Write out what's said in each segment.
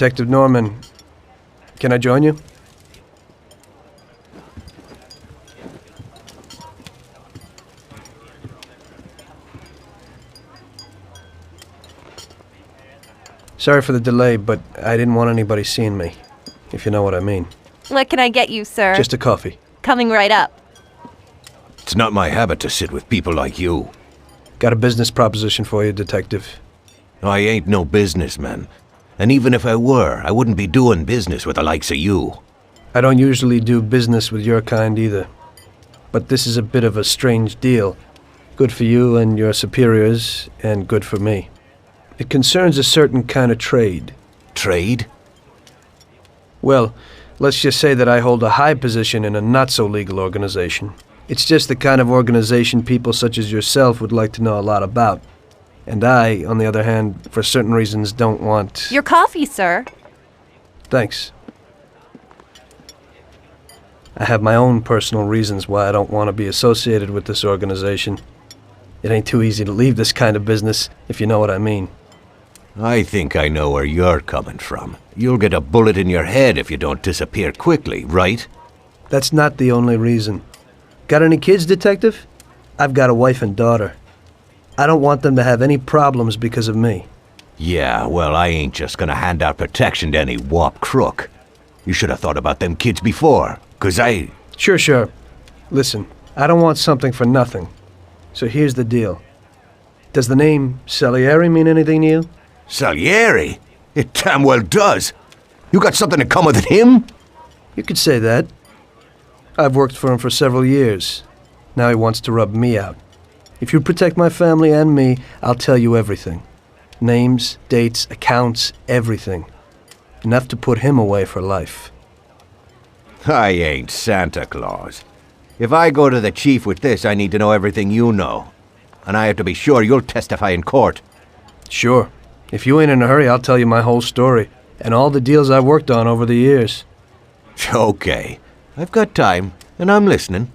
Detective Norman. Can I join you? Sorry for the delay, but I didn't want anybody seeing me, if you know what I mean. What can I get you, sir? Just a coffee. Coming right up. It's not my habit to sit with people like you. Got a business proposition for you, Detective. I ain't no businessman. And even if I were, I wouldn't be doing business with the likes of you. I don't usually do business with your kind either. But this is a bit of a strange deal. Good for you and your superiors, and good for me. It concerns a certain kind of trade. Trade? Well, let's just say that I hold a high position in a not-so-legal organization. It's just the kind of organization people such as yourself would like to know a lot about. And I, on the other hand, for certain reasons, don't want... Your coffee, sir. Thanks. I have my own personal reasons why I don't want to be associated with this organization. It ain't too easy to leave this kind of business, if you know what I mean. I think I know where you're coming from. You'll get a bullet in your head if you don't disappear quickly, right? That's not the only reason. Got any kids, Detective? I've got a wife and daughter. I don't want them to have any problems because of me. Yeah, well, I ain't just gonna hand out protection to any wop crook. You should have thought about them kids before, 'cause I... Sure. Listen, I don't want something for nothing. So here's the deal. Does the name Salieri mean anything to you? Salieri? It damn well does. You got something in common with him? You could say that. I've worked for him for several years. Now he wants to rub me out. If you protect my family and me, I'll tell you everything. Names, dates, accounts, everything. Enough to put him away for life. I ain't Santa Claus. If I go to the chief with this, I need to know everything you know. And I have to be sure you'll testify in court. Sure. If you ain't in a hurry, I'll tell you my whole story, and all the deals I've worked on over the years. Okay. I've got time, and I'm listening.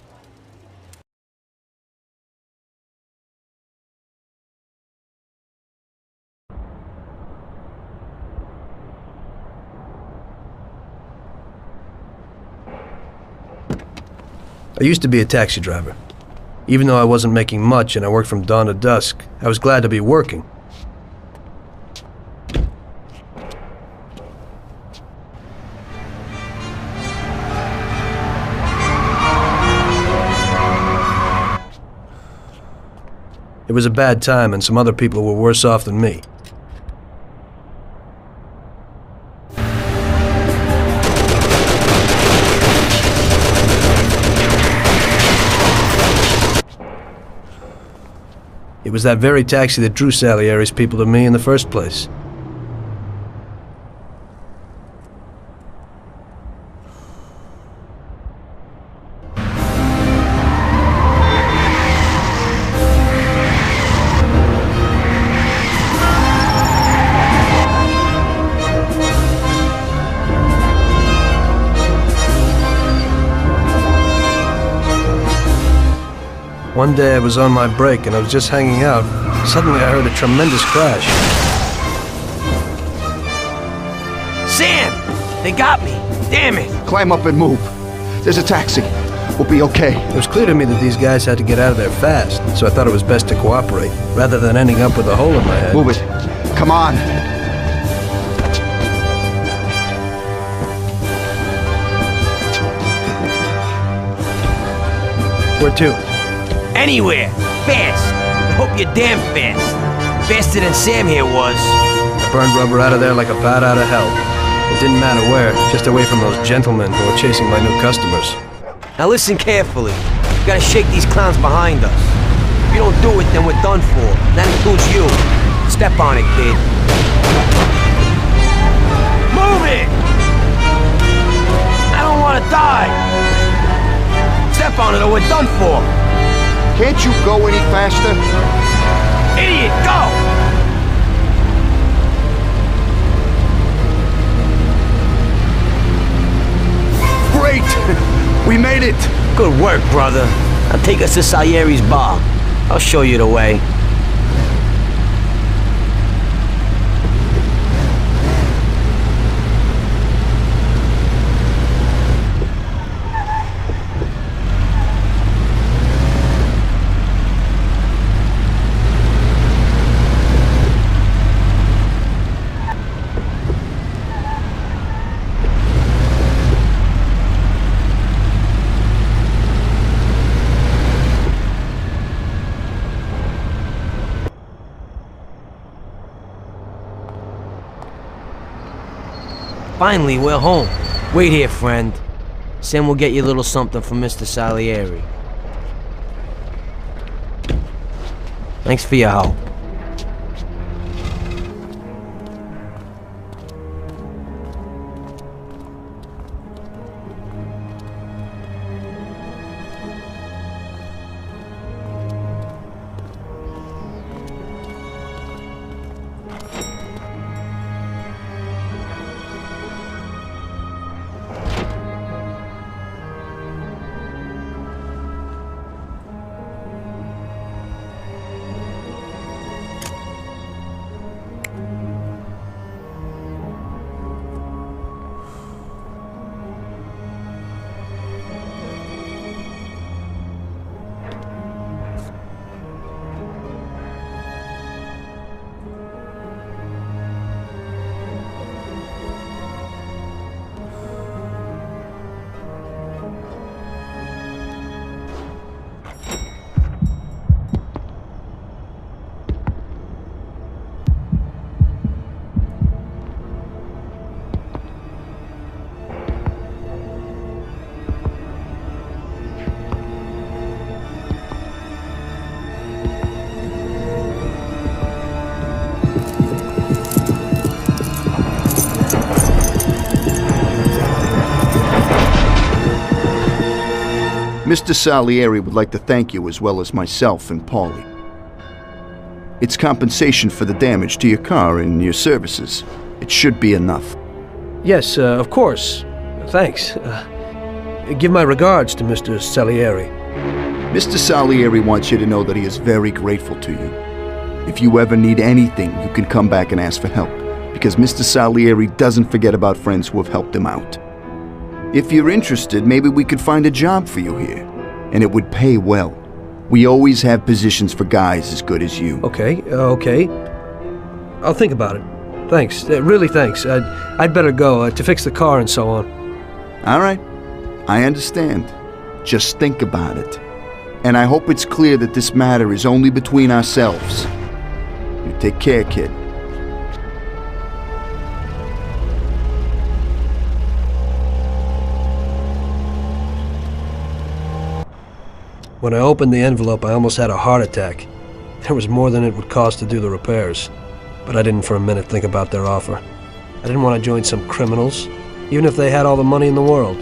I used to be a taxi driver. Even though I wasn't making much and I worked from dawn to dusk, I was glad to be working. It was a bad time, and some other people were worse off than me. It was that very taxi that drew Salieri's people to me in the first place. One day I was on my break and I was just hanging out. Suddenly I heard a tremendous crash. Sam! They got me! Damn it! Climb up and move. There's a taxi. We'll be okay. It was clear to me that these guys had to get out of there fast, so I thought it was best to cooperate, rather than ending up with a hole in my head. Move it. Come on. Where to? Anywhere! Fast! I hope you're damn fast. Faster than Sam here was. I burned rubber out of there like a bat out of hell. It didn't matter where, just away from those gentlemen who were chasing my new customers. Now listen carefully. We gotta shake these clowns behind us. If you don't do it, then we're done for. That includes you. Step on it, kid. Move it! I don't wanna die! Step on it or we're done for! Can't you go any faster? Idiot, go! Great! We made it! Good work, brother. Now take us to Salieri's bar. I'll show you the way. Finally, we're home. Wait here, friend. Sam will get you a little something from Mr. Salieri. Thanks for your help. Mr. Salieri would like to thank you as well as myself and Paulie. It's compensation for the damage to your car and your services. It should be enough. Yes, of course. Thanks. Give my regards to Mr. Salieri. Mr. Salieri wants you to know that he is very grateful to you. If you ever need anything, you can come back and ask for help, because Mr. Salieri doesn't forget about friends who have helped him out. If you're interested, maybe we could find a job for you here, and it would pay well. We always have positions for guys as good as you. Okay. I'll think about it. Thanks. Really thanks. I'd better go to fix the car and so on. All right. I understand. Just think about it. And I hope it's clear that this matter is only between ourselves. You take care, kid. When I opened the envelope, I almost had a heart attack. There was more than it would cost to do the repairs. But I didn't for a minute think about their offer. I didn't want to join some criminals, even if they had all the money in the world.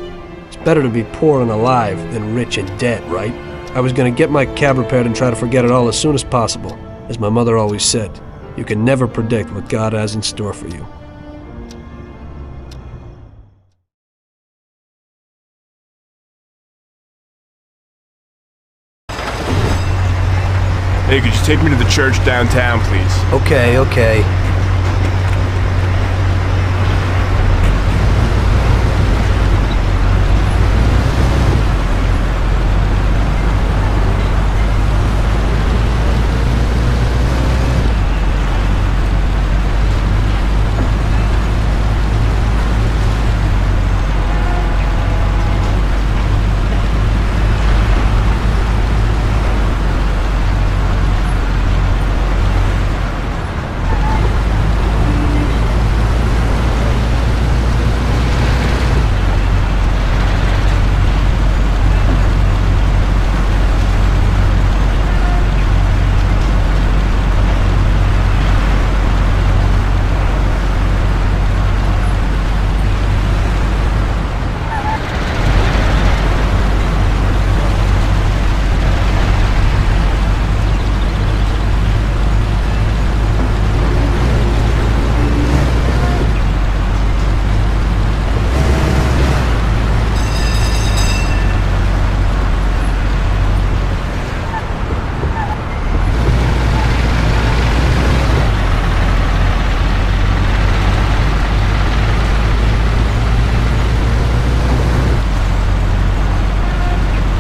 It's better to be poor and alive than rich and dead, right? I was going to get my cab repaired and try to forget it all as soon as possible. As my mother always said, you can never predict what God has in store for you. Hey, could you take me to the church downtown, please? Okay.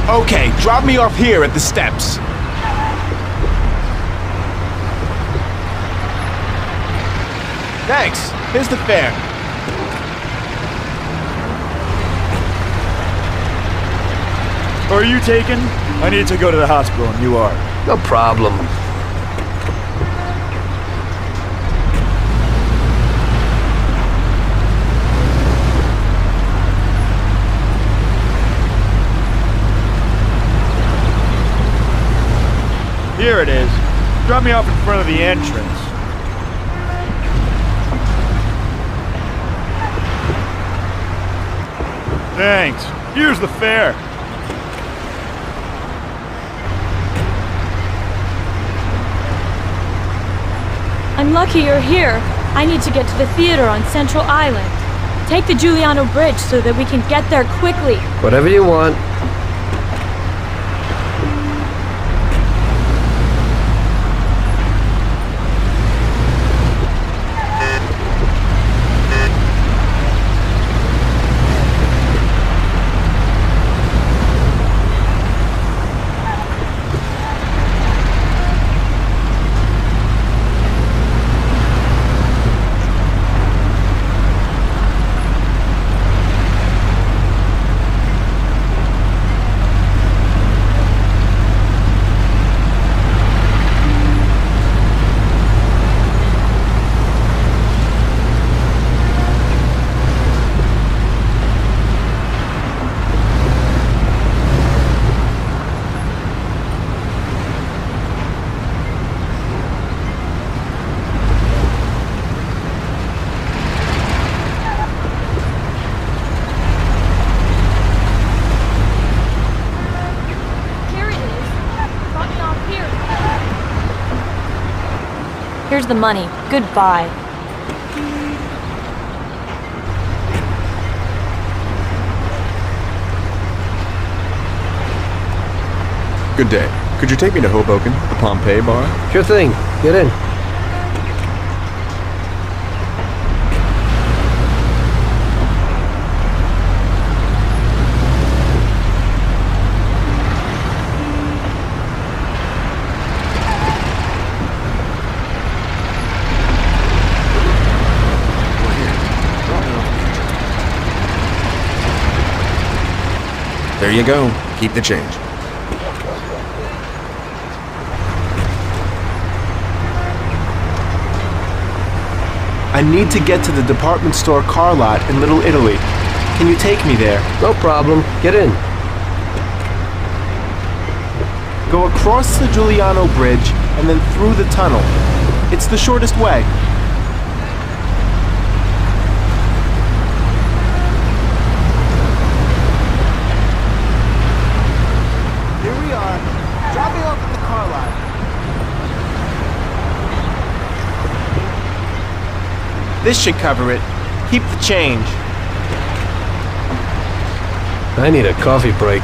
Okay, drop me off here at the steps. Thanks. Here's the fare. Are you taken? I need to go to the hospital and you are. No problem. Here it is. Drop me off in front of the entrance. Thanks. Here's the fare. I'm lucky you're here. I need to get to the theater on Central Island. Take the Giuliano Bridge so that we can get there quickly. Whatever you want. Here's the money. Goodbye. Good day. Could you take me to Hoboken, the Pompeii bar? Sure thing. Get in. There you go. Keep the change. I need to get to the department store car lot in Little Italy. Can you take me there? No problem. Get in. Go across the Giuliano Bridge and then through the tunnel. It's the shortest way. Here we are. Drop me off at the car lot. This should cover it. Keep the change. I need a coffee break.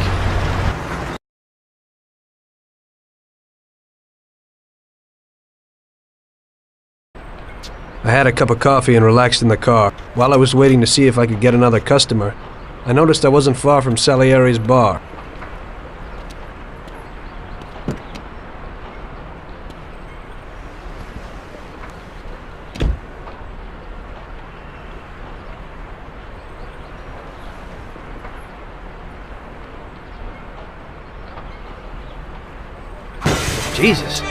I had a cup of coffee and relaxed in the car. While I was waiting to see if I could get another customer, I noticed I wasn't far from Salieri's bar. Jesus.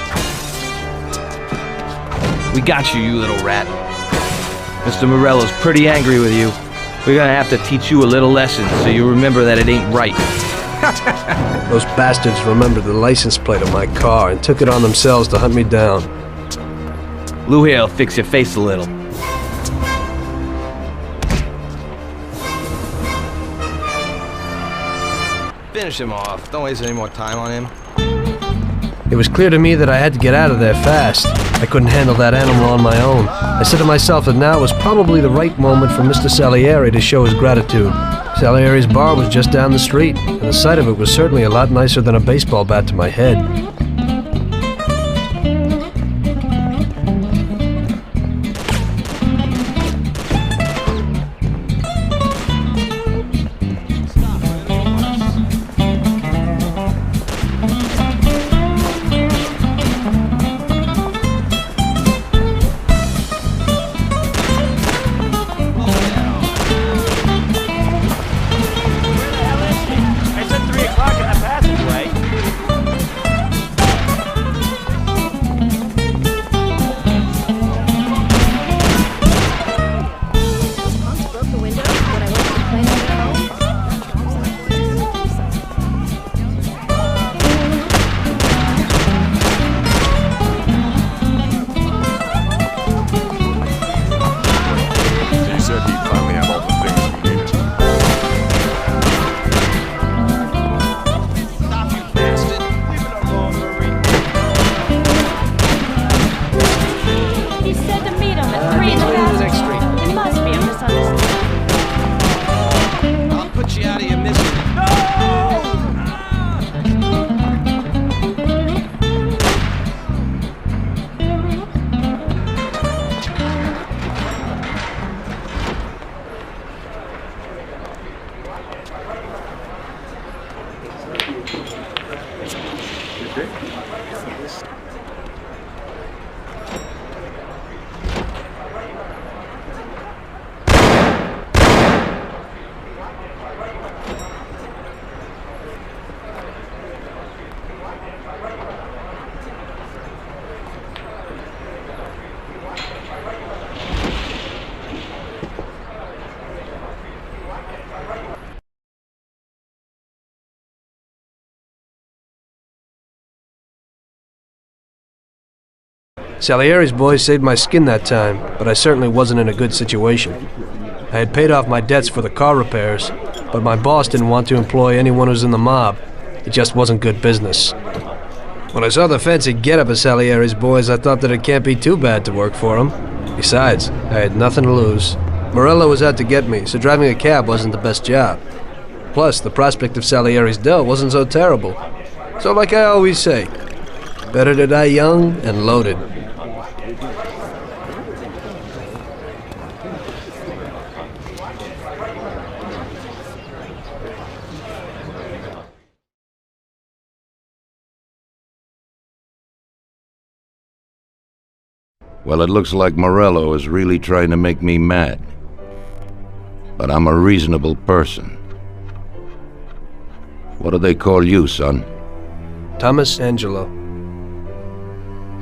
We got you, you little rat. Mr. Morello's pretty angry with you. We're gonna have to teach you a little lesson so you remember that it ain't right. Those bastards remembered the license plate of my car and took it on themselves to hunt me down. Lou here'll fix your face a little. Finish him off. Don't waste any more time on him. It was clear to me that I had to get out of there fast. I couldn't handle that animal on my own. I said to myself that now was probably the right moment for Mr. Salieri to show his gratitude. Salieri's bar was just down the street, and the sight of it was certainly a lot nicer than a baseball bat to my head. Salieri's boys saved my skin that time, but I certainly wasn't in a good situation. I had paid off my debts for the car repairs, but my boss didn't want to employ anyone who's in the mob. It just wasn't good business. When I saw the fancy getup of Salieri's boys, I thought that it can't be too bad to work for him. Besides, I had nothing to lose. Morello was out to get me, so driving a cab wasn't the best job. Plus, the prospect of Salieri's dough wasn't so terrible. So like I always say, better to die young and loaded. Well, it looks like Morello is really trying to make me mad. But I'm a reasonable person. What do they call you, son? Thomas Angelo.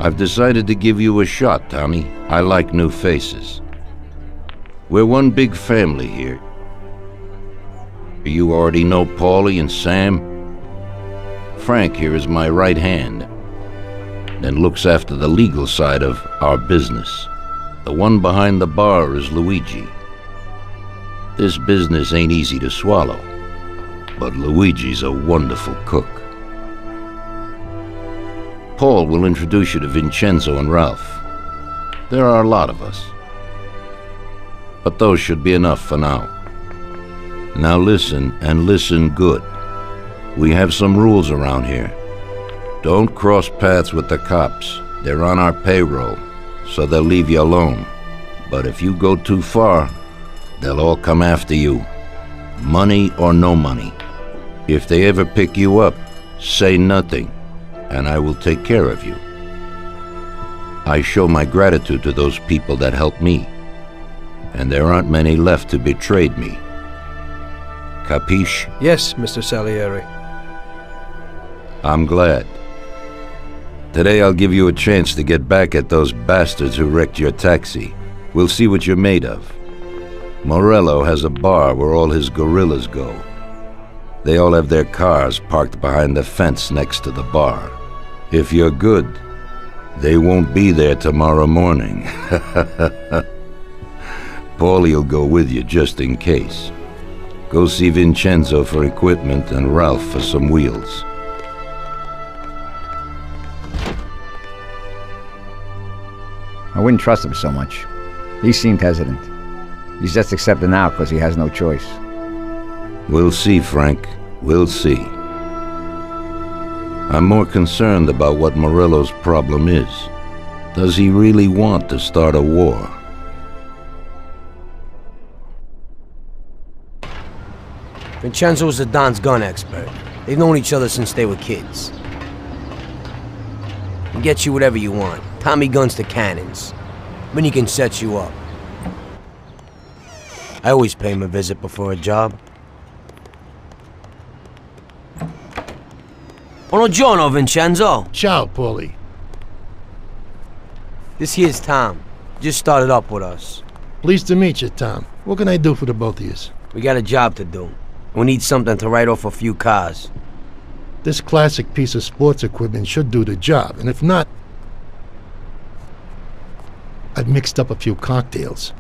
I've decided to give you a shot, Tommy. I like new faces. We're one big family here. You already know Paulie and Sam? Frank here is my right hand, and looks after the legal side of our business. The one behind the bar is Luigi. This business ain't easy to swallow, but Luigi's a wonderful cook. Paul will introduce you to Vincenzo and Ralph. There are a lot of us, but those should be enough for now. Now listen, and listen good. We have some rules around here. Don't cross paths with the cops. They're on our payroll, so they'll leave you alone. But if you go too far, they'll all come after you. Money or no money. If they ever pick you up, say nothing, and I will take care of you. I show my gratitude to those people that helped me, and there aren't many left who betrayed me. Capiche? Yes, Mr. Salieri. I'm glad. Today I'll give you a chance to get back at those bastards who wrecked your taxi. We'll see what you're made of. Morello has a bar where all his gorillas go. They all have their cars parked behind the fence next to the bar. If you're good, they won't be there tomorrow morning. Paulie'll go with you just in case. Go see Vincenzo for equipment and Ralph for some wheels. I wouldn't trust him so much. He seemed hesitant. He's just accepting now because he has no choice. We'll see, Frank. We'll see. I'm more concerned about what Morello's problem is. Does he really want to start a war? Vincenzo's the Don's gun expert. They've known each other since they were kids. He gets you whatever you want. Tommy guns to cannons. Then he can set you up. I always pay him a visit before a job. Buongiorno, Vincenzo. Ciao, Paulie. This here's Tom. Just started up with us. Pleased to meet you, Tom. What can I do for the both of you? We got a job to do. We need something to write off a few cars. This classic piece of sports equipment should do the job, and if not, I've mixed up a few cocktails.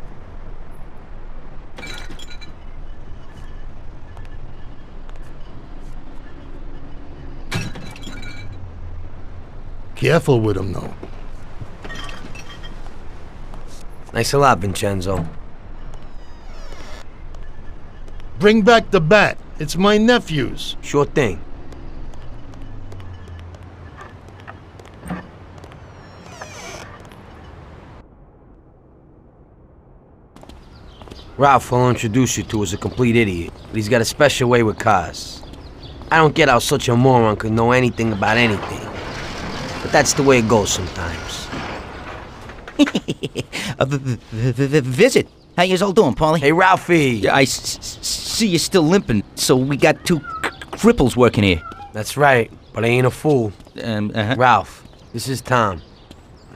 Careful with them, though. Thanks a lot, Vincenzo. Bring back the bat. It's my nephew's. Sure thing. Ralph will introduce you to is a complete idiot, but he's got a special way with cars. I don't get how such a moron could know anything about anything. But that's the way it goes sometimes. Visit. How you all doing, Paulie? Hey, Ralphie! I see you're still limping, so we got two cripples working here. That's right, but I ain't a fool. Ralph, this is Tom.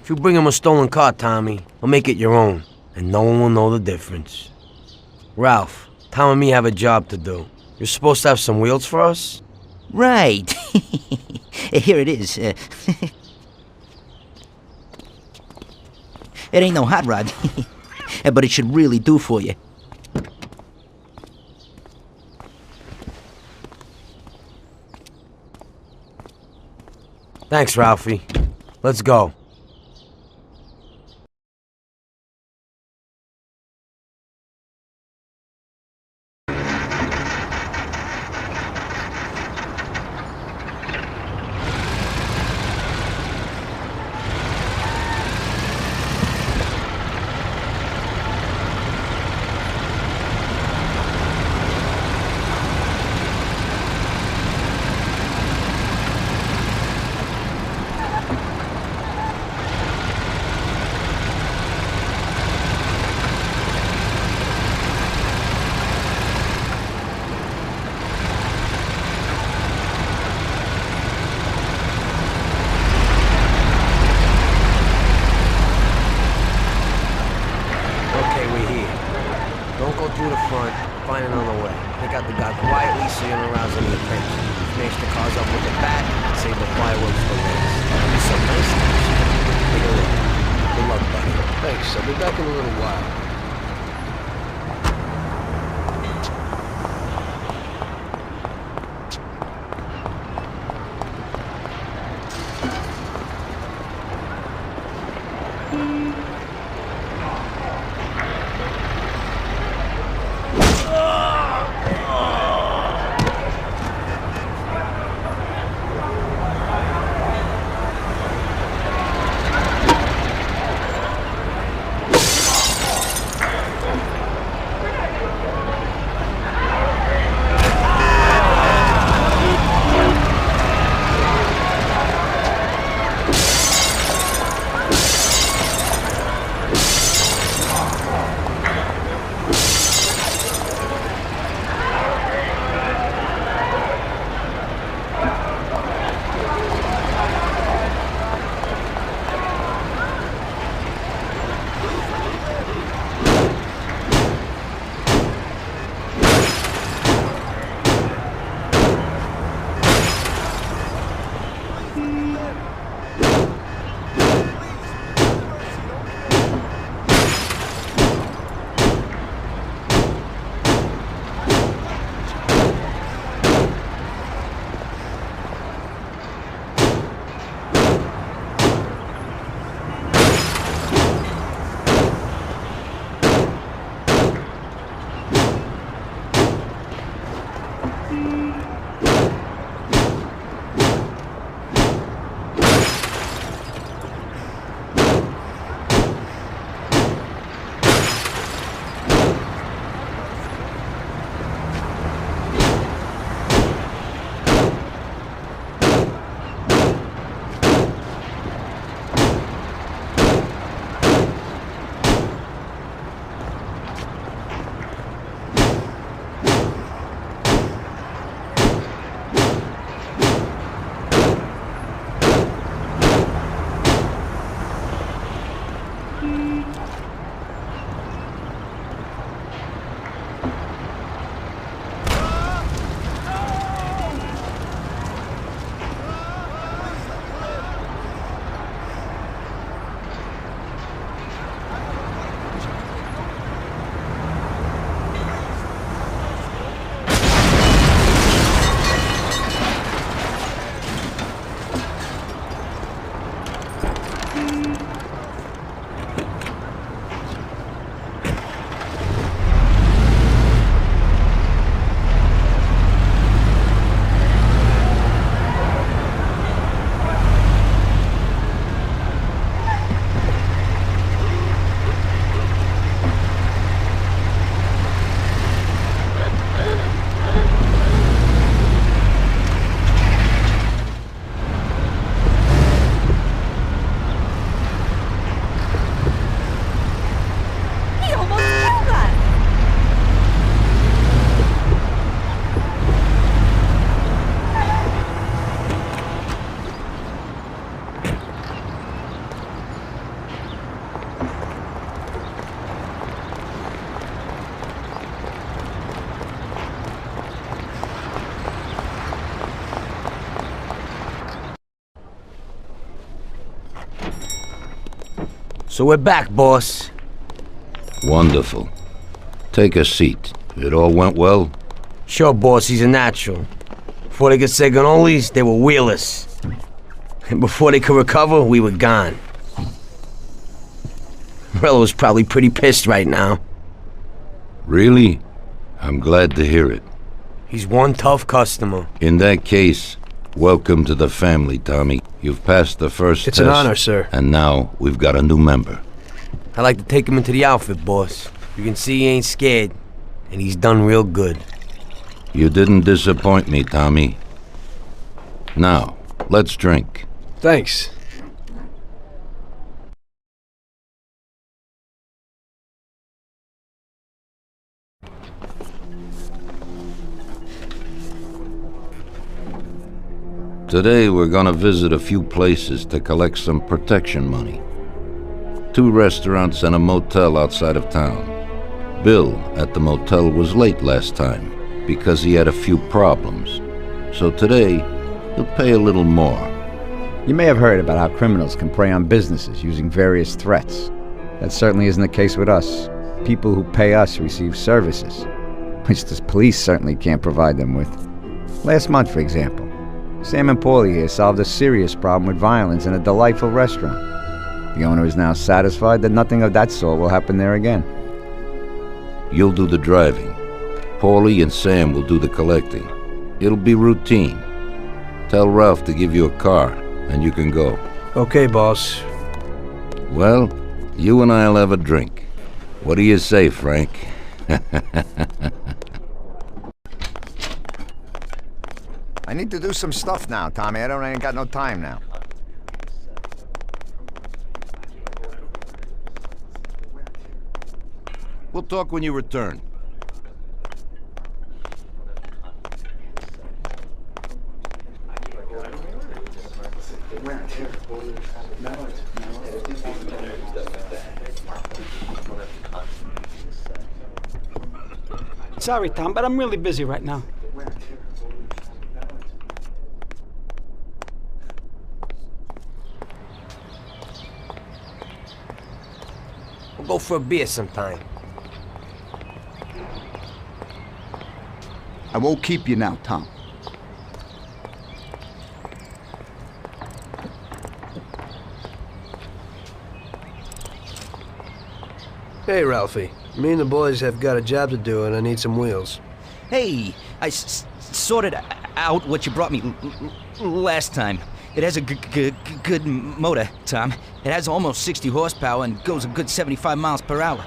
If you bring him a stolen car, Tommy, I'll make it your own, and no one will know the difference. Ralph, Tom and me have a job to do. You're supposed to have some wheels for us? Right. Here it is. It ain't no hot rod, but it should really do for you. Thanks, Ralphie. Let's go. Don't go through the front. Find another way. Take out the guy quietly so you don't arouse any attention. Smash the cars up with the bat and save the fireworks for later. Do some nice things. Take a look. Good luck, buddy. Thanks. I'll be back in a little while. So we're back, boss. Wonderful. Take a seat. It all went well? Sure, boss, he's a natural. Before they could say cannolis, they were wheelers. And before they could recover, we were gone. Morello's probably pretty pissed right now. Really? I'm glad to hear it. He's one tough customer. In that case, welcome to the family, Tommy. You've passed the first It's test. an honor, sir. And now we've got a new member. I like to take him into the outfit, boss. You can see he ain't scared, and he's done real good. You didn't disappoint me, Tommy. Now, let's drink. Thanks. Today we're gonna visit a few places to collect some protection money. 2 restaurants and a motel outside of town. Bill at the motel was late last time because he had a few problems. So today, he'll pay a little more. You may have heard about how criminals can prey on businesses using various threats. That certainly isn't the case with us. People who pay us receive services, which the police certainly can't provide them with. Last month, for example, Sam and Paulie here solved a serious problem with violence in a delightful restaurant. The owner is now satisfied that nothing of that sort will happen there again. You'll do the driving. Paulie and Sam will do the collecting. It'll be routine. Tell Ralph to give you a car, and you can go. Okay, boss. Well, you and I'll have a drink. What do you say, Frank? I need to do some stuff now, Tommy. I ain't got no time now. We'll talk when you return. Sorry, Tom, but I'm really busy right now. We'll go for a beer sometime. I won't keep you now, Tom. Hey, Ralphie. Me and the boys have got a job to do, and I need some wheels. Hey, I sorted out what you brought me last time. It has a good motor, Tom. It has almost 60 horsepower and goes a good 75 miles per hour.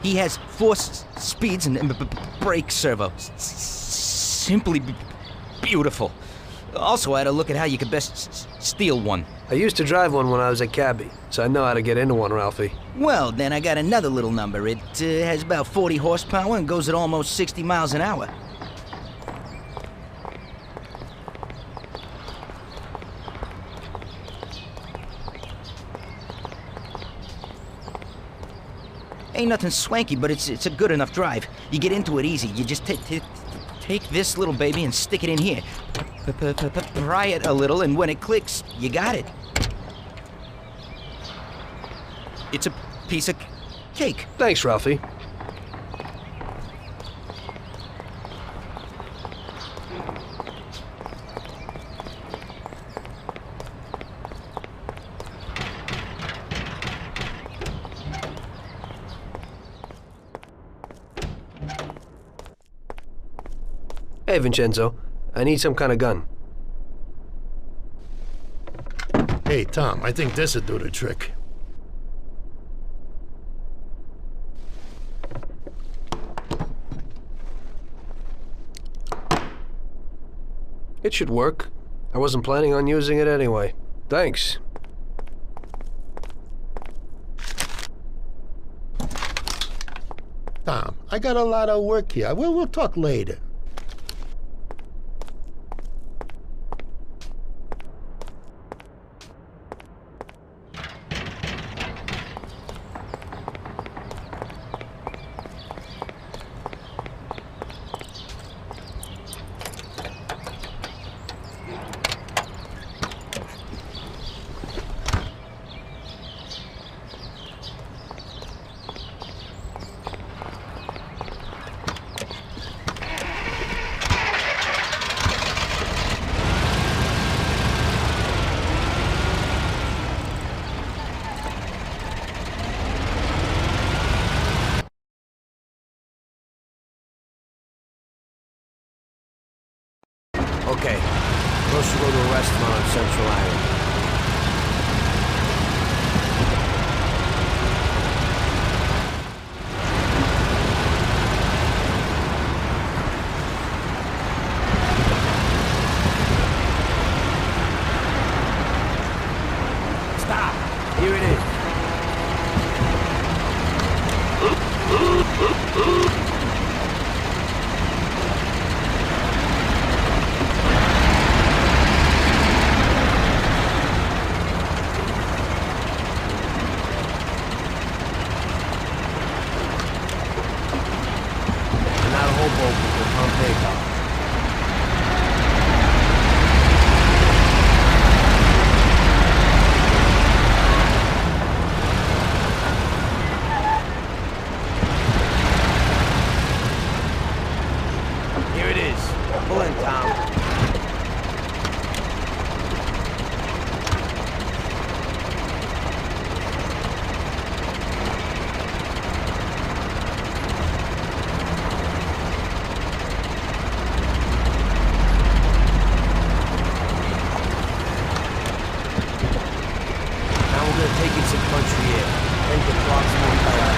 He has 4 speeds and brake servo. Simply beautiful. Also, I had a look at how you could best steal one. I used to drive one when I was a cabbie, so I know how to get into one, Ralphie. Well, then I got another little number. It has about 40 horsepower and goes at almost 60 miles an hour. Ain't nothing swanky, but it's a good enough drive. You get into it easy. You just take this little baby and stick it in here. Pry it a little, and when it clicks, you got it. It's a piece of cake. Thanks, Ralphie. Hey, Vincenzo. I need some kind of gun. Hey, Tom, I think this'll do the trick. It should work. I wasn't planning on using it anyway. Thanks. Tom, I got a lot of work here. We'll talk later. Okay. We're supposed to go to a restaurant on Central Island. Stop! Here it is. Here it is. Pull in, Tom. Now we're gonna take in some country air. Then get blocks more color.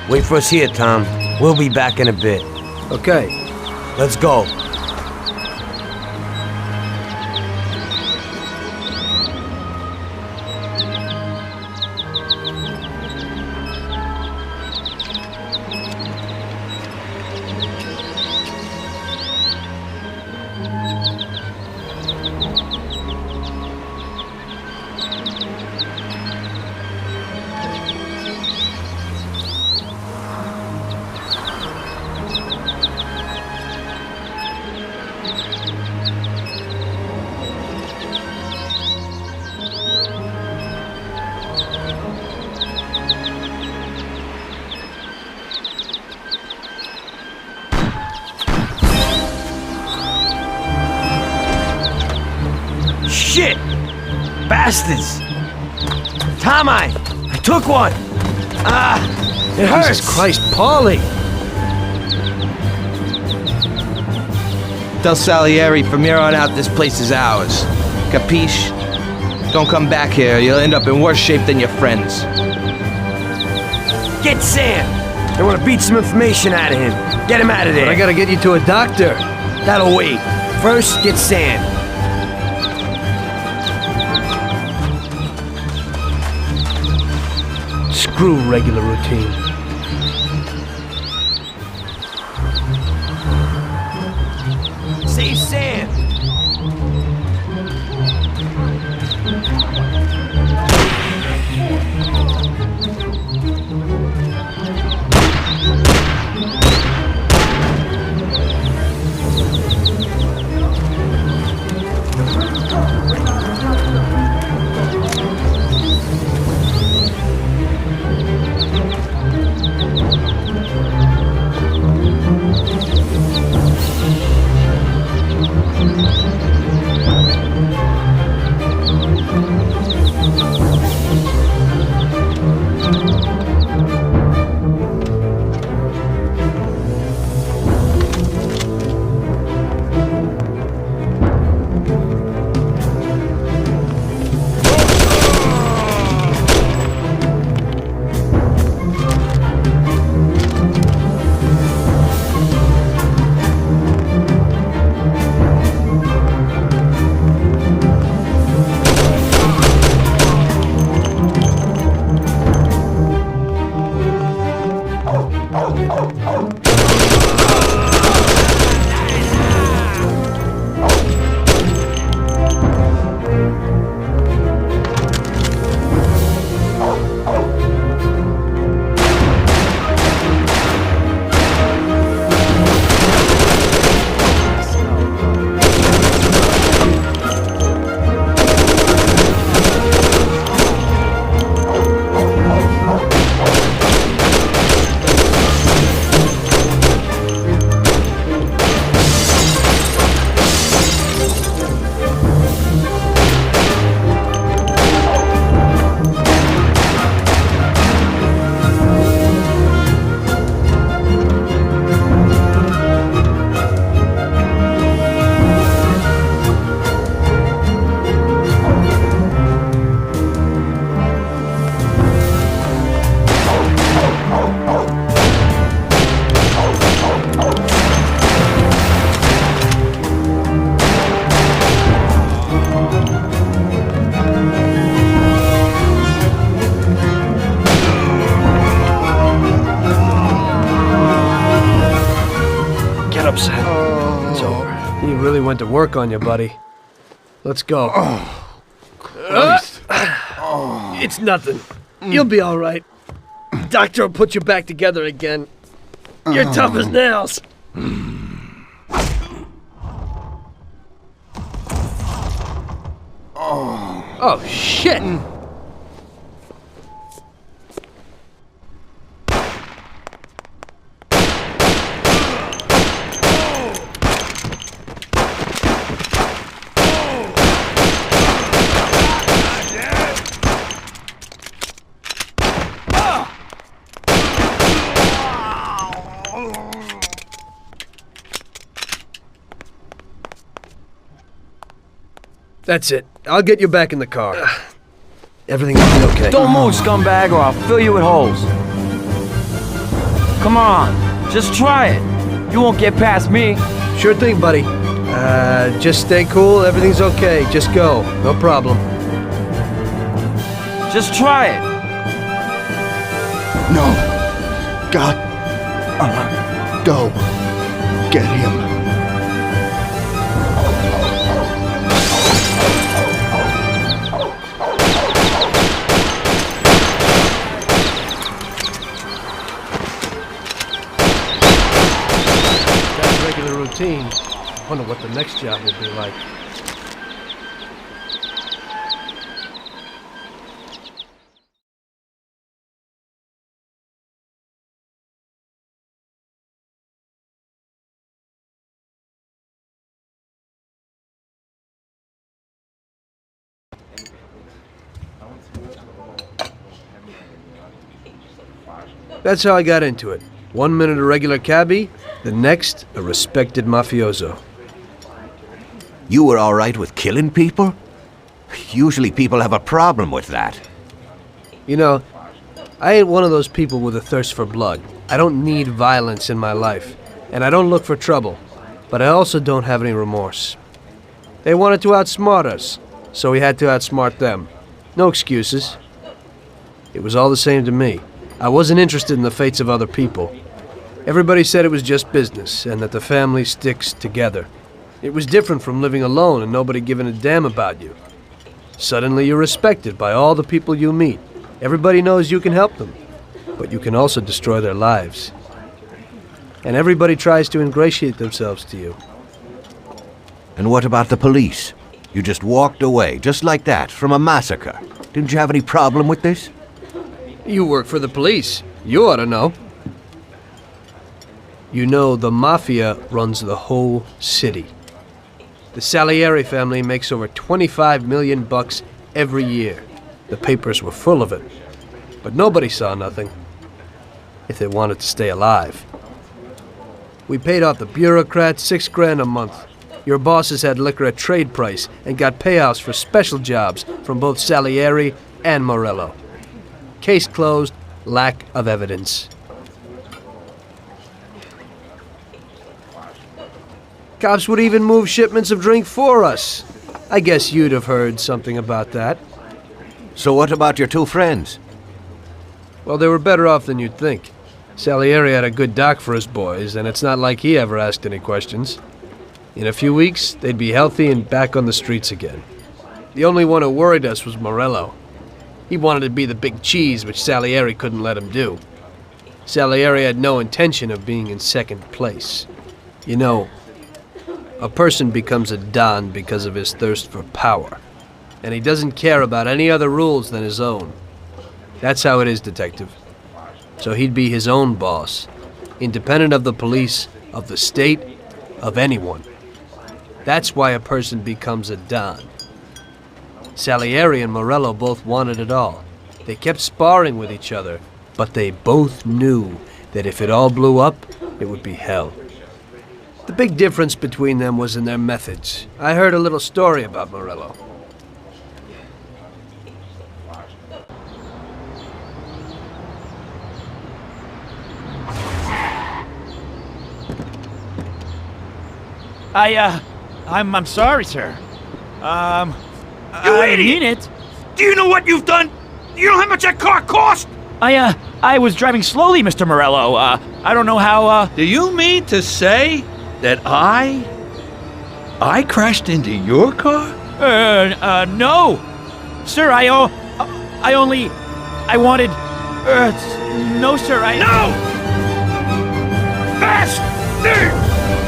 Wait for us here, Tom. We'll be back in a bit. Okay. Let's go. Shit! Bastards! Tom, I took one! It hurts! Jesus Christ, Paulie! Del Salieri, from here on out, this place is ours. Capiche? Don't come back here. You'll end up in worse shape than your friends. Get Sam! I want to beat some information out of him. Get him out of there. But I gotta get you to a doctor. That'll wait. First, get Sam. Screw regular routine. Save Sam! upset. It's over. He really went to work on you, buddy. Let's go. Christ. It's nothing. You'll be all right. Doctor will put you back together again. You're tough as nails. Oh, shit! That's it. I'll get you back in the car. Everything will be okay. Don't move, scumbag, or I'll fill you with holes. Come on, just try it. You won't get past me. Sure thing, buddy. Just stay cool. Everything's okay. Just go. No problem. Just try it. No. God. Go. Get him. Routine. Wonder what the next job will be like. That's how I got into it. 1 minute a regular cabbie, the next a respected mafioso. You were all right with killing people? Usually people have a problem with that. You know, I ain't one of those people with a thirst for blood. I don't need violence in my life, and I don't look for trouble, but I also don't have any remorse. They wanted to outsmart us, so we had to outsmart them. No excuses. It was all the same to me. I wasn't interested in the fates of other people. Everybody said it was just business, and that the family sticks together. It was different from living alone and nobody giving a damn about you. Suddenly you're respected by all the people you meet. Everybody knows you can help them, but you can also destroy their lives. And everybody tries to ingratiate themselves to you. And what about the police? You just walked away, just like that, from a massacre. Didn't you have any problem with this? You work for the police. You ought to know. You know, the Mafia runs the whole city. The Salieri family makes over 25 million bucks every year. The papers were full of it. But nobody saw nothing. If they wanted to stay alive. We paid off the bureaucrats $6 grand a month. Your bosses had liquor at trade price and got payouts for special jobs from both Salieri and Morello. Case closed, lack of evidence. Cops would even move shipments of drink for us. I guess you'd have heard something about that. So what about your two friends? Well, they were better off than you'd think. Salieri had a good doc for his boys, and it's not like he ever asked any questions. In a few weeks, they'd be healthy and back on the streets again. The only one who worried us was Morello. He wanted to be the big cheese, which Salieri couldn't let him do. Salieri had no intention of being in second place. You know, a person becomes a Don because of his thirst for power, and he doesn't care about any other rules than his own. That's how it is, Detective. So he'd be his own boss, independent of the police, of the state, of anyone. That's why a person becomes a Don. Salieri and Morello both wanted it all. They kept sparring with each other, but they both knew that if it all blew up, it would be hell. The big difference between them was in their methods. I heard a little story about Morello. I'm sorry, sir. You I idiot! mean it. Do you know what you've done? You know how much that car cost? I was driving slowly, Mr. Morello. I don't know how, Do you mean to say That I crashed into your car? No! Sir, I wanted... no, sir, No! Bastard!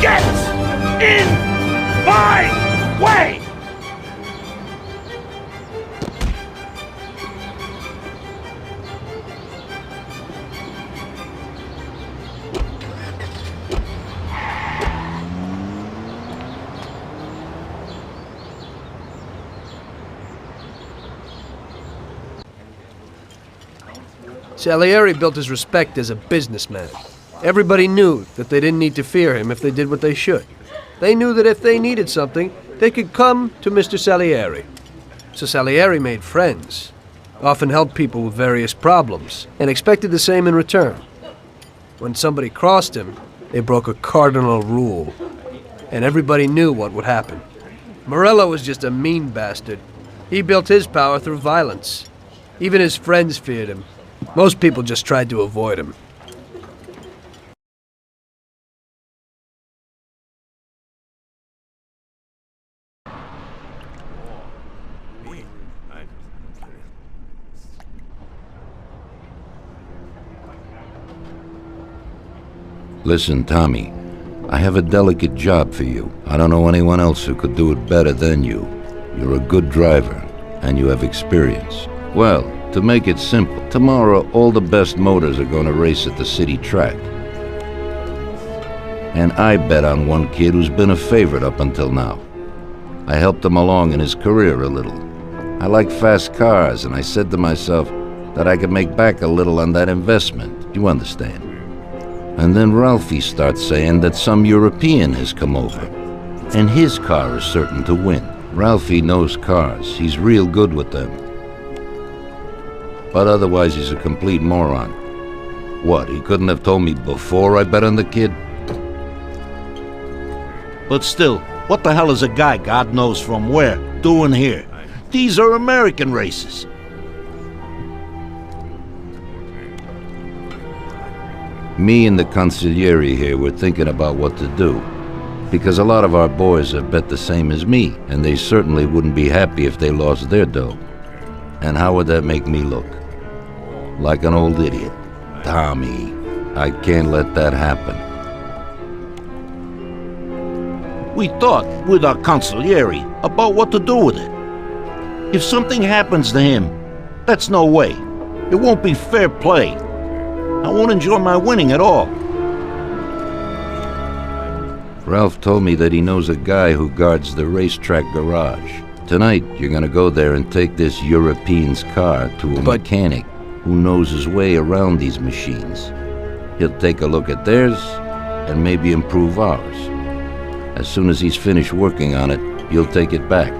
Get in my way! Salieri built his respect as a businessman. Everybody knew that they didn't need to fear him if they did what they should. They knew that if they needed something, they could come to Mr. Salieri. So Salieri made friends, often helped people with various problems, and expected the same in return. When somebody crossed him, they broke a cardinal rule, and everybody knew what would happen. Morello was just a mean bastard. He built his power through violence. Even his friends feared him. Most people just tried to avoid him. Listen, Tommy, I have a delicate job for you. I don't know anyone else who could do it better than you. You're a good driver, and you have experience. Well, to make it simple, tomorrow all the best motors are going to race at the city track. And I bet on one kid who's been a favorite up until now. I helped him along in his career a little. I like fast cars, and I said to myself that I could make back a little on that investment. You understand? And then Ralphie starts saying that some European has come over, and his car is certain to win. Ralphie knows cars. He's real good with them. But otherwise, he's a complete moron. What, he couldn't have told me before I bet on the kid? But still, what the hell is a guy, God knows from where, doing here? These are American races. Me and the consigliere here were thinking about what to do, because a lot of our boys have bet the same as me, and they certainly wouldn't be happy if they lost their dough. And how would that make me look? Like an old idiot. Tommy, I can't let that happen. We thought with our consigliere about what to do with it. If something happens to him, that's no way. It won't be fair play. I won't enjoy my winning at all. Ralph told me that he knows a guy who guards the racetrack garage. Tonight, you're gonna go there and take this European's car to a mechanic who knows his way around these machines. He'll take a look at theirs and maybe improve ours. As soon as he's finished working on it, you'll take it back.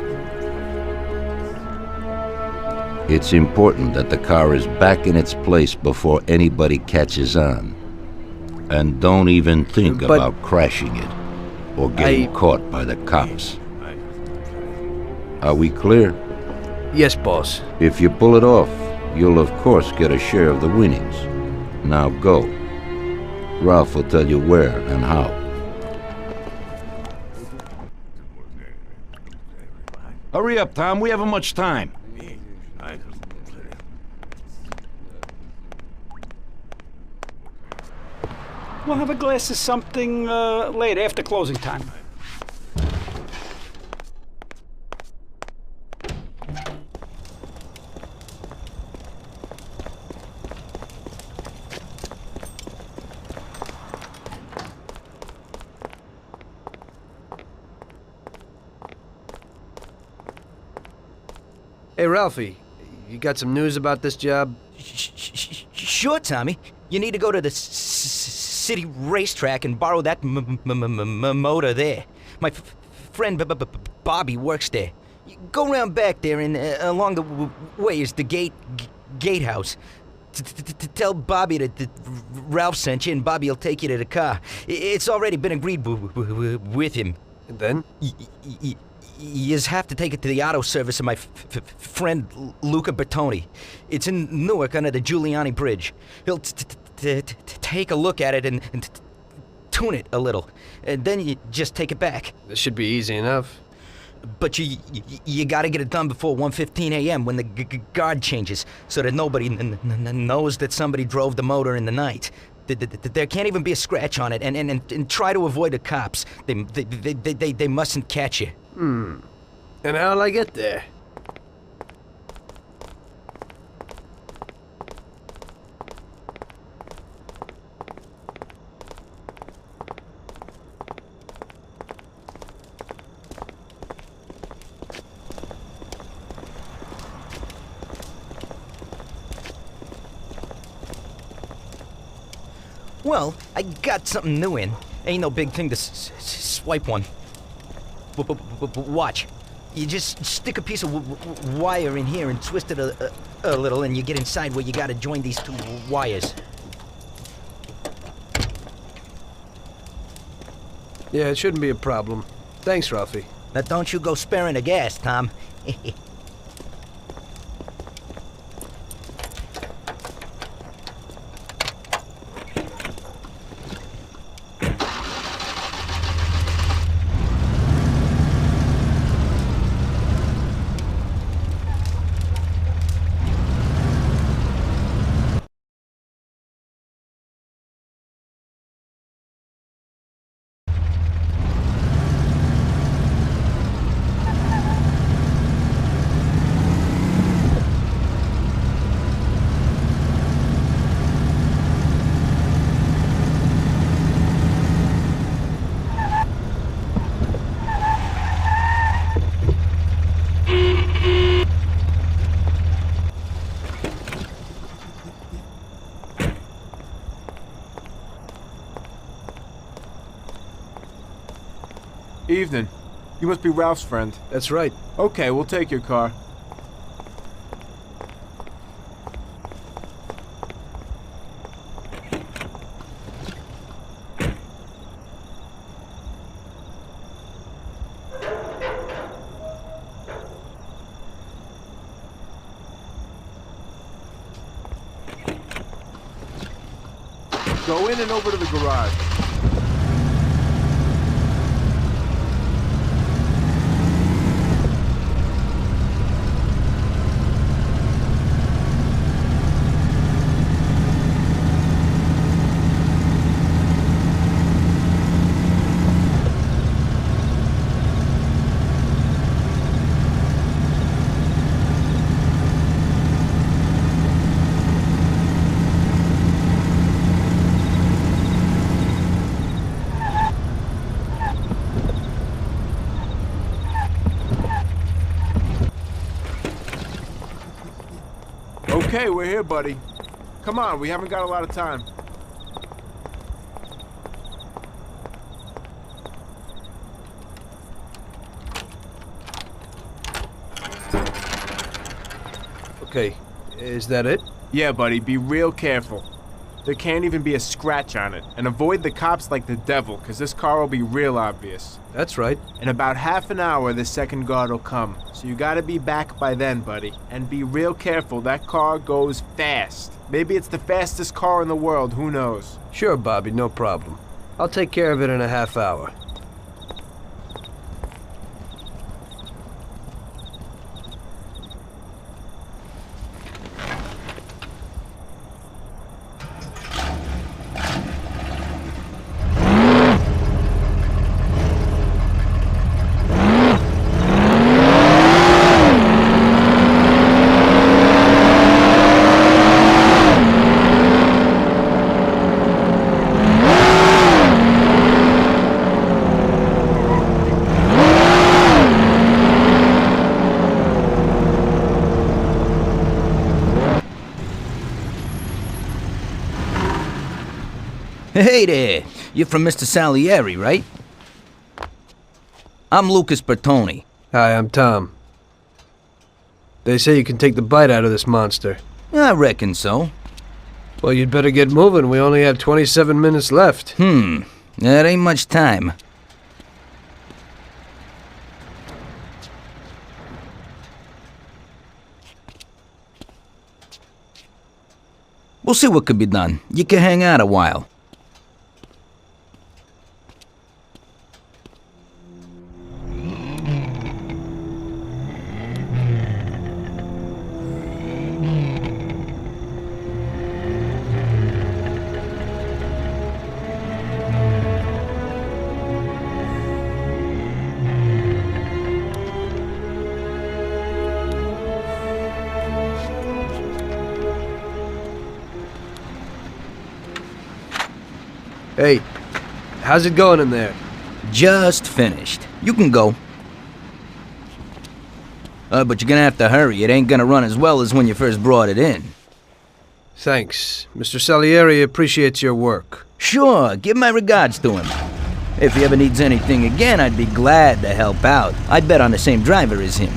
It's important that the car is back in its place before anybody catches on. And don't even think about crashing it or getting caught by the cops. Are we clear? Yes, boss. If you pull it off, you'll of course get a share of the winnings. Now go. Ralph will tell you where and how. Hurry up, Tom. We haven't much time. We'll have a glass of something later, after closing time. Hey, Ralphie, you got some news about this job? Sure, Tommy. You need to go to the city racetrack and borrow that motor there. My friend Bobby works there. Go around back there and along the way is the gatehouse. Tell Bobby that Ralph sent you and Bobby will take you to the car. It's already been agreed with him. And then? You just have to take it to the auto service of my friend Luca Bertoni. It's in Newark under the Giuliani Bridge. He'll take a look at it and tune it a little, and then you just take it back. This should be easy enough. But you gotta get it done before 1:15 a.m. when the guard changes, so that nobody knows that somebody drove the motor in the night. There can't even be a scratch on it, and try to avoid the cops. They mustn't catch you. And how'll I get there? Well, I got something new in. Ain't no big thing to swipe one. Watch. You just stick a piece of wire in here and twist it a little, and you get inside where you gotta join these two wires. Yeah, it shouldn't be a problem. Thanks, Ralphie. Now don't you go sparing the gas, Tom. Evening. You must be Ralph's friend. That's right. Okay, we'll take your car. Go in and over to the garage. Okay, we're here, buddy. Come on, we haven't got a lot of time. Okay, is that it? Yeah, buddy, be real careful. There can't even be a scratch on it. And avoid the cops like the devil, because this car will be real obvious. That's right. In about half an hour, the second guard will come. So you gotta be back by then, buddy. And be real careful, that car goes fast. Maybe it's the fastest car in the world, who knows? Sure, Bobby, no problem. I'll take care of it in a half hour. Hey there! You're from Mr. Salieri, right? I'm Lucas Bertoni. Hi, I'm Tom. They say you can take the bite out of this monster. I reckon so. Well, you'd better get moving. We only have 27 minutes left. That ain't much time. We'll see what could be done. You can hang out a while. Hey, how's it going in there? Just finished. You can go. But you're gonna have to hurry. It ain't gonna run as well as when you first brought it in. Thanks. Mr. Salieri appreciates your work. Sure, give my regards to him. If he ever needs anything again, I'd be glad to help out. I'd bet on the same driver as him.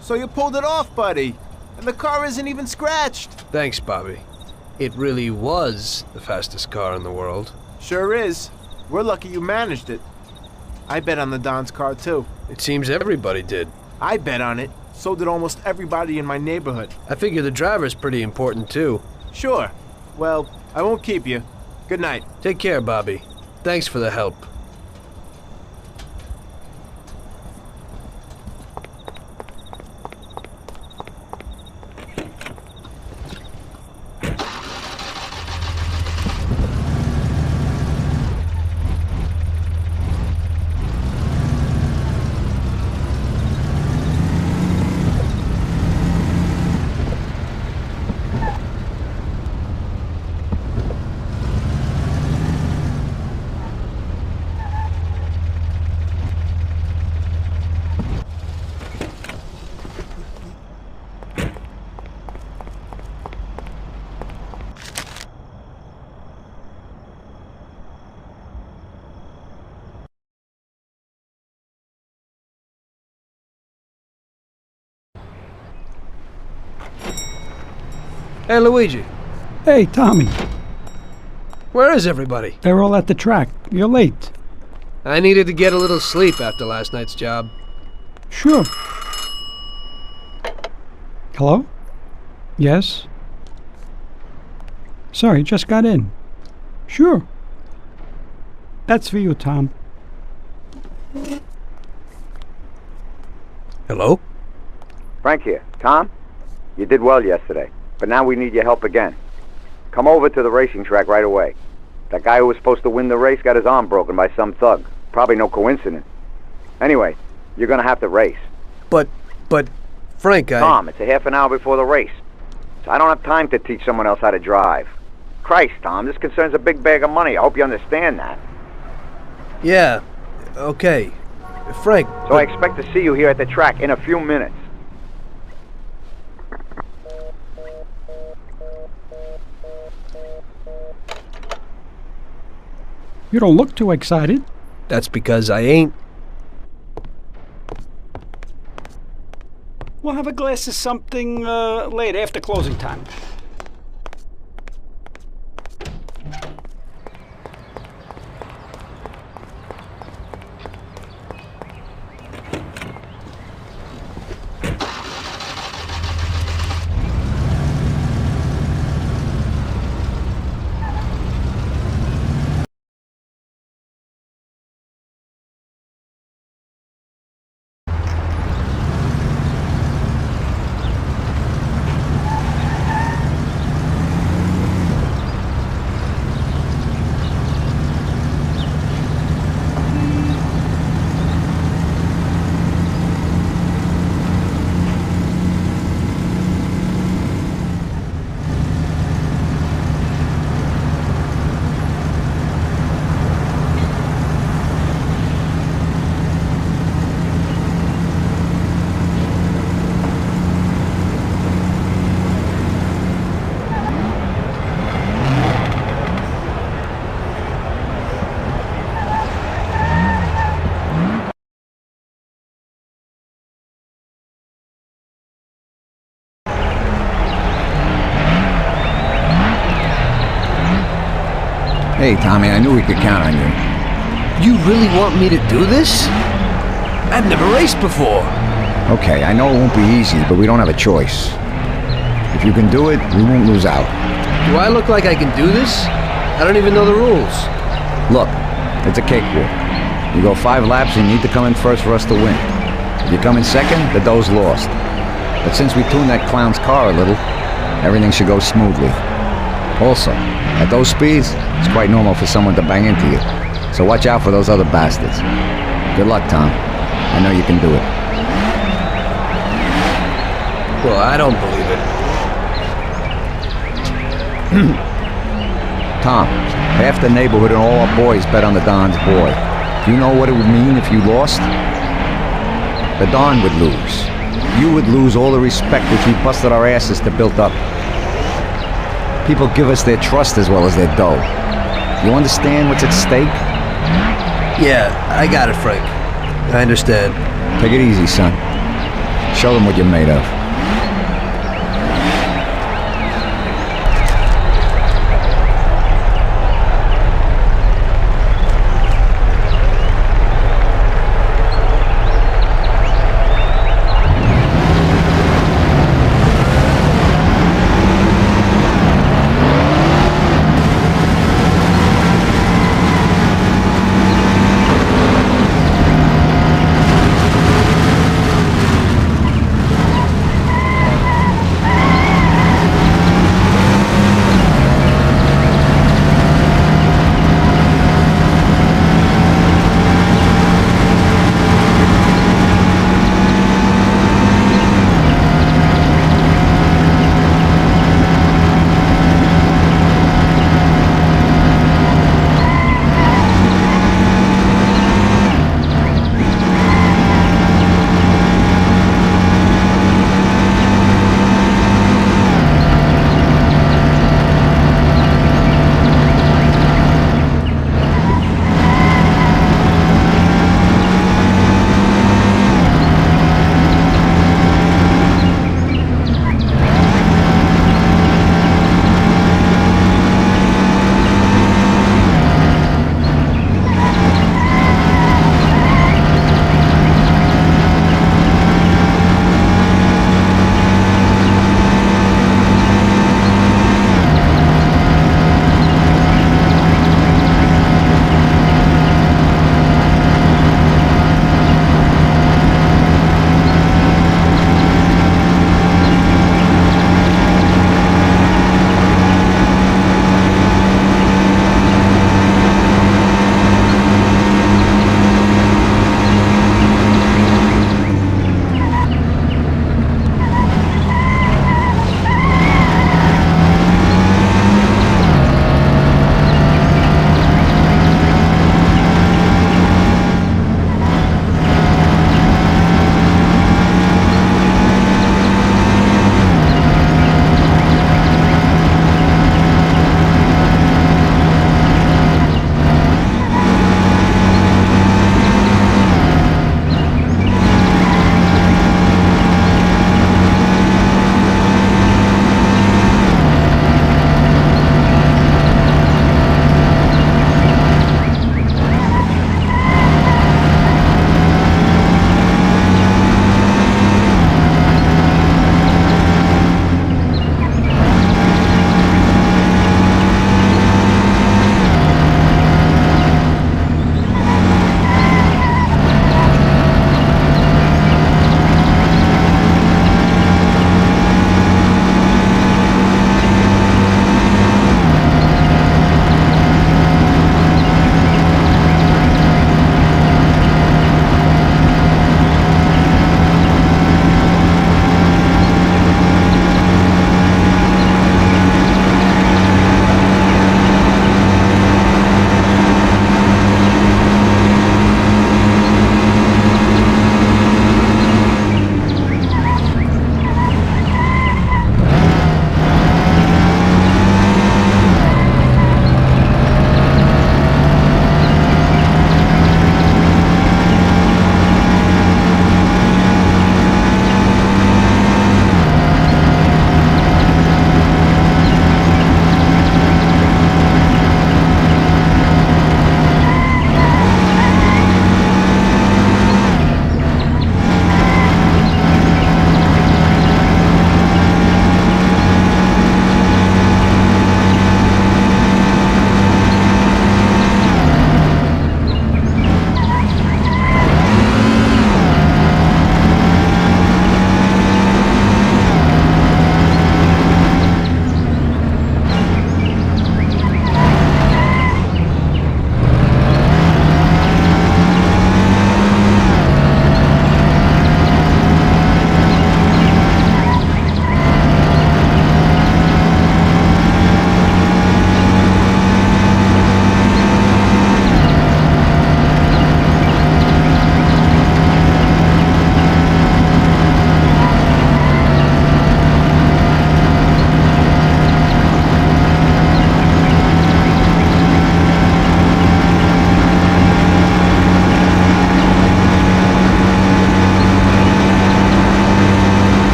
So you pulled it off, buddy. And the car isn't even scratched. Thanks, Bobby. It really was the fastest car in the world. Sure is. We're lucky you managed it. I bet on the Don's car, too. It seems everybody did. I bet on it. So did almost everybody in my neighborhood. I figure the driver's pretty important, too. Sure. Well, I won't keep you. Good night. Take care, Bobby. Thanks for the help. Hey, Luigi. Hey, Tommy. Where is everybody? They're all at the track. You're late. I needed to get a little sleep after last night's job. Sure. Hello? Yes? Sorry, just got in. Sure. That's for you, Tom. Hello? Frank here. Tom? You did well yesterday, but now we need your help again. Come over to the racing track right away. That guy who was supposed to win the race got his arm broken by some thug. Probably no coincidence. Anyway, you're gonna have to race. But, Frank, Tom, it's a half an hour before the race. So I don't have time to teach someone else how to drive. Christ, Tom, this concerns a big bag of money. I hope you understand that. Yeah, okay. Frank... So I expect to see you here at the track in a few minutes. You don't look too excited. That's because I ain't. We'll have a glass of something later, after closing time. Hey, Tommy, I knew we could count on you. You really want me to do this? I've never raced before. Okay, I know it won't be easy, but we don't have a choice. If you can do it, we won't lose out. Do I look like I can do this? I don't even know the rules. Look, it's a cakewalk. You go 5 laps and you need to come in first for us to win. If you come in second, the dough's lost. But since we tuned that clown's car a little, everything should go smoothly. Also, at those speeds, it's quite normal for someone to bang into you. So watch out for those other bastards. Good luck, Tom. I know you can do it. Well, I don't believe it. Tom, half the neighborhood and all our boys bet on the Don's boy. Do you know what it would mean if you lost? The Don would lose. You would lose all the respect which we busted our asses to build up. People give us their trust as well as their dough. You understand what's at stake? Yeah, I got it, Frank. I understand. Take it easy, son. Show them what you're made of.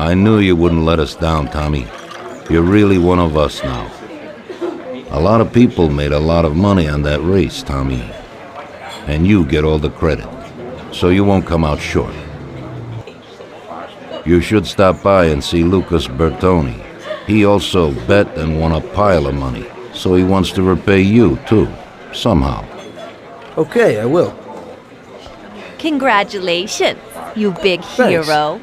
I knew you wouldn't let us down, Tommy. You're really one of us now. A lot of people made a lot of money on that race, Tommy. And you get all the credit, so you won't come out short. You should stop by and see Lucas Bertoni. He also bet and won a pile of money, so he wants to repay you, too, somehow. Okay, I will. Congratulations, you big Thanks. hero.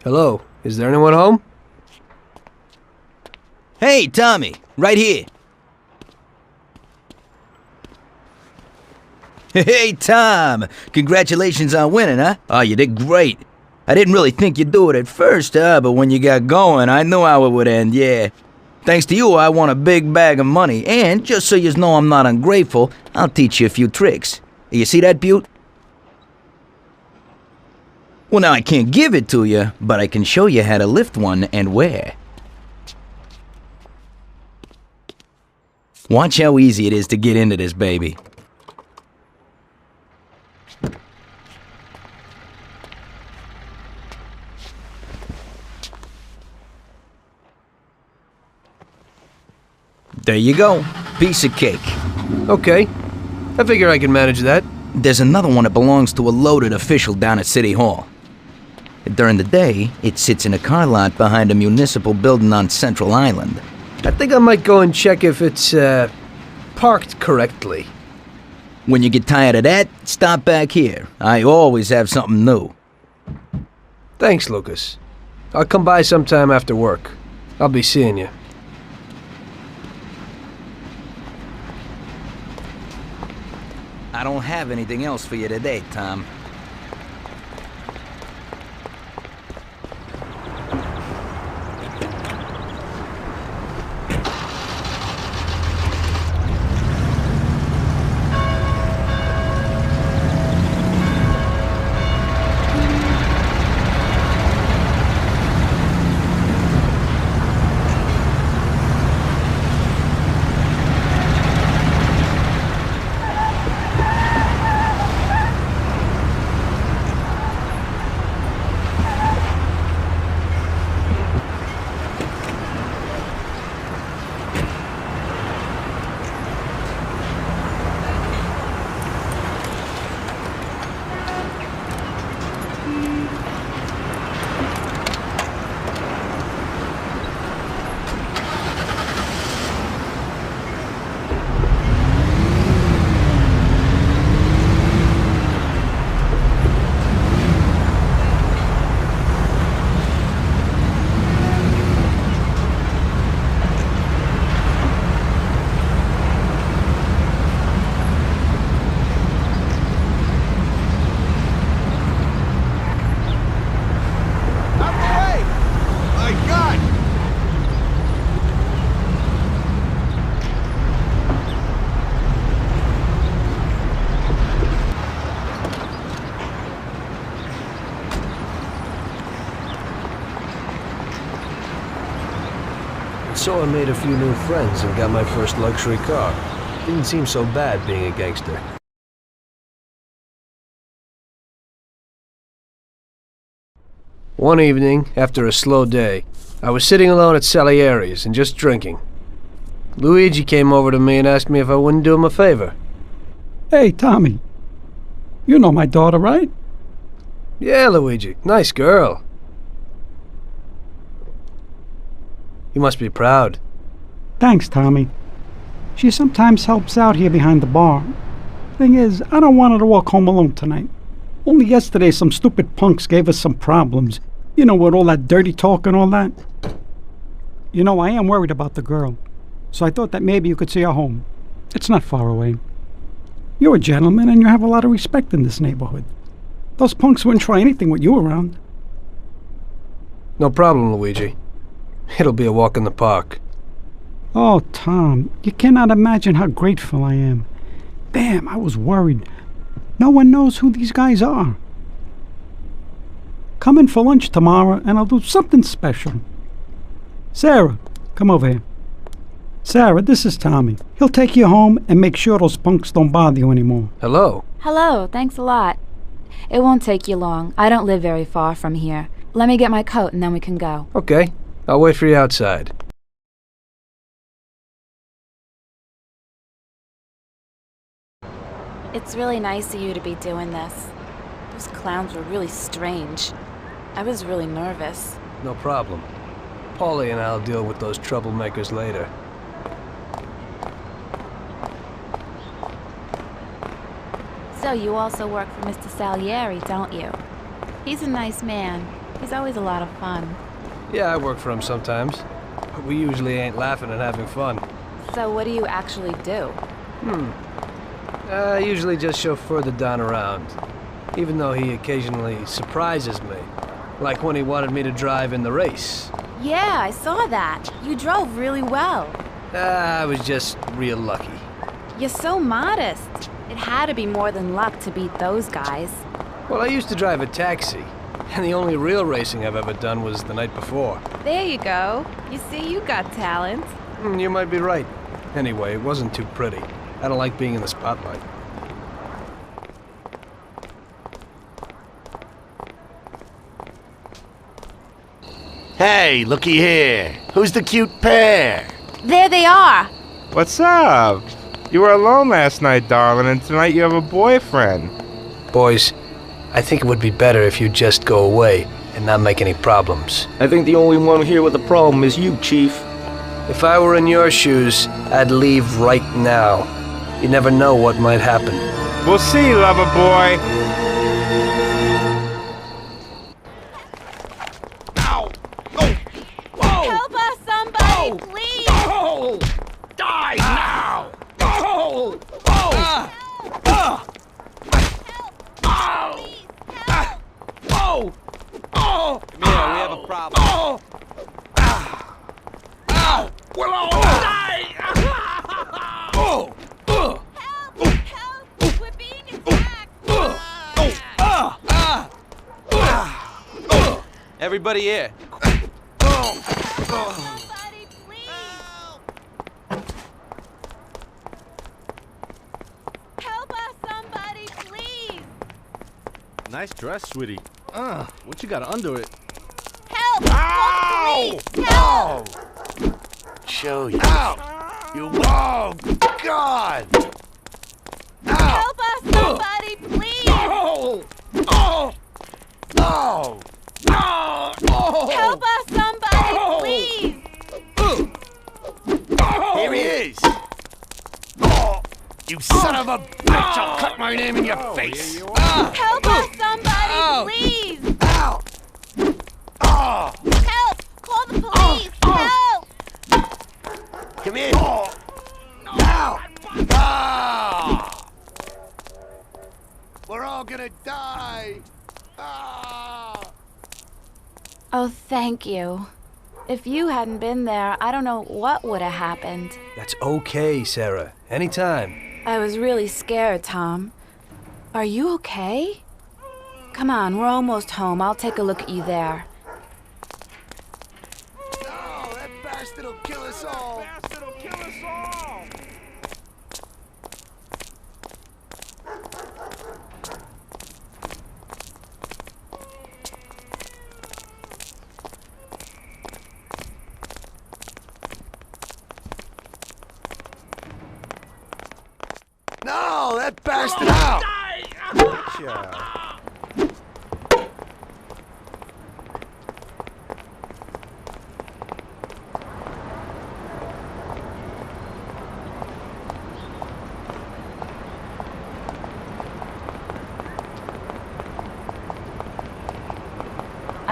Hello, is there anyone home? Hey, Tommy, right here. Hey, Tom, congratulations on winning, huh? Oh, you did great. I didn't really think you'd do it at first, but when you got going, I knew how it would end, yeah. Thanks to you, I won a big bag of money, and just so you know I'm not ungrateful, I'll teach you a few tricks. You see that, Butte? Well, now I can't give it to you, but I can show you how to lift one and where. Watch how easy it is to get into this baby. There you go. Piece of cake. Okay. I figure I can manage that. There's another one that belongs to a loaded official down at City Hall. During the day, it sits in a car lot behind a municipal building on Central Island. I think I might go and check if it's, parked correctly. When you get tired of that, stop back here. I always have something new. Thanks, Lucas. I'll come by sometime after work. I'll be seeing you. I don't have anything else for you today, Tom. So I made a few new friends and got my first luxury car. Didn't seem so bad being a gangster. One evening, after a slow day, I was sitting alone at Salieri's and just drinking. Luigi came over to me and asked me if I wouldn't do him a favor. Hey, Tommy. You know my daughter, right? Yeah, Luigi. Nice girl. You must be proud. Thanks, Tommy. She sometimes helps out here behind the bar. Thing is, I don't want her to walk home alone tonight. Only yesterday some stupid punks gave us some problems. You know, with all that dirty talk and all that. You know, I am worried about the girl. So I thought that maybe you could see her home. It's not far away. You're a gentleman and you have a lot of respect in this neighborhood. Those punks wouldn't try anything with you around. No problem, Luigi. It'll be a walk in the park. Oh, Tom, you cannot imagine how grateful I am. Damn, I was worried. No one knows who these guys are. Come in for lunch tomorrow and I'll do something special. Sarah, come over here. Sarah, this is Tommy. He'll take you home and make sure those punks don't bother you anymore. Hello. Hello, thanks a lot. It won't take you long. I don't live very far from here. Let me get my coat and then we can go. Okay, I'll wait for you outside. It's really nice of you to be doing this. Those clowns were really strange. I was really nervous. No problem. Paulie and I'll deal with those troublemakers later. So you also work for Mr. Salieri, don't you? He's a nice man. He's always a lot of fun. Yeah, I work for him sometimes. But we usually ain't laughing and having fun. So what do you actually do? I usually just chauffeur the Don around. Even though he occasionally surprises me. Like when he wanted me to drive in the race. Yeah, I saw that. You drove really well. I was just real lucky. You're so modest. It had to be more than luck to beat those guys. Well, I used to drive a taxi. And the only real racing I've ever done was the night before. There you go. You see, you got talent. You might be right. Anyway, it wasn't too pretty. I don't like being in the spotlight. Hey, looky here. Who's the cute pair? There they are. What's up? You were alone last night, darling, and tonight you have a boyfriend. Boys, I think it would be better if you just go away and not make any problems. I think the only one here with a problem is you, Chief. If I were in your shoes, I'd leave right now. You never know what might happen. We'll see, lover boy. Ow! Oh! Whoa! Help us, somebody, please! Oh! Die now! Oh! Oh! Oh! Oh! Oh! Yeah, we have a problem. Oh! Ow! We'll all die! Oh! Help! We're being attacked! Everybody here. Somebody, please! Help us, somebody, please! Nice dress, sweetie. What you got under it? Help! Call the police! Help! Show you. Ow! You. Oh, God! Help us, somebody, please! Oh! Oh! Oh! Oh! Oh! Help us, somebody, please! Here he is! Oh! You son of a bitch! I'll cut my name in your face! Help us, somebody, please! Ow! Oh! Help! Call the police! Help! Come in! Oh! Ow! Ah! We're all gonna die! Ah! Oh, thank you. If you hadn't been there, I don't know what would have happened. That's okay, Sarah. Anytime. I was really scared, Tom. Are you okay? Come on, we're almost home. I'll take a look at you there. No, that bastard'll kill us all! Bastard'll kill us all! No, that bastard out!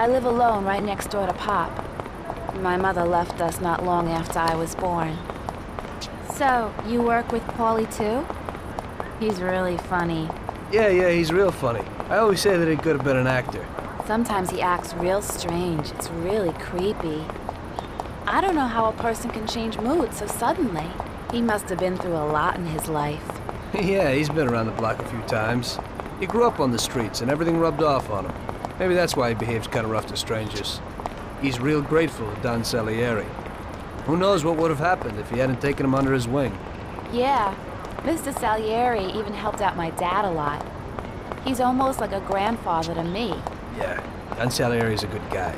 I live alone right next door to Pop. My mother left us not long after I was born. So, you work with Paulie too? He's really funny. Yeah, he's real funny. I always say that he could have been an actor. Sometimes he acts real strange. It's really creepy. I don't know how a person can change mood so suddenly. He must have been through a lot in his life. Yeah, he's been around the block a few times. He grew up on the streets and everything rubbed off on him. Maybe that's why he behaves kind of rough to strangers. He's real grateful to Don Salieri. Who knows what would have happened if he hadn't taken him under his wing. Yeah, Mr. Salieri even helped out my dad a lot. He's almost like a grandfather to me. Yeah, Don Salieri's a good guy.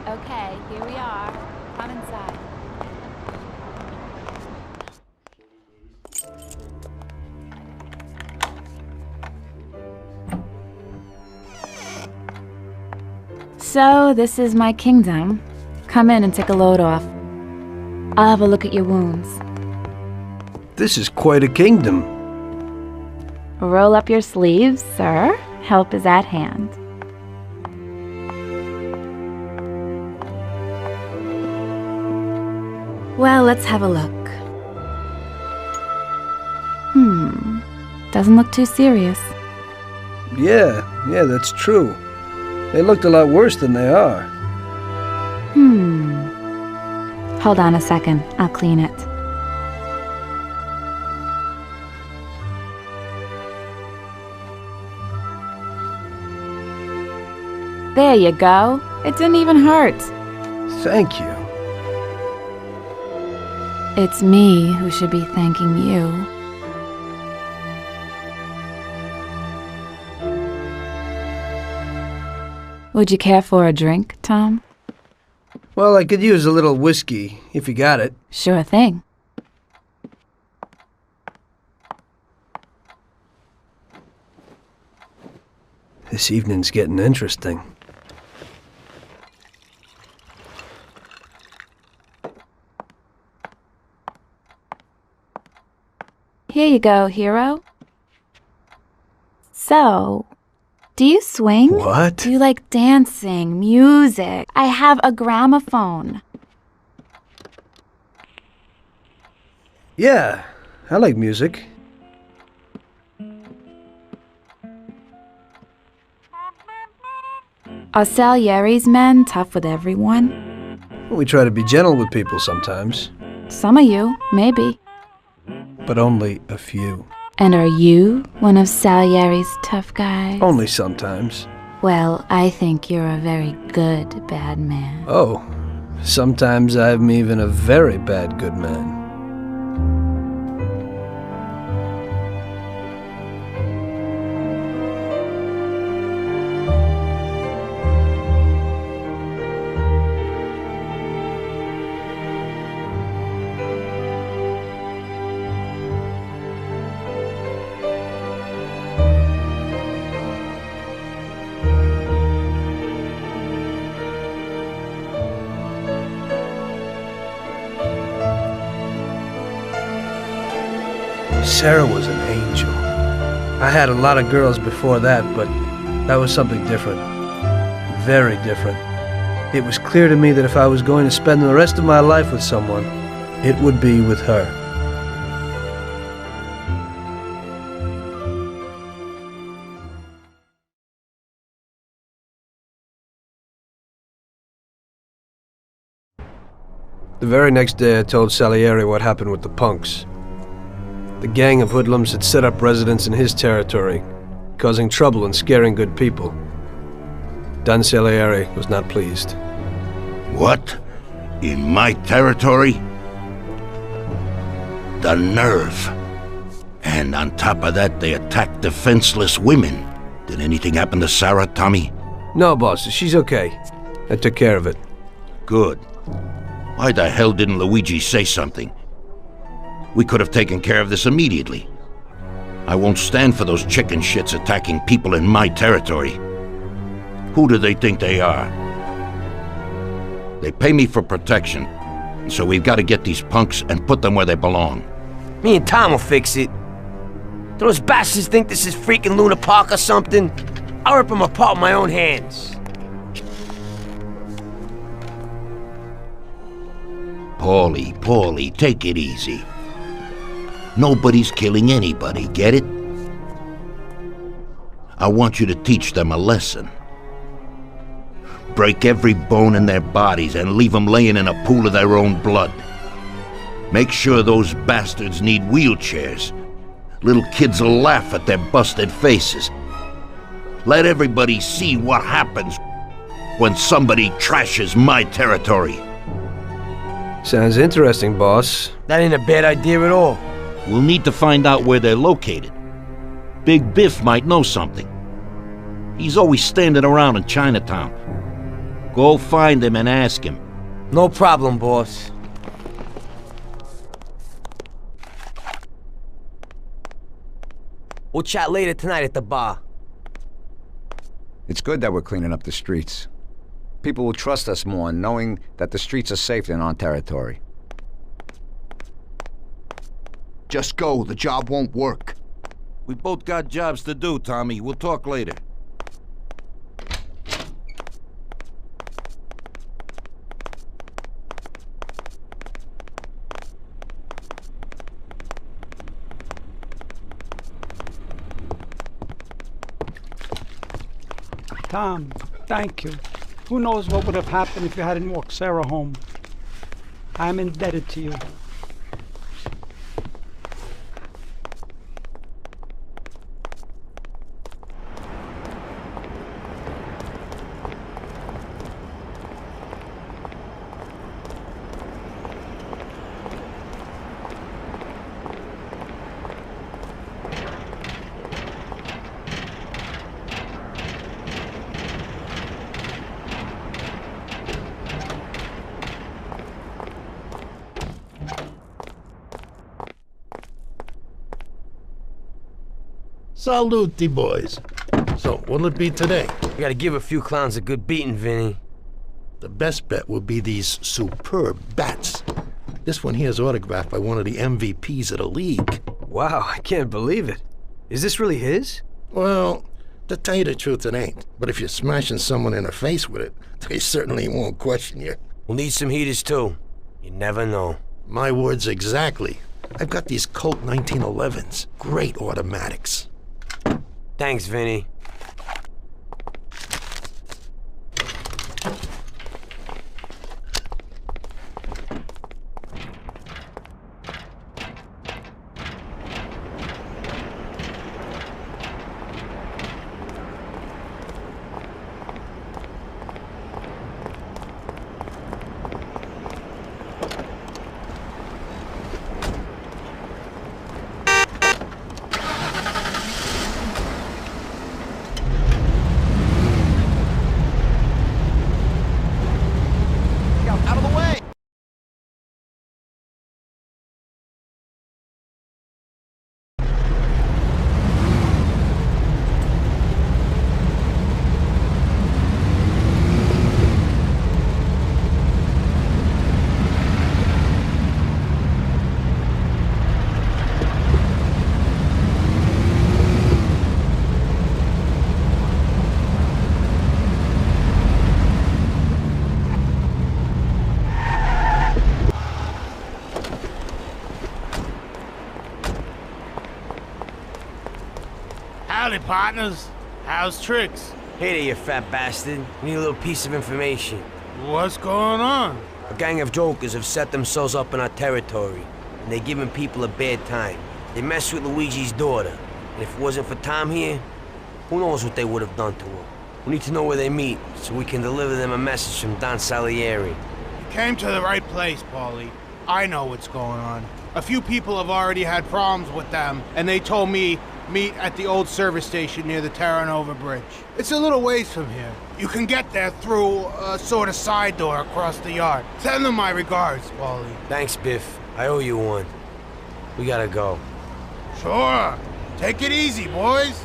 Okay, here we are. Come inside. So, this is my kingdom. Come in and take a load off. I'll have a look at your wounds. This is quite a kingdom. Roll up your sleeves, sir. Help is at hand. Well, let's have a look. Doesn't look too serious. Yeah, that's true. They looked a lot worse than they are. Hold on a second. I'll clean it. There you go. It didn't even hurt. Thank you. It's me who should be thanking you. Would you care for a drink, Tom? Well, I could use a little whiskey, if you got it. Sure thing. This evening's getting interesting. Here you go, hero. So, do you swing? What? Do you like dancing, music? I have a gramophone. Yeah, I like music. Are Salieri's men tough with everyone? We try to be gentle with people sometimes. Some of you, maybe. But only a few. And are you one of Salieri's tough guys? Only sometimes. Well, I think you're a very good bad man. Oh, sometimes I'm even a very bad good man. Sarah was an angel. I had a lot of girls before that, but that was something different. Very different. It was clear to me that if I was going to spend the rest of my life with someone, it would be with her. The very next day I told Salieri what happened with the punks. The gang of hoodlums had set up residence in his territory, causing trouble and scaring good people. Don Salieri was not pleased. What? In my territory? The nerve. And on top of that, they attacked defenseless women. Did anything happen to Sarah, Tommy? No, boss. She's okay. I took care of it. Good. Why the hell didn't Luigi say something? We could have taken care of this immediately. I won't stand for those chicken shits attacking people in my territory. Who do they think they are? They pay me for protection, so we've got to get these punks and put them where they belong. Me and Tom will fix it. Do those bastards think this is freaking Luna Park or something? I'll rip them apart with my own hands. Paulie, take it easy. Nobody's killing anybody, get it? I want you to teach them a lesson. Break every bone in their bodies and leave them laying in a pool of their own blood. Make sure those bastards need wheelchairs. Little kids will laugh at their busted faces. Let everybody see what happens when somebody trashes my territory. Sounds interesting, boss. That ain't a bad idea at all. We'll need to find out where they're located. Big Biff might know something. He's always standing around in Chinatown. Go find him and ask him. No problem, boss. We'll chat later tonight at the bar. It's good that we're cleaning up the streets. People will trust us more knowing that the streets are safe in our territory. Just go. The job won't work. We both got jobs to do, Tommy. We'll talk later. Tom, thank you. Who knows what would have happened if you hadn't walked Sarah home. I'm indebted to you. Salute, boys. So, what'll it be today? We gotta give a few clowns a good beating, Vinny. The best bet would be these superb bats. This one here is autographed by one of the MVPs of the league. Wow, I can't believe it. Is this really his? Well, to tell you the truth, it ain't. But if you're smashing someone in the face with it, they certainly won't question you. We'll need some heaters, too. You never know. My words exactly. I've got these Colt 1911s. Great automatics. Thanks, Vinny. Howdy, partners. How's tricks? Hey there, you fat bastard. We need a little piece of information. What's going on? A gang of jokers have set themselves up in our territory, and they're giving people a bad time. They messed with Luigi's daughter, and if it wasn't for Tom here, who knows what they would have done to her. We need to know where they meet, so we can deliver them a message from Don Salieri. You came to the right place, Paulie. I know what's going on. A few people have already had problems with them, and they told me Meet at the old service station near the Terranova Bridge. It's a little ways from here. You can get there through a sort of side door across the yard. Send them my regards, Paulie. Thanks, Biff. I owe you one. We gotta go. Sure. Take it easy, boys.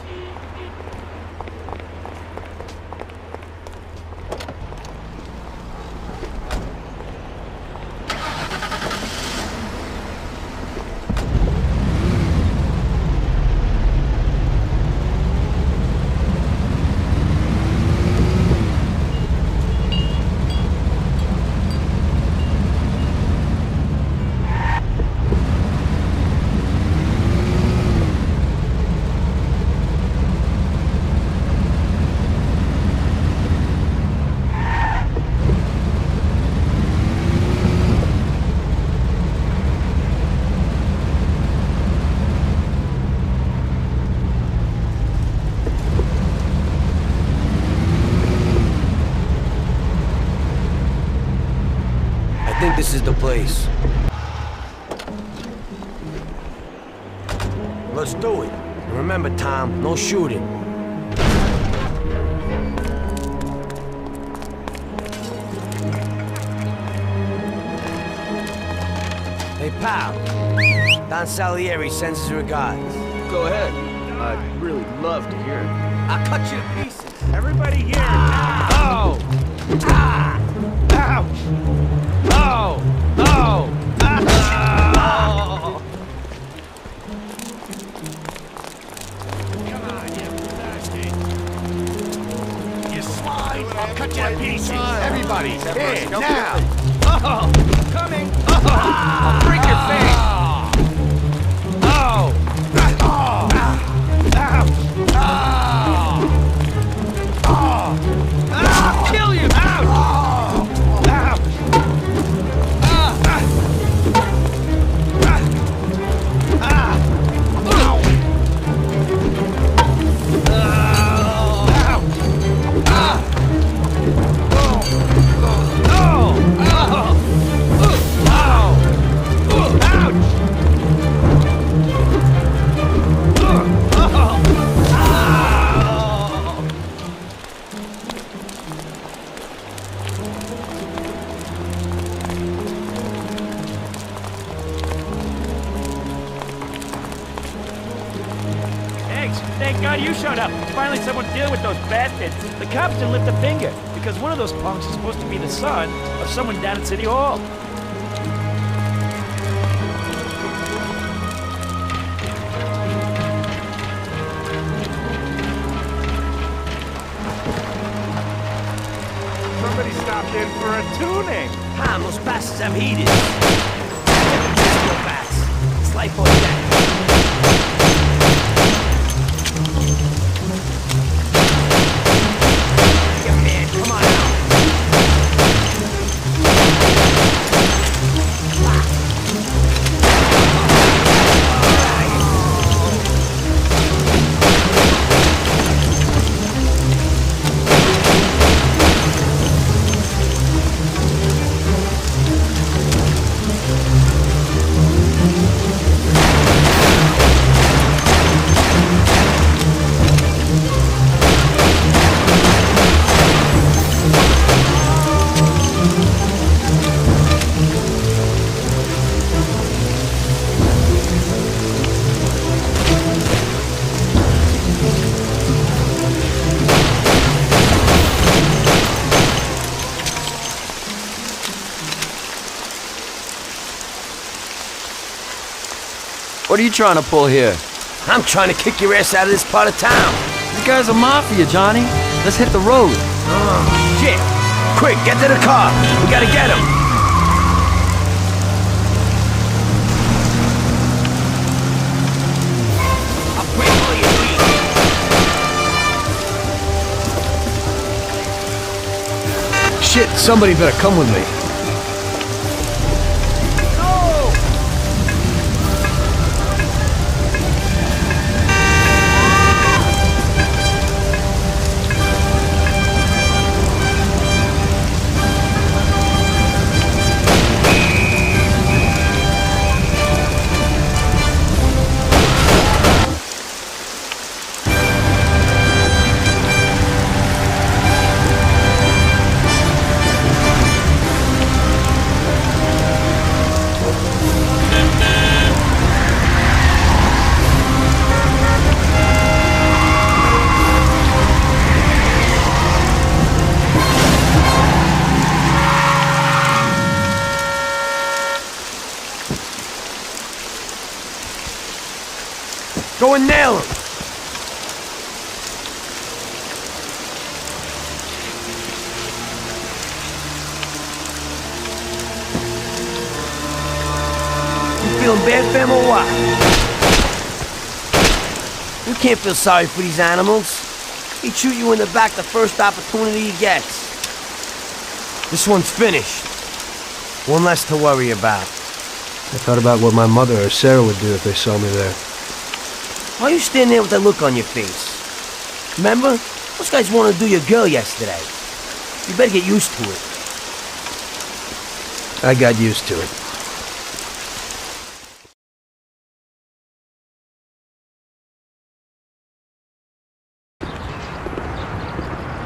I think this is the place. Let's do it. And remember, Tom, no shooting. Hey, pal. Don Salieri sends his regards. Go ahead. I'd really love to hear it. I'll cut you to pieces. Everybody here! Oh! Ah! Ouch! Oh! Oh! Ah! Come on, you thirsty. You slide, I'll cut you to pieces. Everybody, here, now! Oh! Coming! Oh! I'll break your face! Oh! Oh! Ouch! I'll kill you! Ouch! Ouch! Thank God you showed up. Finally someone dealing with those bastards. The cops didn't lift a finger, because one of those punks is supposed to be the son of someone down at City Hall. Somebody stopped in for a tuning. Tom, those bastards have heated. Bats. It's life on deck. What are you trying to pull here? I'm trying to kick your ass out of this part of town. These guys are Mafia, Johnny. Let's hit the road. Oh, shit. Quick, get to the car. We gotta get him. I'll break all your feet. Shit, somebody better come with me. Go and nail him! You feeling bad, fam, or what? You can't feel sorry for these animals. He'd shoot you in the back the first opportunity he gets. This one's finished. One less to worry about. I thought about what my mother or Sarah would do if they saw me there. Why are you standing there with that look on your face? Remember? Those guys wanted to do your girl yesterday. You better get used to it. I got used to it.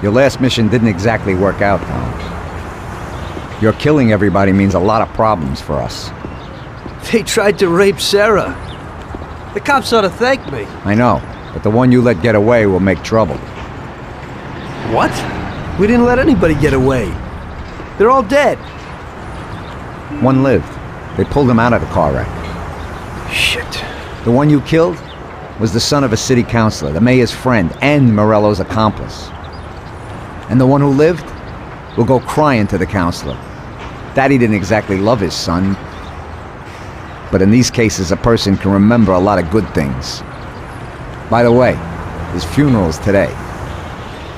Your last mission didn't exactly work out, Tom. Your killing everybody means a lot of problems for us. They tried to rape Sarah. The cops ought to thank me. I know, but the one you let get away will make trouble. What? We didn't let anybody get away. They're all dead. One lived. They pulled him out of the car wreck. Shit. The one you killed was the son of a city councilor, the mayor's friend, and Morello's accomplice. And the one who lived will go crying to the councilor. Daddy didn't exactly love his son. But in these cases, a person can remember a lot of good things. By the way, his funeral's today.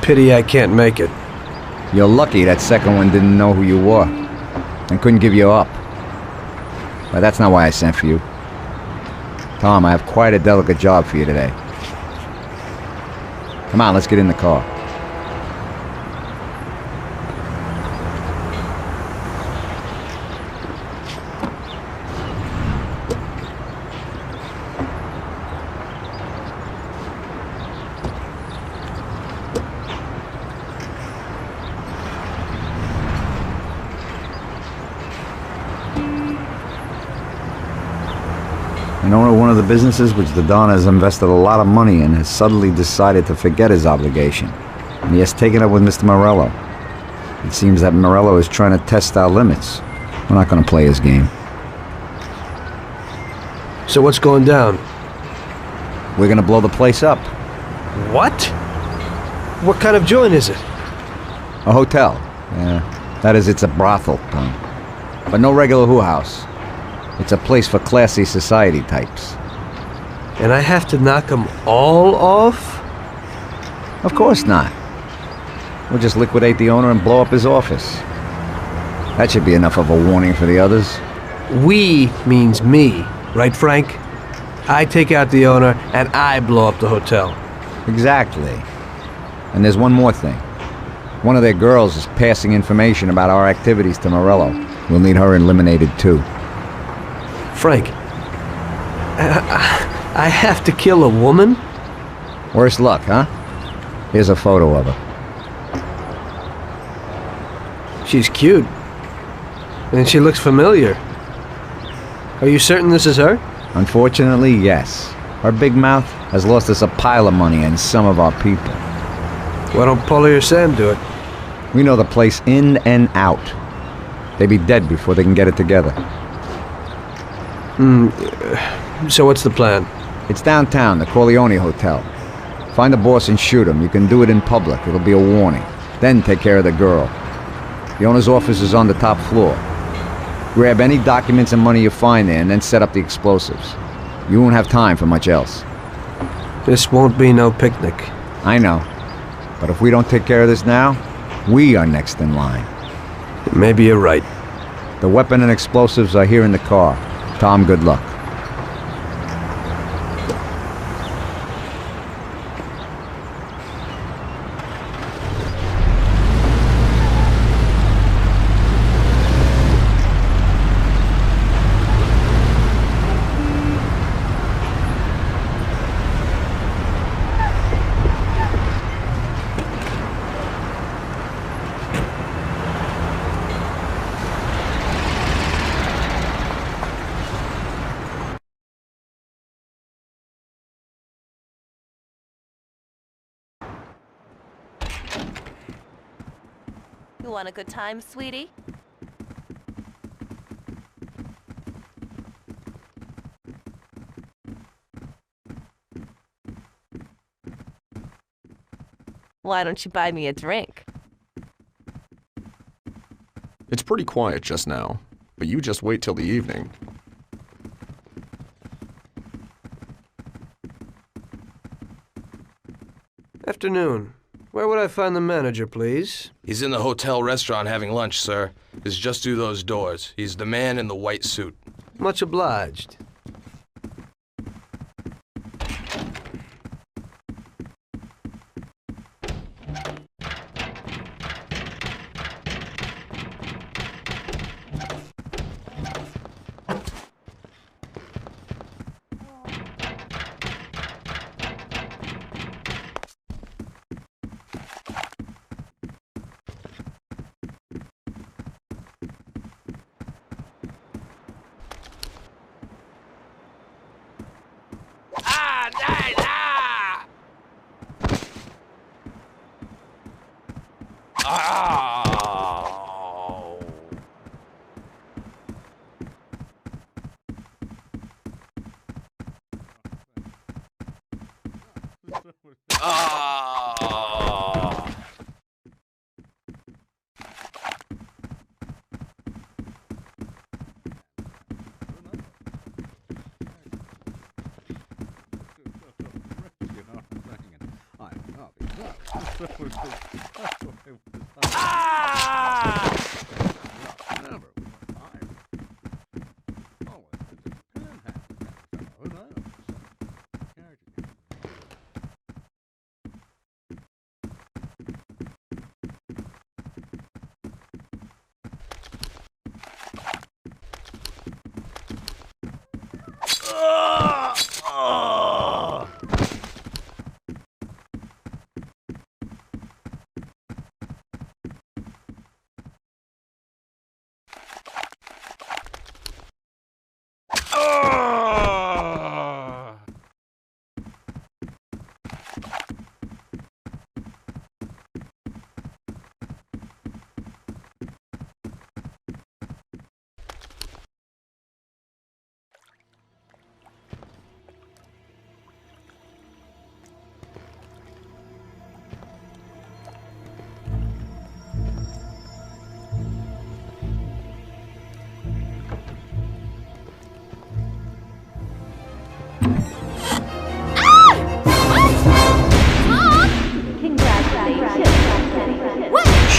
Pity I can't make it. You're lucky that second one didn't know who you were and couldn't give you up. But that's not why I sent for you. Tom, I have quite a delicate job for you today. Come on, let's get in the car. An owner of one of the businesses which the Don has invested a lot of money in has suddenly decided to forget his obligation, and he has taken up with Mr. Morello. It seems that Morello is trying to test our limits. We're not going to play his game. So what's going down? We're going to blow the place up. What? What kind of joint is it? A hotel. Yeah, that is, it's a brothel, Tom. But no regular who house. It's a place for classy society types. And I have to knock them all off? Of course not. We'll just liquidate the owner and blow up his office. That should be enough of a warning for the others. We means me, right, Frank? I take out the owner and I blow up the hotel. Exactly. And there's one more thing. One of their girls is passing information about our activities to Morello. We'll need her eliminated too. Frank, I have to kill a woman? Worse luck, huh? Here's a photo of her. She's cute. And she looks familiar. Are you certain this is her? Unfortunately, yes. Her big mouth has lost us a pile of money and some of our people. Why don't Paulie or Sam do it? We know the place in and out. They'd be dead before they can get it together. So what's the plan? It's downtown, the Corleone Hotel. Find the boss and shoot him. You can do it in public. It'll be a warning. Then take care of the girl. The owner's office is on the top floor. Grab any documents and money you find there and then set up the explosives. You won't have time for much else. This won't be no picnic. I know. But if we don't take care of this now, we are next in line. Maybe you're right. The weapon and explosives are here in the car. Tom, good luck. You want a good time, sweetie? Why don't you buy me a drink? It's pretty quiet just now, but you just wait till the evening. Afternoon. Where would I find the manager, please? He's in the hotel restaurant having lunch, sir. It's just through those doors. He's the man in the white suit. Much obliged.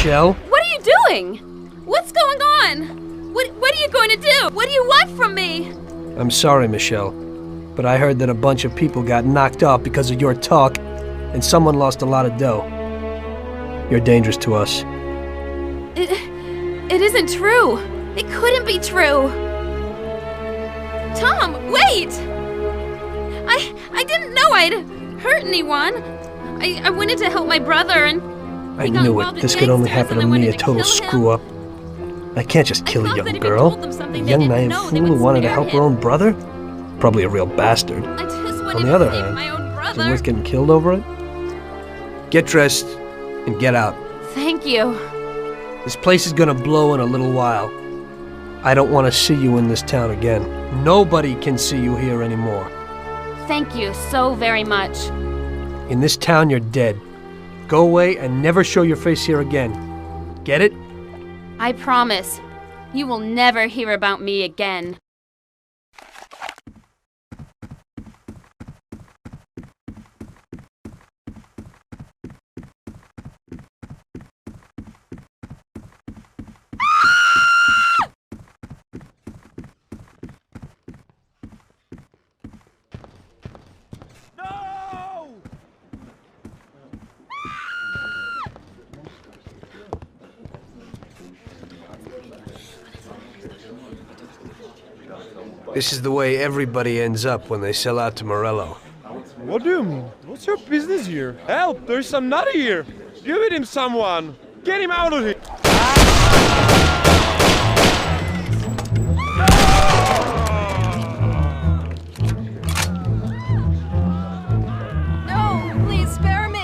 Michelle? What are you doing? What's going on? What are you going to do? What do you want from me? I'm sorry, Michelle, but I heard that a bunch of people got knocked off because of your talk, and someone lost a lot of dough. You're dangerous to us. It isn't true. It couldn't be true. Tom, wait! I didn't know I'd hurt anyone. I wanted to help my brother and... I knew it. This could only happen to me, a total screw-up. I can't just kill a young girl. A young naive fool who wanted to help her own brother? Probably a real bastard. On the other hand, is it worth getting killed over it? Get dressed and get out. Thank you. This place is gonna blow in a little while. I don't want to see you in this town again. Nobody can see you here anymore. Thank you so very much. In this town, you're dead. Go away and never show your face here again. Get it? I promise. You will never hear about me again. This is the way everybody ends up when they sell out to Morello. What do you mean? What's your business here? Help! There's some nutty here! Give it him, someone! Get him out of here! No, please spare me!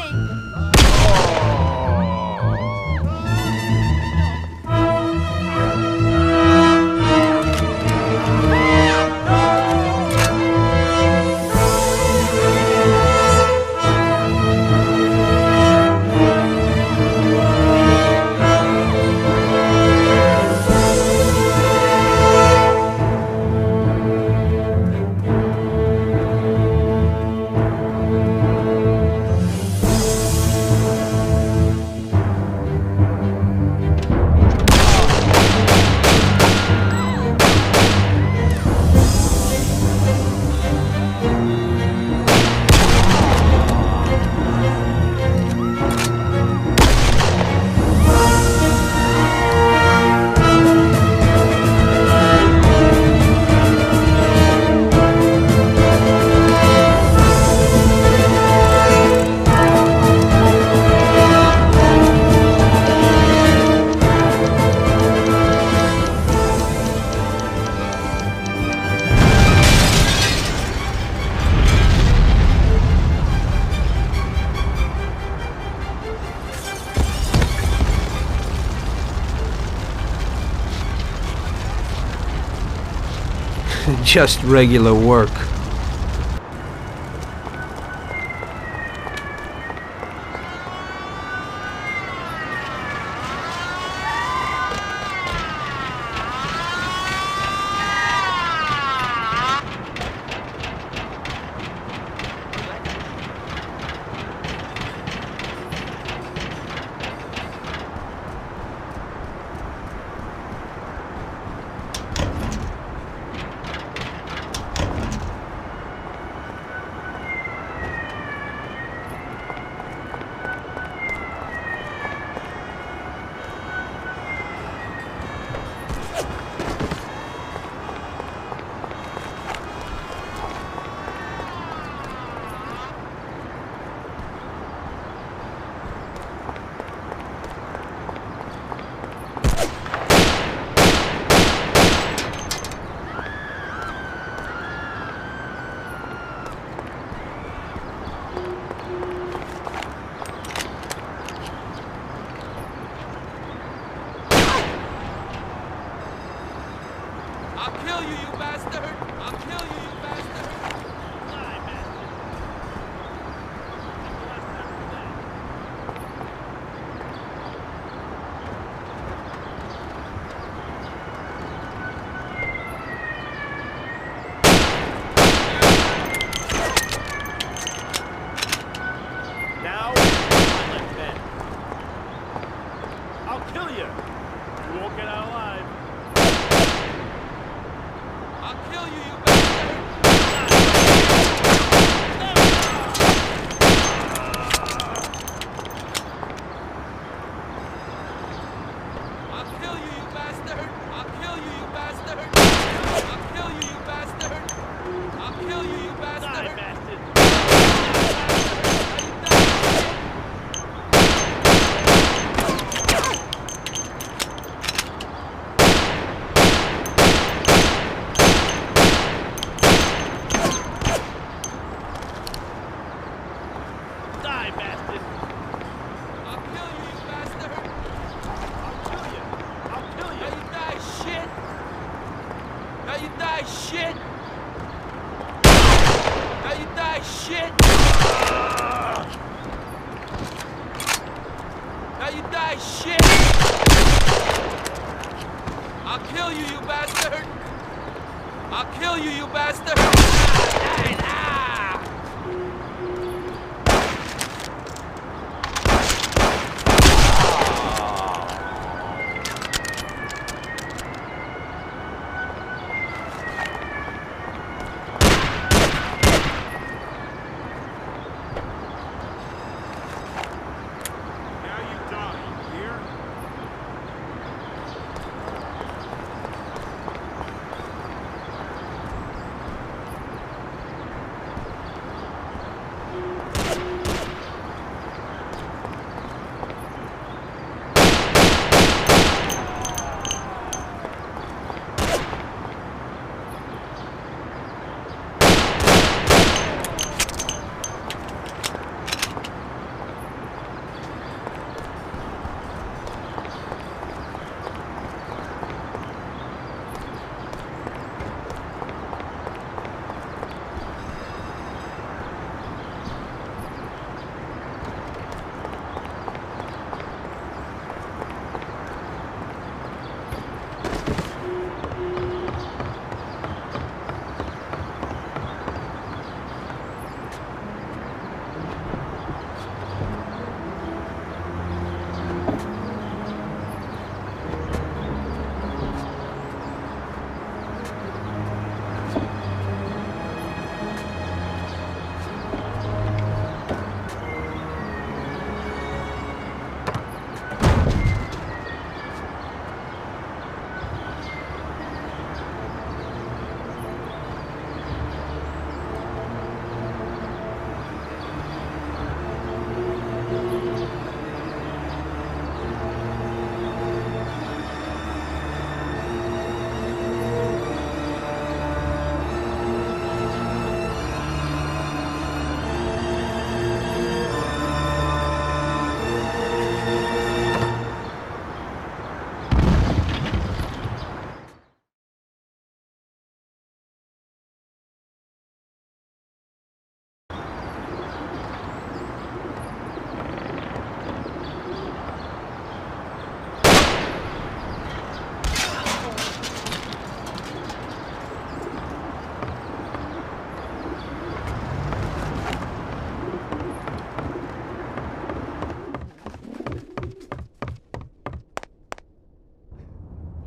Just regular work.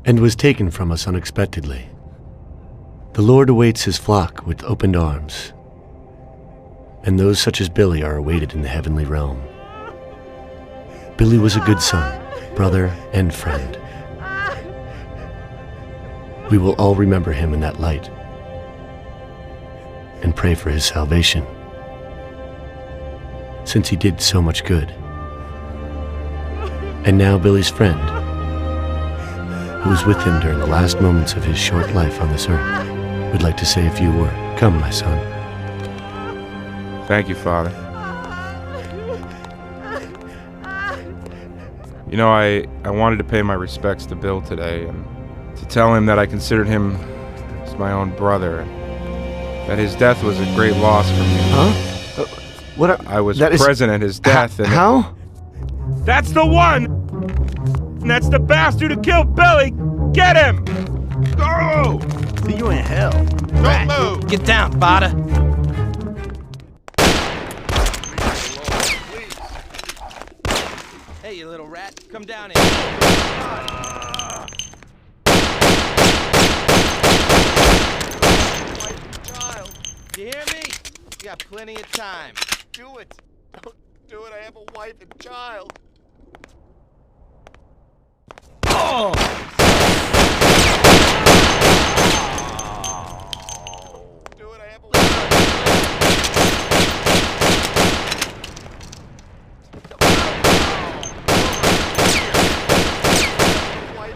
and was taken from us unexpectedly. The Lord awaits his flock with opened arms, and those such as Billy are awaited in the heavenly realm. Billy was a good son, brother, and friend. We will all remember him in that light and pray for his salvation, since he did so much good. And now Billy's friend, who was with him during the last moments of his short life on this earth, would like to say a few words. Come, my son. Thank you, Father. You know, I wanted to pay my respects to Bill today and to tell him that I considered him as my own brother, that his death was a great loss for me. Huh? I was present at his death. And how? That's the one! And that's the bastard who killed Billy! Get him! Go! See you in hell. Don't move! Get down, Bada. Hey, you little rat. Come down here. Child. You hear me? You got plenty of time. Do it. Don't do it. I have a wife and child. Oh! Do it. I have a wife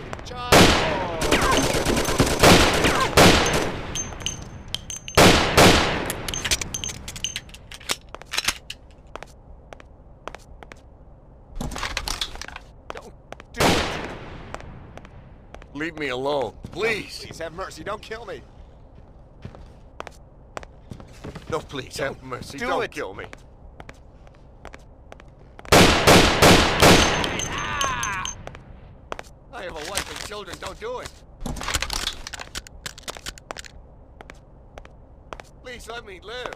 and child. Leave me alone, please. Please have mercy. Don't kill me. No, please, have mercy. Don't kill me. I have a wife and children. Don't do it. Please let me live.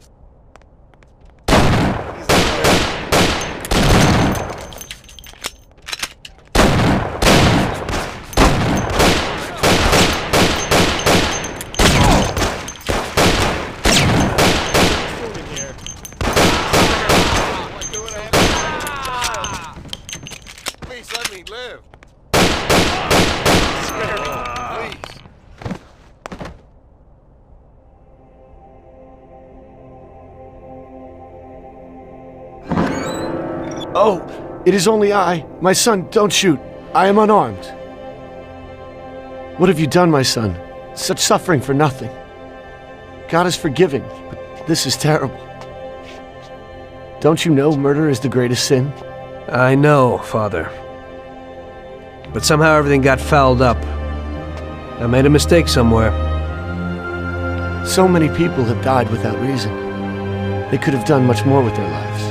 Please let me live. Spare me, please. Oh, it is only I. My son, don't shoot. I am unarmed. What have you done, my son? Such suffering for nothing. God is forgiving, but this is terrible. Don't you know murder is the greatest sin? I know, Father. But somehow everything got fouled up. I made a mistake somewhere. So many people have died without reason. They could have done much more with their lives.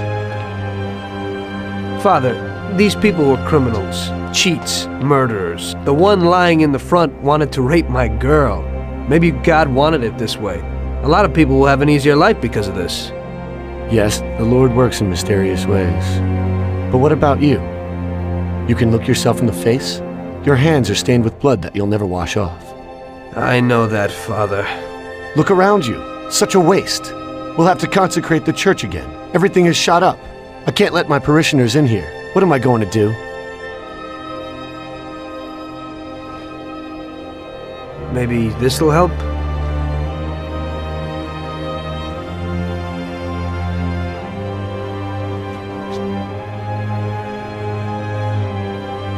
Father, these people were criminals, cheats, murderers. The one lying in the front wanted to rape my girl. Maybe God wanted it this way. A lot of people will have an easier life because of this. Yes, the Lord works in mysterious ways. But what about you? You can look yourself in the face? Your hands are stained with blood that you'll never wash off. I know that, Father. Look around you. Such a waste. We'll have to consecrate the church again. Everything is shot up. I can't let my parishioners in here. What am I going to do? Maybe this'll help?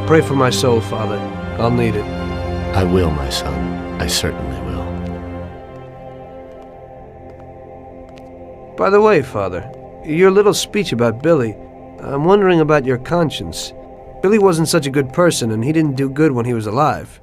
Pray for my soul, Father. I'll need it. I will, my son. I certainly will. By the way, Father, your little speech about Billy, I'm wondering about your conscience. Billy wasn't such a good person, and he didn't do good when he was alive.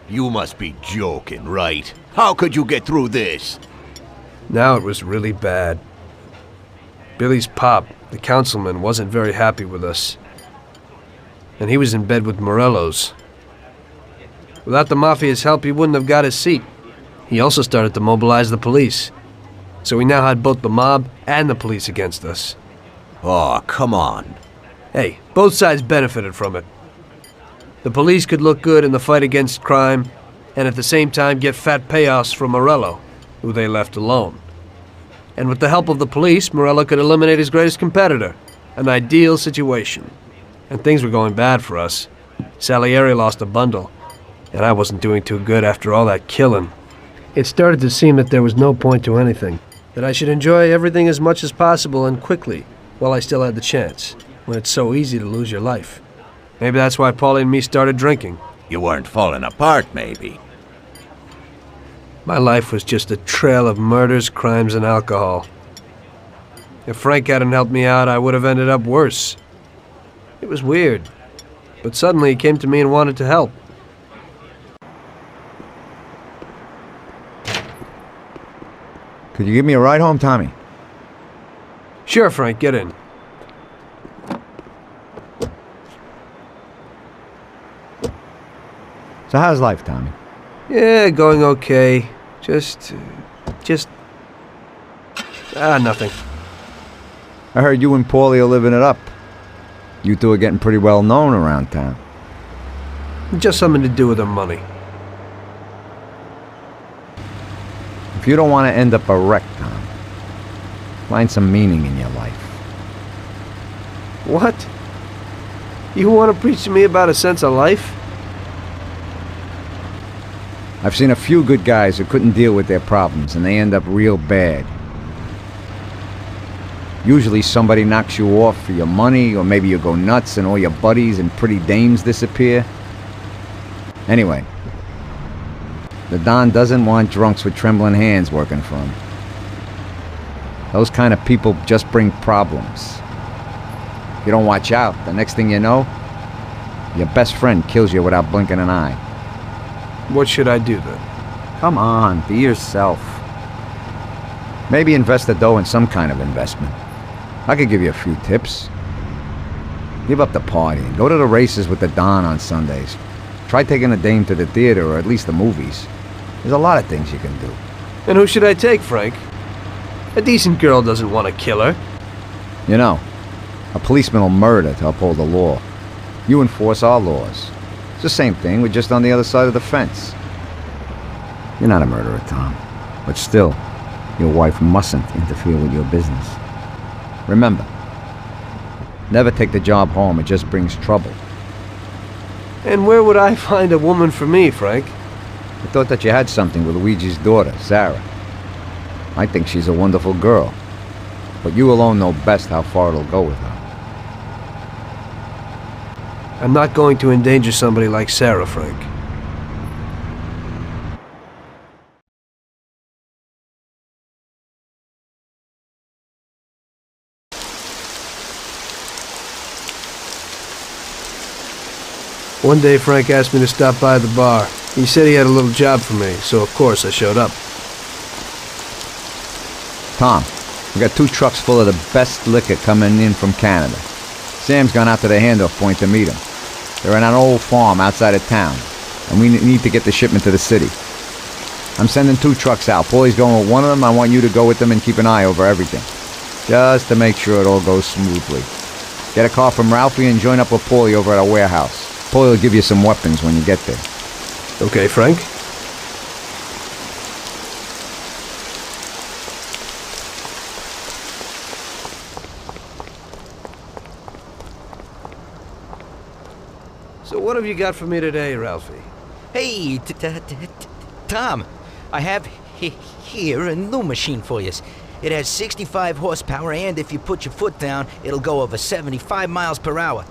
You must be joking, right? How could you get through this? Now it was really bad. Billy's pop, the councilman, wasn't very happy with us. And he was in bed with Morello's. Without the Mafia's help, he wouldn't have got his seat. He also started to mobilize the police. So we now had both the mob and the police against us. Oh, come on. Hey, both sides benefited from it. The police could look good in the fight against crime, and at the same time get fat payoffs from Morello, who they left alone. And with the help of the police, Morello could eliminate his greatest competitor. An ideal situation. And things were going bad for us. Salieri lost a bundle, and I wasn't doing too good after all that killing. It started to seem that there was no point to anything, that I should enjoy everything as much as possible and quickly, while I still had the chance, when it's so easy to lose your life. Maybe that's why Paulie and me started drinking. You weren't falling apart, maybe. My life was just a trail of murders, crimes, and alcohol. If Frank hadn't helped me out, I would have ended up worse. It was weird, but suddenly he came to me and wanted to help. Could you give me a ride home, Tommy? Sure, Frank, get in. So how's life, Tommy? Yeah, going okay. Nothing. I heard you and Paulie are living it up. You two are getting pretty well known around town. Just something to do with our money. If you don't want to end up a wreck, Tom, find some meaning in your life. What? You want to preach to me about a sense of life? I've seen a few good guys who couldn't deal with their problems, and they end up real bad. Usually somebody knocks you off for your money, or maybe you go nuts and all your buddies and pretty dames disappear. Anyway, the Don doesn't want drunks with trembling hands working for him. Those kind of people just bring problems. If you don't watch out, the next thing you know, your best friend kills you without blinking an eye. What should I do then? Come on, be yourself. Maybe invest the dough in some kind of investment. I could give you a few tips. Give up the partying. Go to the races with the Don on Sundays. Try taking a dame to the theater or at least the movies. There's a lot of things you can do. And who should I take, Frank? A decent girl doesn't want to kill her. You know, a policeman will murder to uphold the law. You enforce our laws. It's the same thing, we're just on the other side of the fence. You're not a murderer, Tom. But still, your wife mustn't interfere with your business. Remember, never take the job home, it just brings trouble. And where would I find a woman for me, Frank? I thought that you had something with Luigi's daughter, Sarah. I think she's a wonderful girl. But you alone know best how far it'll go with her. I'm not going to endanger somebody like Sarah, Frank. One day, Frank asked me to stop by the bar. He said he had a little job for me, so of course I showed up. Tom, we got 2 trucks full of the best liquor coming in from Canada. Sam's gone out to the handoff point to meet him. They're in an old farm outside of town, and we need to get the shipment to the city. I'm sending 2 trucks out. Paulie's going with one of them. I want you to go with them and keep an eye over everything, just to make sure it all goes smoothly. Get a car from Ralphie and join up with Paulie over at our warehouse. Paulie will give you some weapons when you get there. Okay, Frank. So what have you got for me today, Ralphie? Hey, Tom, I have here a new machine for you. It has 65 horsepower, and if you put your foot down, it'll go over 75 miles per hour.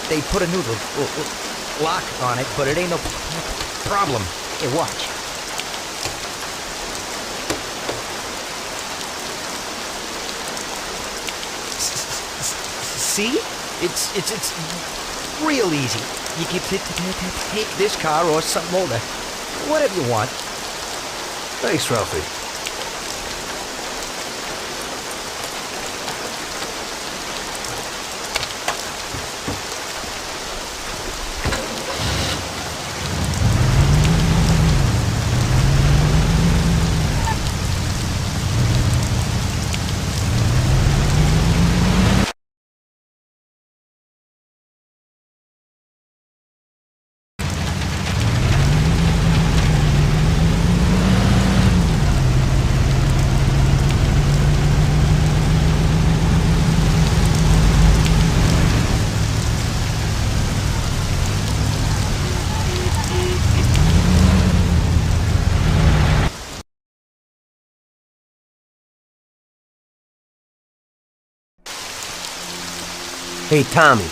They put a new lock on it, but it ain't no problem. Here, watch. See? It's real easy. You can take this car or something older. Whatever you want. Thanks, Ralphie. Hey, Tommy.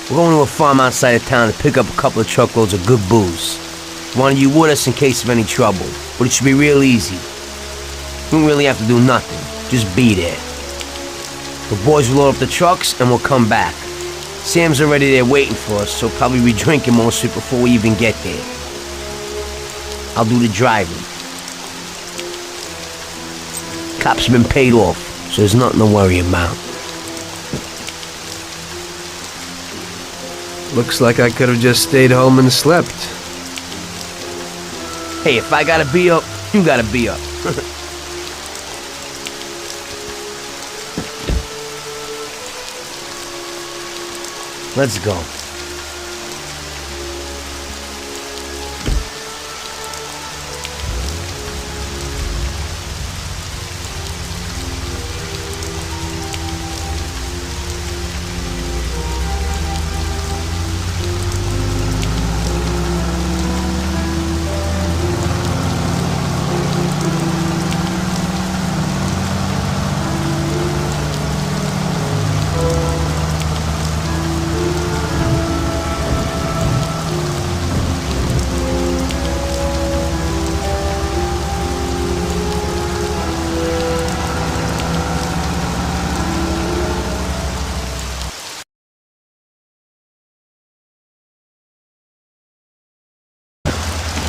We're going to a farm outside of town to pick up a couple of truckloads of good booze. Wanted you with us in case of any trouble, but it should be real easy. You don't really have to do nothing. Just be there. The boys will load up the trucks and we'll come back. Sam's already there waiting for us, so probably be drinking mostly before we even get there. I'll do the driving. Cops have been paid off, so there's nothing to worry about. Looks like I could have just stayed home and slept. Hey, if I gotta be up, you gotta be up. Let's go.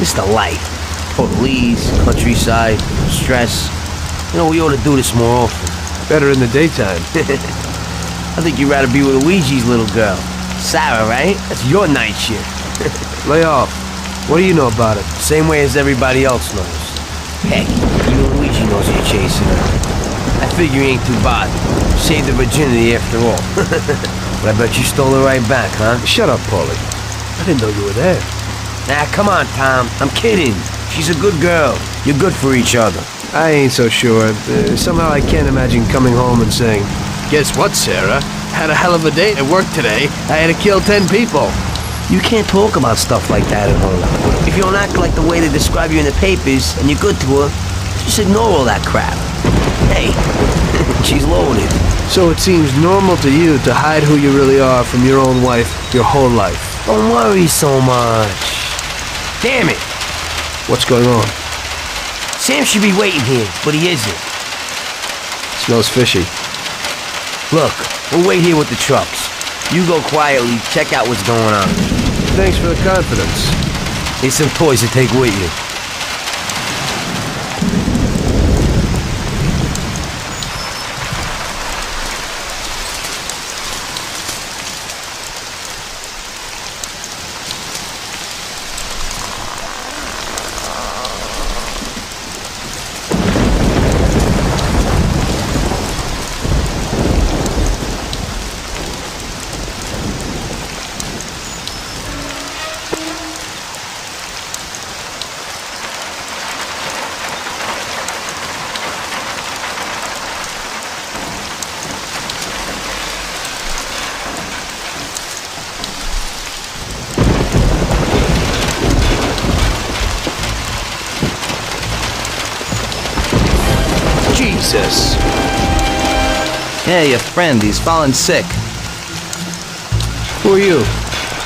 It's the life. Police, countryside, stress. You know, we ought to do this more often. Better in the daytime. I think you'd rather be with Luigi's little girl. Sarah, right? That's your night shift. Lay off. What do you know about it? Same way as everybody else knows. Heck, even Luigi knows you're chasing her. I figure you ain't too bothered. Saved the virginity after all. But I bet you stole her right back, huh? Shut up, Paulie. I didn't know you were there. Nah, come on, Tom. I'm kidding. She's a good girl. You're good for each other. I ain't so sure. Somehow I can't imagine coming home and saying, "Guess what, Sarah? Had a hell of a day at work today. I had to kill 10 people." You can't talk about stuff like that at home. If you don't act like the way they describe you in the papers and you're good to her, just ignore all that crap. Hey, she's loaded. So it seems normal to you to hide who you really are from your own wife your whole life. Don't worry so much. Damn it! What's going on? Sam should be waiting here, but he isn't. Smells fishy. Look, we'll wait here with the trucks. You go quietly, check out what's going on. Thanks for the confidence. Here's some toys to take with you. Jesus. Yeah, your friend, he's fallen sick. Who are you?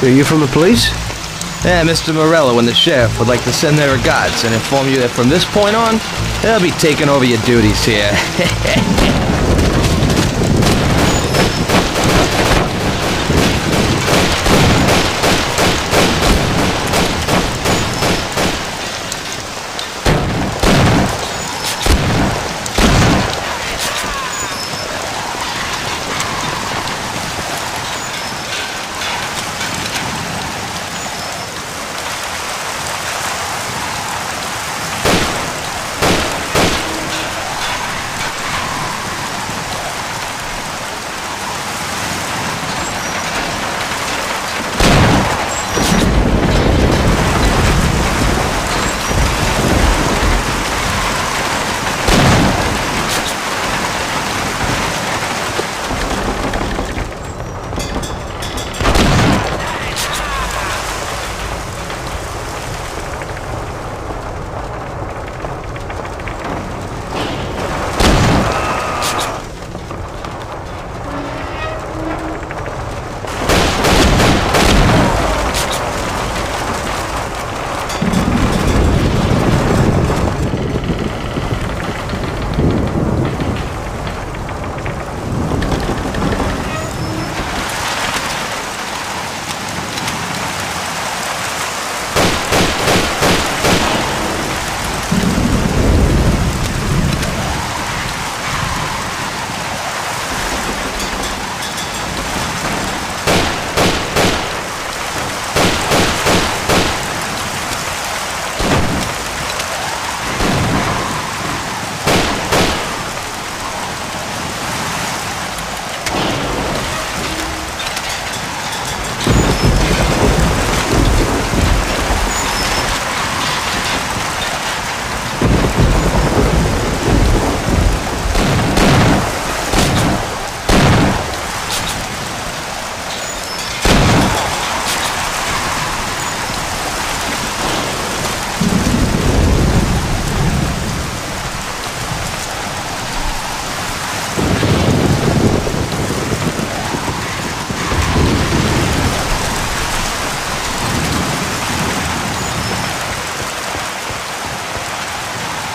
Are you from the police? Yeah, Mr. Morello and the sheriff would like to send their regards and inform you that from this point on, they'll be taking over your duties here.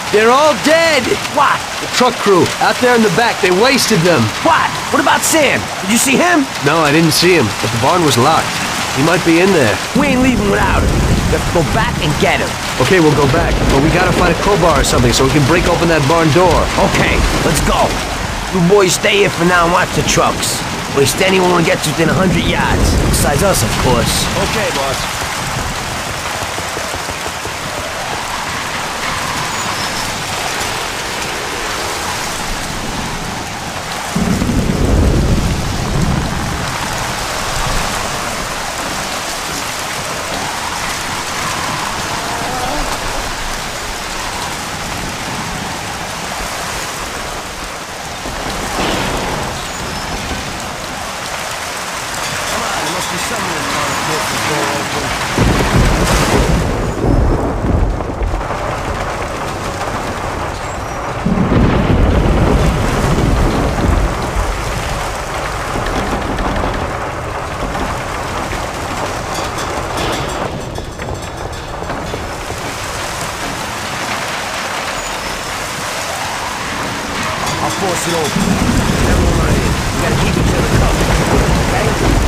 They're all dead! What? The truck crew, out there in the back, they wasted them. What? What about Sam? Did you see him? No, I didn't see him, but the barn was locked. He might be in there. We ain't leaving without him. We have to go back and get him. Okay, we'll go back, but we gotta find a crowbar or something so we can break open that barn door. Okay, let's go. You boys stay here for now and watch the trucks. Waste anyone who gets within 100 yards. Besides us, of course. Okay, boss. I'll force it open. Everyone right in. You gotta keep each other covered. Okay?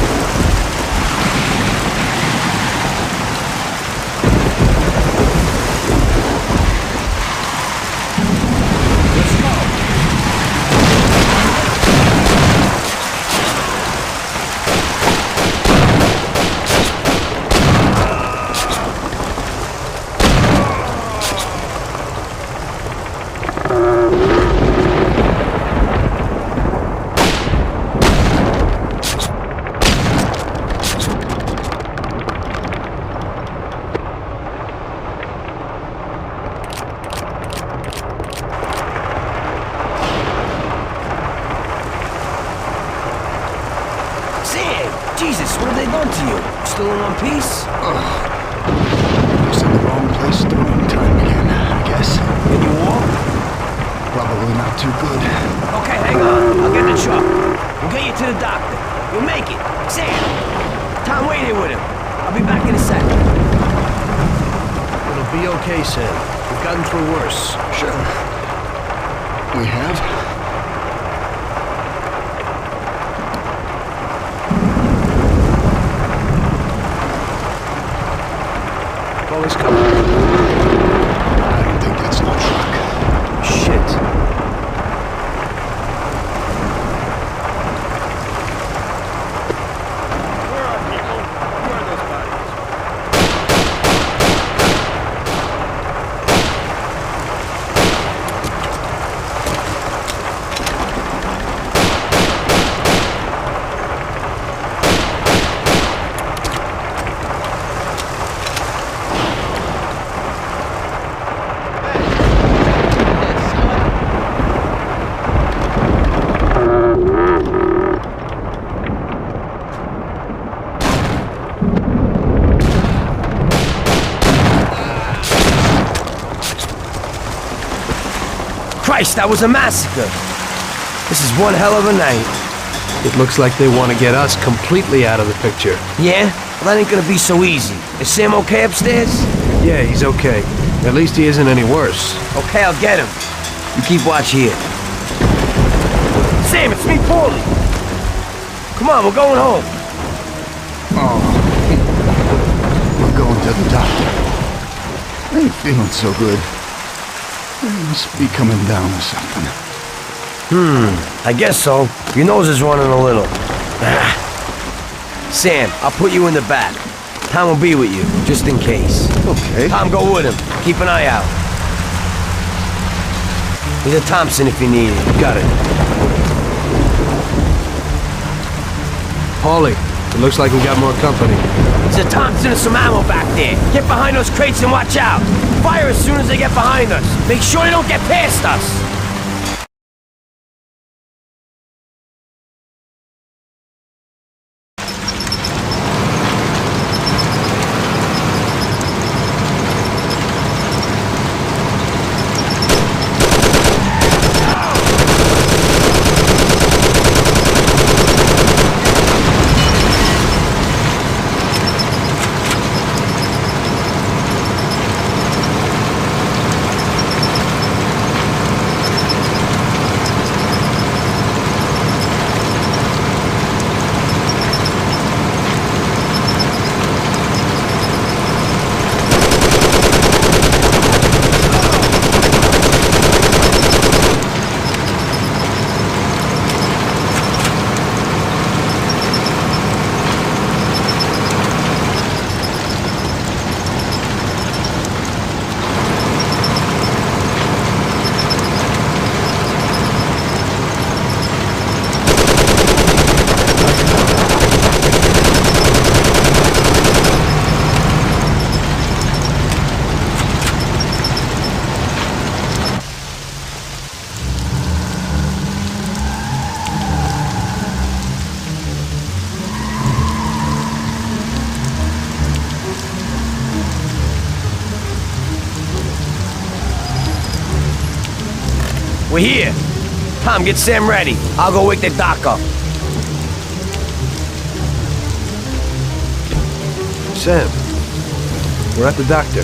Jesus, what have they done to you? Still in one piece? Just in the wrong place at the wrong time again, I guess. Can you walk? Probably not too good. Okay, hang on. I'll get in the truck. We'll get you to the doctor. You'll make it. Sam! Tom, wait here with him. I'll be back in a sec. It'll be okay, Sam. We've gotten through worse. Sure. We have? Police coming. I don't think that's no truck. Shit. Where are people? Where are those bodies? Christ, that was a massacre. This is one hell of a night. It looks like they want to get us completely out of the picture. Yeah? Well, that ain't gonna be so easy. Is Sam okay upstairs? Yeah, he's okay. At least he isn't any worse. Okay, I'll get him. You keep watch here. Sam, it's me, Paulie. Come on, we're going home. Oh. We're going to the doctor. I ain't feeling so good. He must be coming down or something. I guess so. Your nose is running a little. Sam, I'll put you in the back. Tom will be with you, just in case. Okay. Tom, go with him. Keep an eye out. There's a Thompson if you need it. Got it. Paulie, it looks like we got more company. There's a Thompson and some ammo back there. Get behind those crates and watch out. Fire as soon as they get behind us. Make sure they don't get past us. We're here. Tom, get Sam ready. I'll go wake the doc up. Sam, we're at the doctor.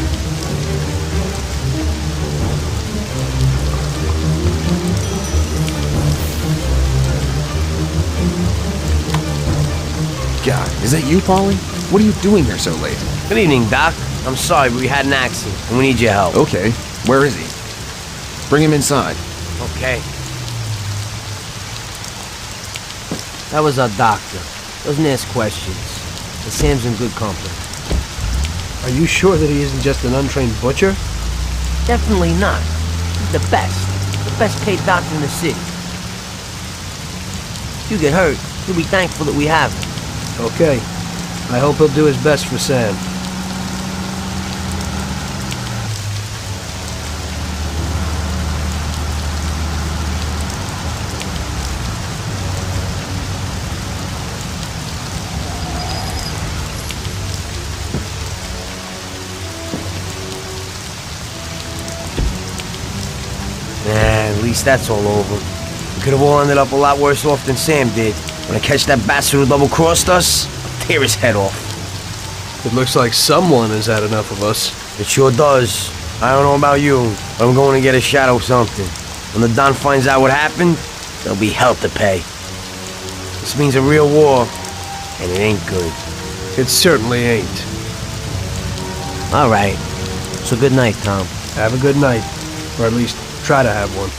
God, is that you, Paulie? What are you doing here so late? Good evening, Doc. I'm sorry, but we had an accident, and we need your help. Okay, where is he? Bring him inside. Okay. That was our doctor. Doesn't ask questions. And Sam's in good company. Are you sure that he isn't just an untrained butcher? Definitely not. He's the best. The best paid doctor in the city. If you get hurt, you'll be thankful that we have him. Okay. I hope he'll do his best for Sam. At least that's all over. We could have all ended up a lot worse off than Sam did. When I catch that bastard who double-crossed us, I'll tear his head off. It looks like someone has had enough of us. It sure does. I don't know about you, but I'm going to get a shot of something. When the Don finds out what happened, there'll be hell to pay. This means a real war, and it ain't good. It certainly ain't. All right. So good night, Tom. Have a good night. Or at least try to have one.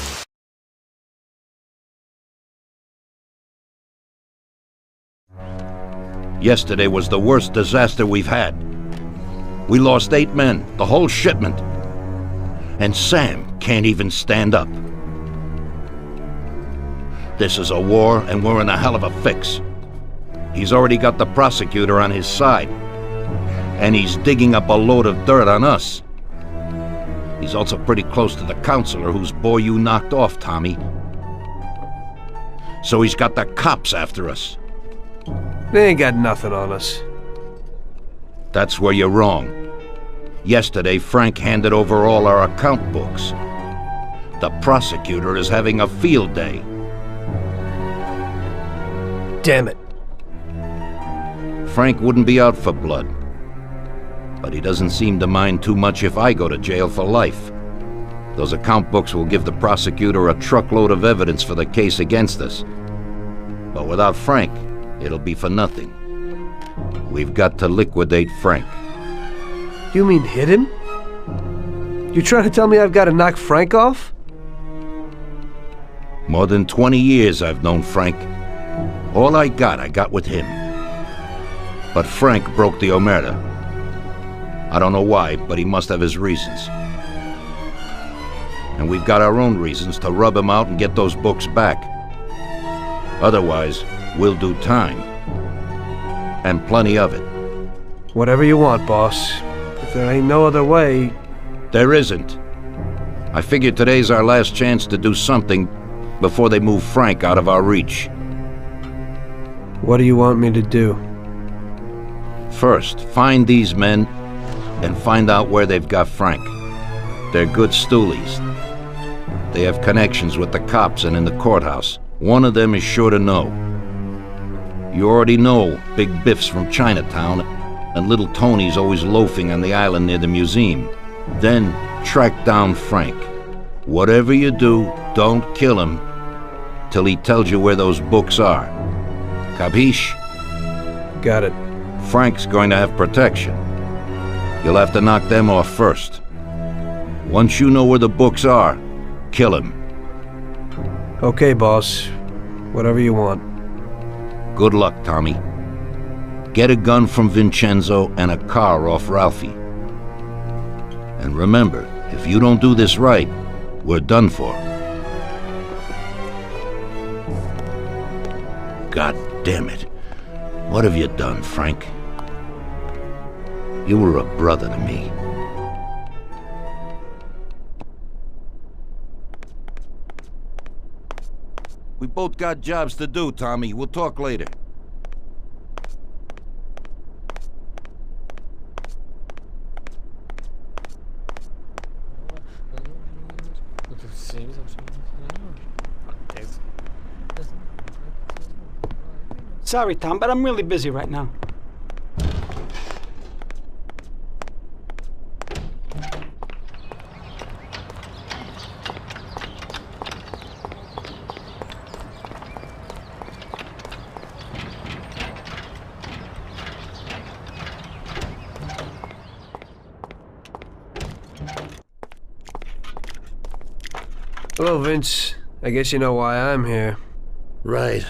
Yesterday was the worst disaster we've had. We lost 8 men, the whole shipment. And Sam can't even stand up. This is a war, and we're in a hell of a fix. He's already got the prosecutor on his side. And he's digging up a load of dirt on us. He's also pretty close to the counselor whose boy you knocked off, Tommy. So he's got the cops after us. They ain't got nothing on us. That's where you're wrong. Yesterday, Frank handed over all our account books. The prosecutor is having a field day. Damn it. Frank wouldn't be out for blood. But he doesn't seem to mind too much if I go to jail for life. Those account books will give the prosecutor a truckload of evidence for the case against us. But without Frank, it'll be for nothing. We've got to liquidate Frank. You mean hit him? You trying to tell me I've got to knock Frank off? More than 20 years I've known Frank. All I got with him. But Frank broke the omerta. I don't know why, but he must have his reasons. And we've got our own reasons to rub him out and get those books back. Otherwise, we'll do time. And plenty of it. Whatever you want, boss. If there ain't no other way... There isn't. I figure today's our last chance to do something before they move Frank out of our reach. What do you want me to do? First, find these men and find out where they've got Frank. They're good stoolies. They have connections with the cops and in the courthouse. One of them is sure to know. You already know Big Biff's from Chinatown, and Little Tony's always loafing on the island near the museum. Then track down Frank. Whatever you do, don't kill him till he tells you where those books are. Capiche? Got it. Frank's going to have protection. You'll have to knock them off first. Once you know where the books are, kill him. Okay, boss. Whatever you want. Good luck, Tommy. Get a gun from Vincenzo and a car off Ralphie. And remember, if you don't do this right, we're done for. God damn it. What have you done, Frank? You were a brother to me. We both got jobs to do, Tommy. We'll talk later. Sorry, Tom, but I'm really busy right now. Hello, Vince. I guess you know why I'm here. Right.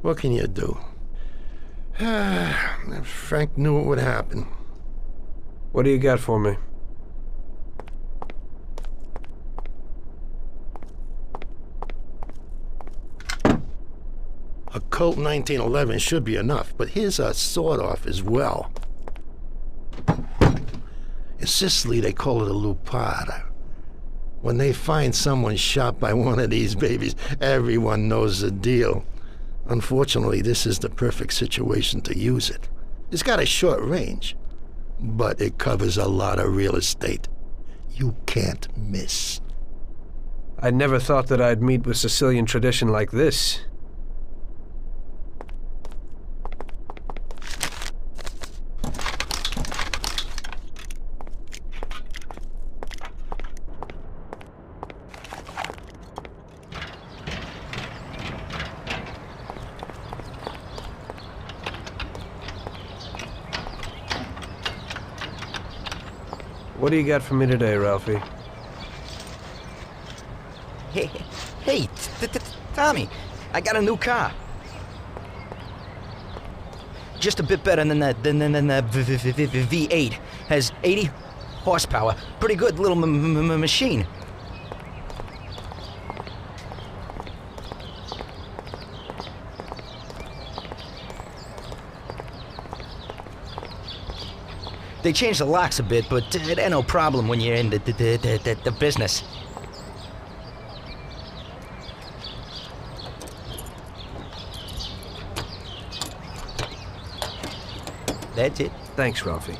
What can you do? Frank knew what would happen. What do you got for me? A Colt 1911 should be enough, but here's a sawed-off as well. In Sicily, they call it a lupara. When they find someone shot by one of these babies, everyone knows the deal. Unfortunately, this is the perfect situation to use it. It's got a short range, but it covers a lot of real estate. You can't miss. I never thought that I'd meet with Sicilian tradition like this. What do you got for me today, Ralphie? Hey, Tommy, I got a new car. Just a bit better than the V8. Has 80 horsepower. Pretty good little machine. They changed the locks a bit, but it ain't no problem when you're in the business. That's it. Thanks, Ralphie.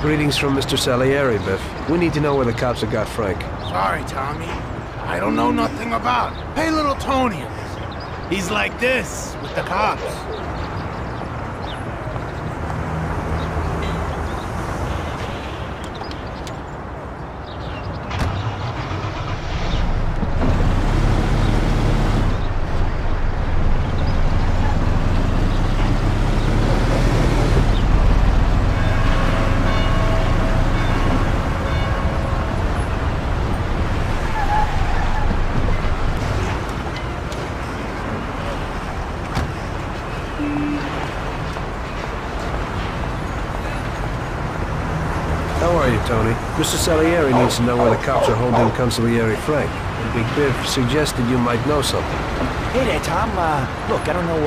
Greetings from Mr. Salieri, Biff. We need to know where the cops have got Frank. Sorry, Tommy. I don't know nothing about it. Hey, little Tony. He's like this with the cops. How are you, Tony? Mr. Salieri needs to know where the cops are holding Consigliere Frank. And Big Biff suggested you might know something. Hey there, Tom. Look, I don't know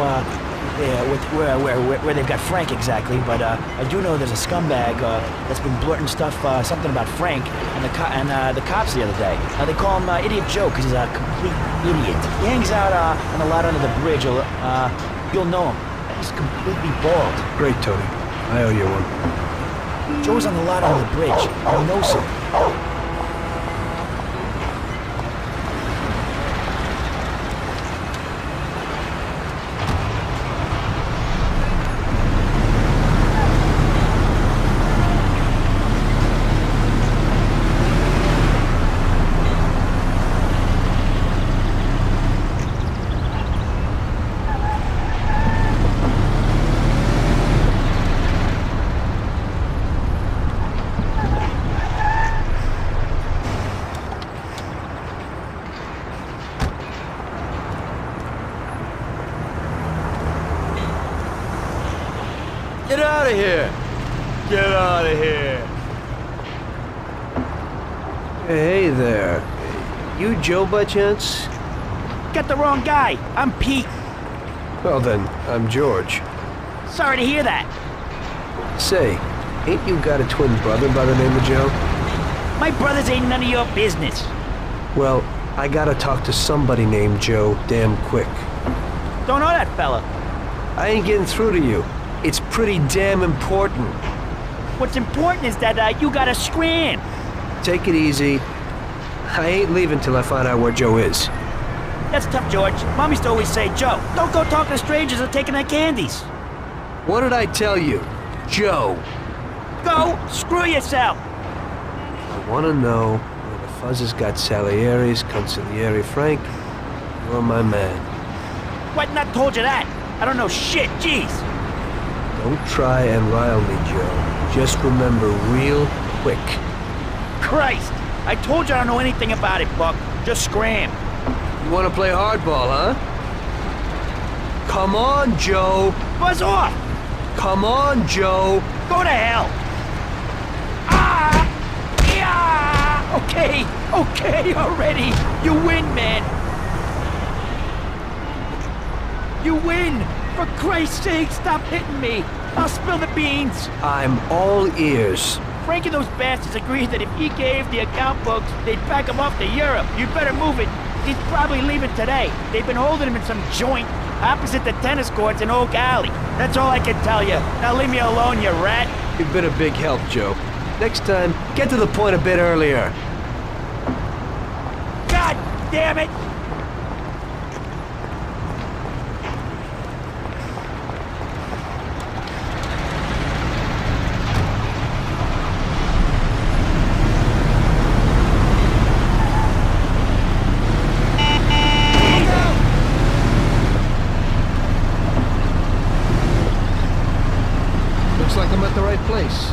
where they've got Frank exactly, but I do know there's a scumbag that's been blurting stuff, something about Frank and the cops the other day. They call him Idiot Joe because he's a complete idiot. He hangs out on a lot under the bridge. You'll know him. He's completely bald. Great, Tony. I owe you one. Joe's on the lot under the bridge. He knows him. Get out of here! Get out of here! Hey there. You Joe by chance? Got the wrong guy. I'm Pete. Well then, I'm George. Sorry to hear that. Say, ain't you got a twin brother by the name of Joe? My brothers ain't none of your business. Well, I gotta talk to somebody named Joe damn quick. Don't know that fella. I ain't getting through to you. It's pretty damn important. What's important is that you gotta scram. Take it easy. I ain't leaving till I find out where Joe is. That's tough, George. Mom used to always say, Joe, don't go talking to strangers or taking their candies. What did I tell you? Joe. Go screw yourself. I want to know where the fuzzes got Salieri's Consigliere Frank. You're my man. What? Not told you that. I don't know shit. Jeez. Don't try and rile me, Joe. Just remember real quick. Christ. I told you I don't know anything about it, Buck. Just scram. You want to play hardball, huh? Come on, Joe. Buzz off. Come on, Joe. Go to hell. Ah! Yeah! Okay, okay already. You win, man. You win. For Christ's sake, stop hitting me. I'll spill the beans. I'm all ears. Frank and those bastards agreed that if he gave the account books, they'd pack him off to Europe. You'd better move it. He's probably leaving today. They've been holding him in some joint opposite the tennis courts in Oak Alley. That's all I can tell you. Now leave me alone, you rat. You've been a big help, Joe. Next time, get to the point a bit earlier. God damn it! Looks like I'm at the right place.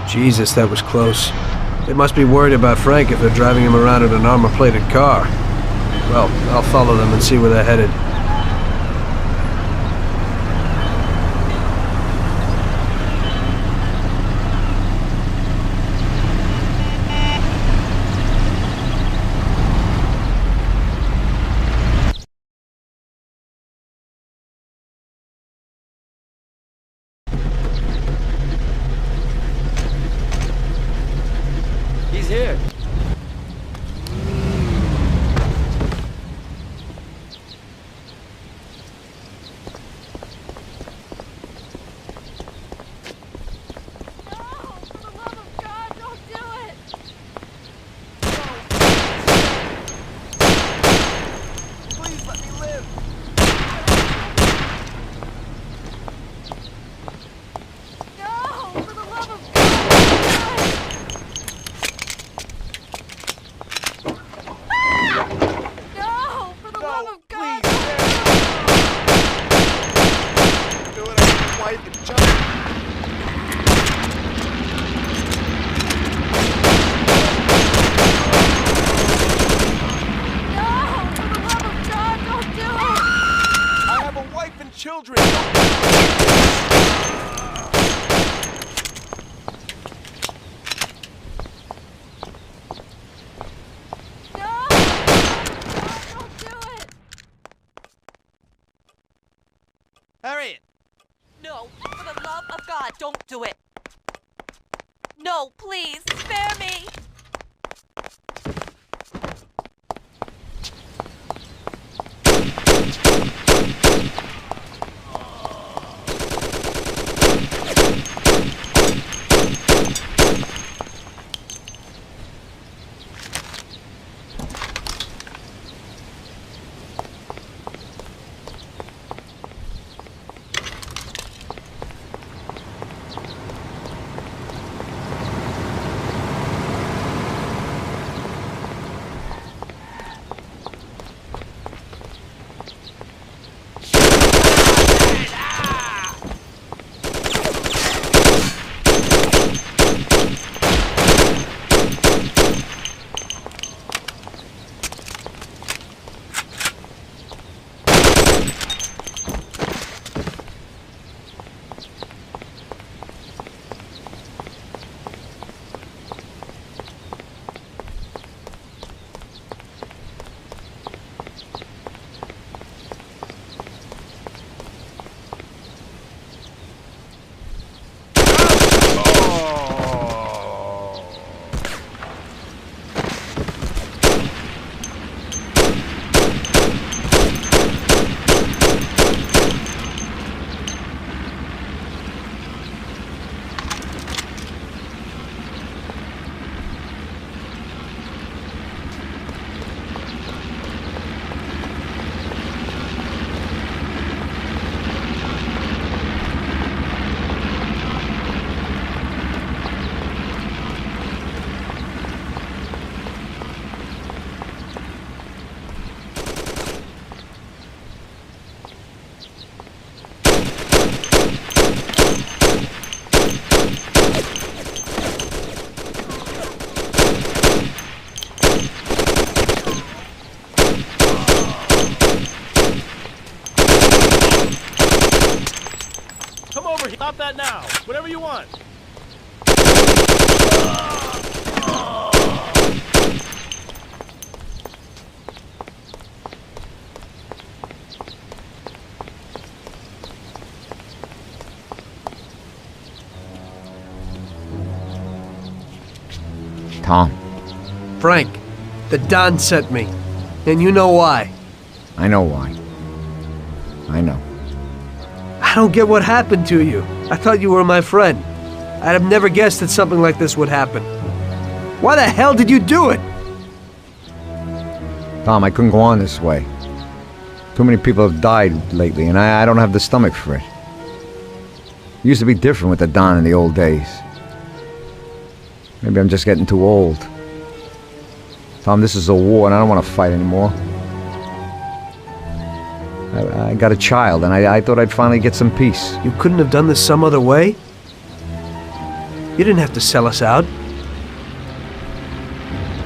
Jesus, that was close. They must be worried about Frank if they're driving him around in an armor-plated car. Well, I'll follow them and see where they're headed. He's here. Please let me live. No, for the love of God! Do it, I have a wife and child. I have a wife and children. Harriet! No, for the love of God, don't do it! No, please, spare me! Stop that now. Whatever you want. Tom. Frank, the Don sent me. And you know why. I know why. I know. I don't get what happened to you. I thought you were my friend. I'd have never guessed that something like this would happen. Why the hell did you do it? Tom, I couldn't go on this way. Too many people have died lately, and I don't have the stomach for it. It used to be different with the Don in the old days. Maybe I'm just getting too old. Tom, this is a war, and I don't want to fight anymore. I got a child, and I thought I'd finally get some peace. You couldn't have done this some other way? You didn't have to sell us out.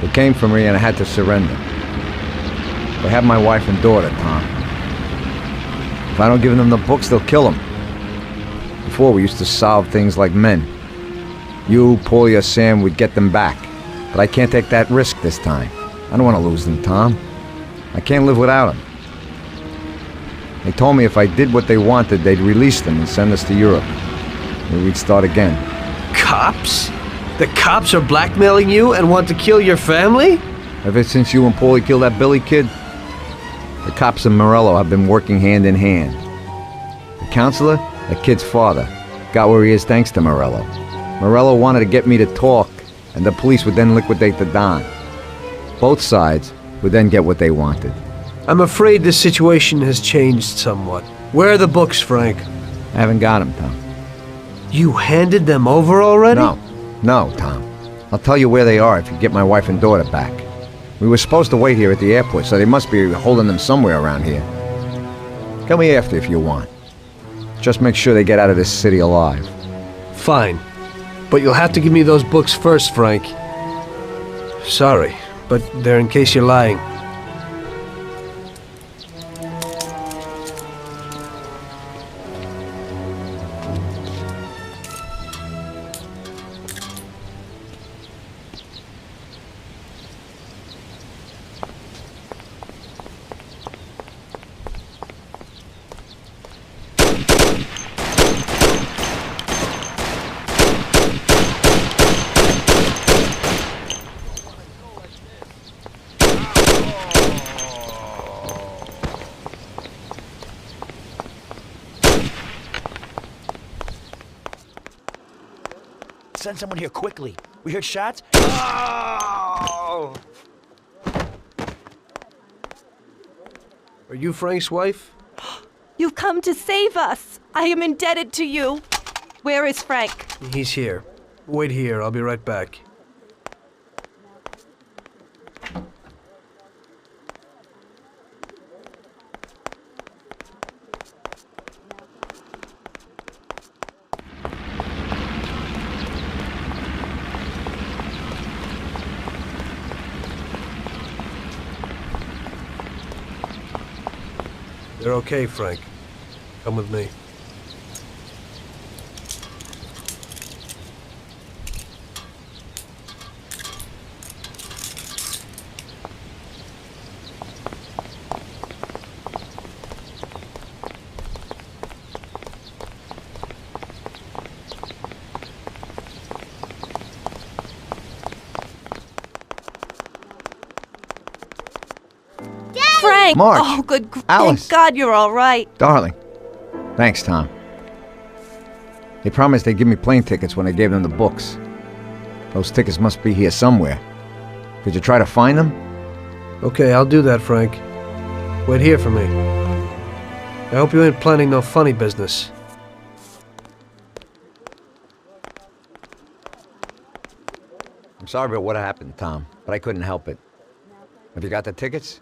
They came for me, and I had to surrender. They have my wife and daughter, Tom. If I don't give them the books, they'll kill them. Before, we used to solve things like men. You, Paulie, or Sam would get them back. But I can't take that risk this time. I don't want to lose them, Tom. I can't live without them. They told me if I did what they wanted, they'd release them and send us to Europe. Maybe we'd start again. Cops? The cops are blackmailing you and want to kill your family? Ever since you and Paulie killed that Billy kid, the cops and Morello have been working hand in hand. The counselor, the kid's father, got where he is thanks to Morello. Morello wanted to get me to talk, and the police would then liquidate the Don. Both sides would then get what they wanted. I'm afraid this situation has changed somewhat. Where are the books, Frank? I haven't got them, Tom. You handed them over already? No, Tom. I'll tell you where they are if you get my wife and daughter back. We were supposed to wait here at the airport, so they must be holding them somewhere around here. Come me after if you want. Just make sure they get out of this city alive. Fine. But you'll have to give me those books first, Frank. Sorry, but they're in case you're lying. Send someone here quickly. We heard shots. Oh! Are you Frank's wife? You've come to save us. I am indebted to you. Where is Frank? He's here. Wait here, I'll be right back. They're okay, Frank. Come with me. Frank! Marge! Oh, good. Alice! Thank God you're all right. Darling. Thanks, Tom. They promised they'd give me plane tickets when I gave them the books. Those tickets must be here somewhere. Could you try to find them? Okay, I'll do that, Frank. Wait here for me. I hope you ain't planning no funny business. I'm sorry about what happened, Tom, but I couldn't help it. Have you got the tickets?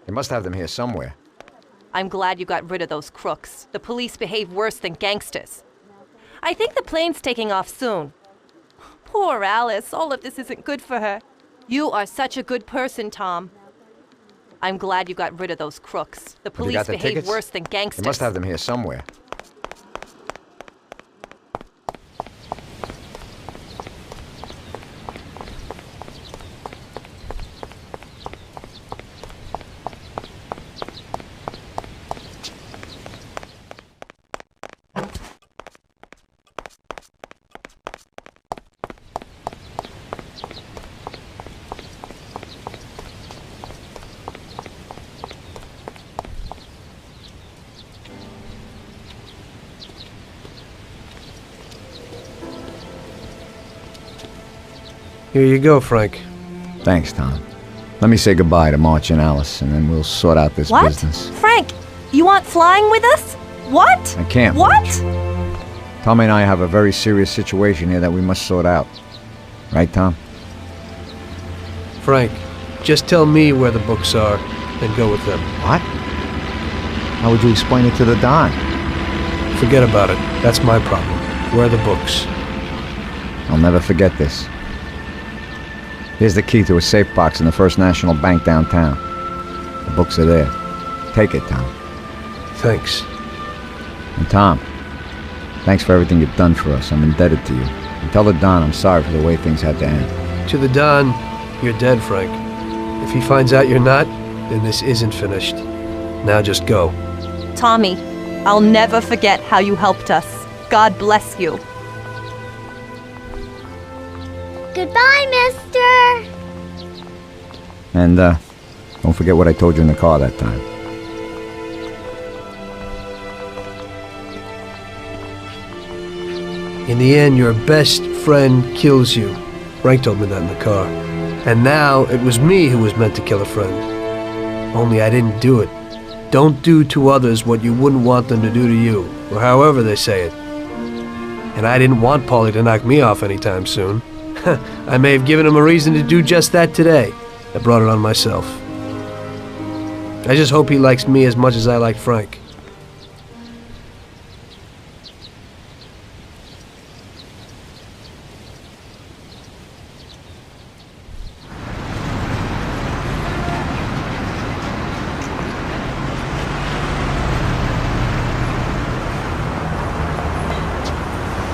They must have them here somewhere. I'm glad you got rid of those crooks. The police behave worse than gangsters. I think the plane's taking off soon. Poor Alice. All of this isn't good for her. You are such a good person, Tom. I'm glad you got rid of those crooks. The police behave worse than gangsters. They must have them here somewhere. Here you go, Frank. Thanks, Tom. Let me say goodbye to March and Alice, and then we'll sort out this What? business. Frank, you aren't flying with us? What? I can't. What? March. Tommy and I have a very serious situation here that we must sort out. Right, Tom? Frank, just tell me where the books are and go with them. What? How would you explain it to the Don? Forget about it. That's my problem. Where are the books? I'll never forget this. Here's the key to a safe box in the First National Bank downtown. The books are there. Take it, Tom. Thanks. And Tom, thanks for everything you've done for us. I'm indebted to you. And tell the Don I'm sorry for the way things had to end. To the Don, you're dead, Frank. If he finds out you're not, then this isn't finished. Now just go. Tommy, I'll never forget how you helped us. God bless you. Goodbye, mister! And, don't forget what I told you in the car that time. In the end, your best friend kills you. Frank told me that in the car. And now, it was me who was meant to kill a friend. Only I didn't do it. Don't do to others what you wouldn't want them to do to you, or however they say it. And I didn't want Paulie to knock me off anytime soon. I may have given him a reason to do just that today. I brought it on myself. I just hope he likes me as much as I like Frank.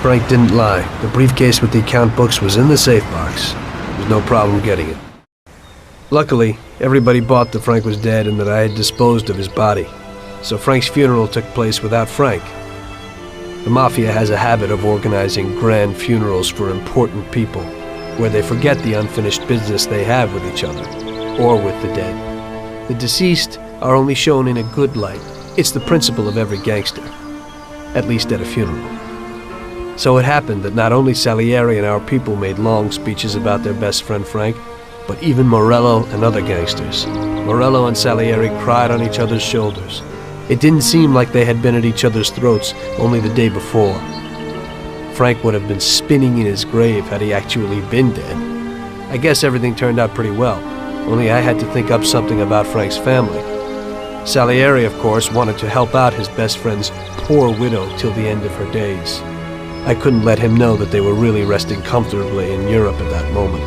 Frank didn't lie. The briefcase with the account books was in the safe box. There was no problem getting it. Luckily, everybody bought that Frank was dead and that I had disposed of his body. So Frank's funeral took place without Frank. The Mafia has a habit of organizing grand funerals for important people, where they forget the unfinished business they have with each other, or with the dead. The deceased are only shown in a good light. It's the principle of every gangster, at least at a funeral. So it happened that not only Salieri and our people made long speeches about their best friend Frank, but even Morello and other gangsters. Morello and Salieri cried on each other's shoulders. It didn't seem like they had been at each other's throats only the day before. Frank would have been spinning in his grave had he actually been dead. I guess everything turned out pretty well, only I had to think up something about Frank's family. Salieri, of course, wanted to help out his best friend's poor widow till the end of her days. I couldn't let him know that they were really resting comfortably in Europe at that moment.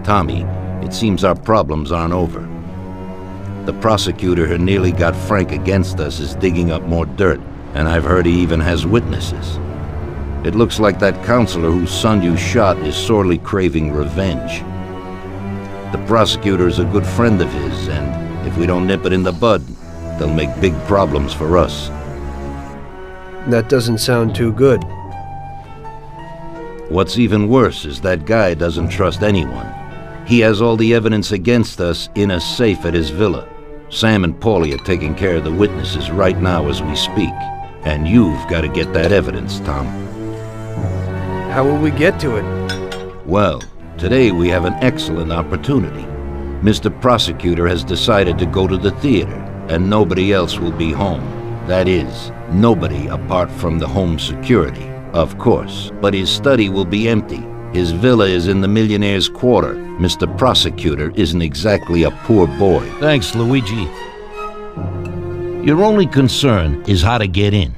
Tommy, it seems our problems aren't over. The prosecutor who nearly got Frank against us is digging up more dirt, and I've heard he even has witnesses. It looks like that counselor whose son you shot is sorely craving revenge. The prosecutor is a good friend of his, and if we don't nip it in the bud, they'll make big problems for us. That doesn't sound too good. What's even worse is that guy doesn't trust anyone. He has all the evidence against us in a safe at his villa. Sam and Paulie are taking care of the witnesses right now as we speak. And you've got to get that evidence, Tom. How will we get to it? Well, today we have an excellent opportunity. Mr. Prosecutor has decided to go to the theater, and nobody else will be home. That is, nobody apart from the home security, of course. But his study will be empty. His villa is in the millionaire's quarter. Mr. Prosecutor isn't exactly a poor boy. Thanks, Luigi. Your only concern is how to get in.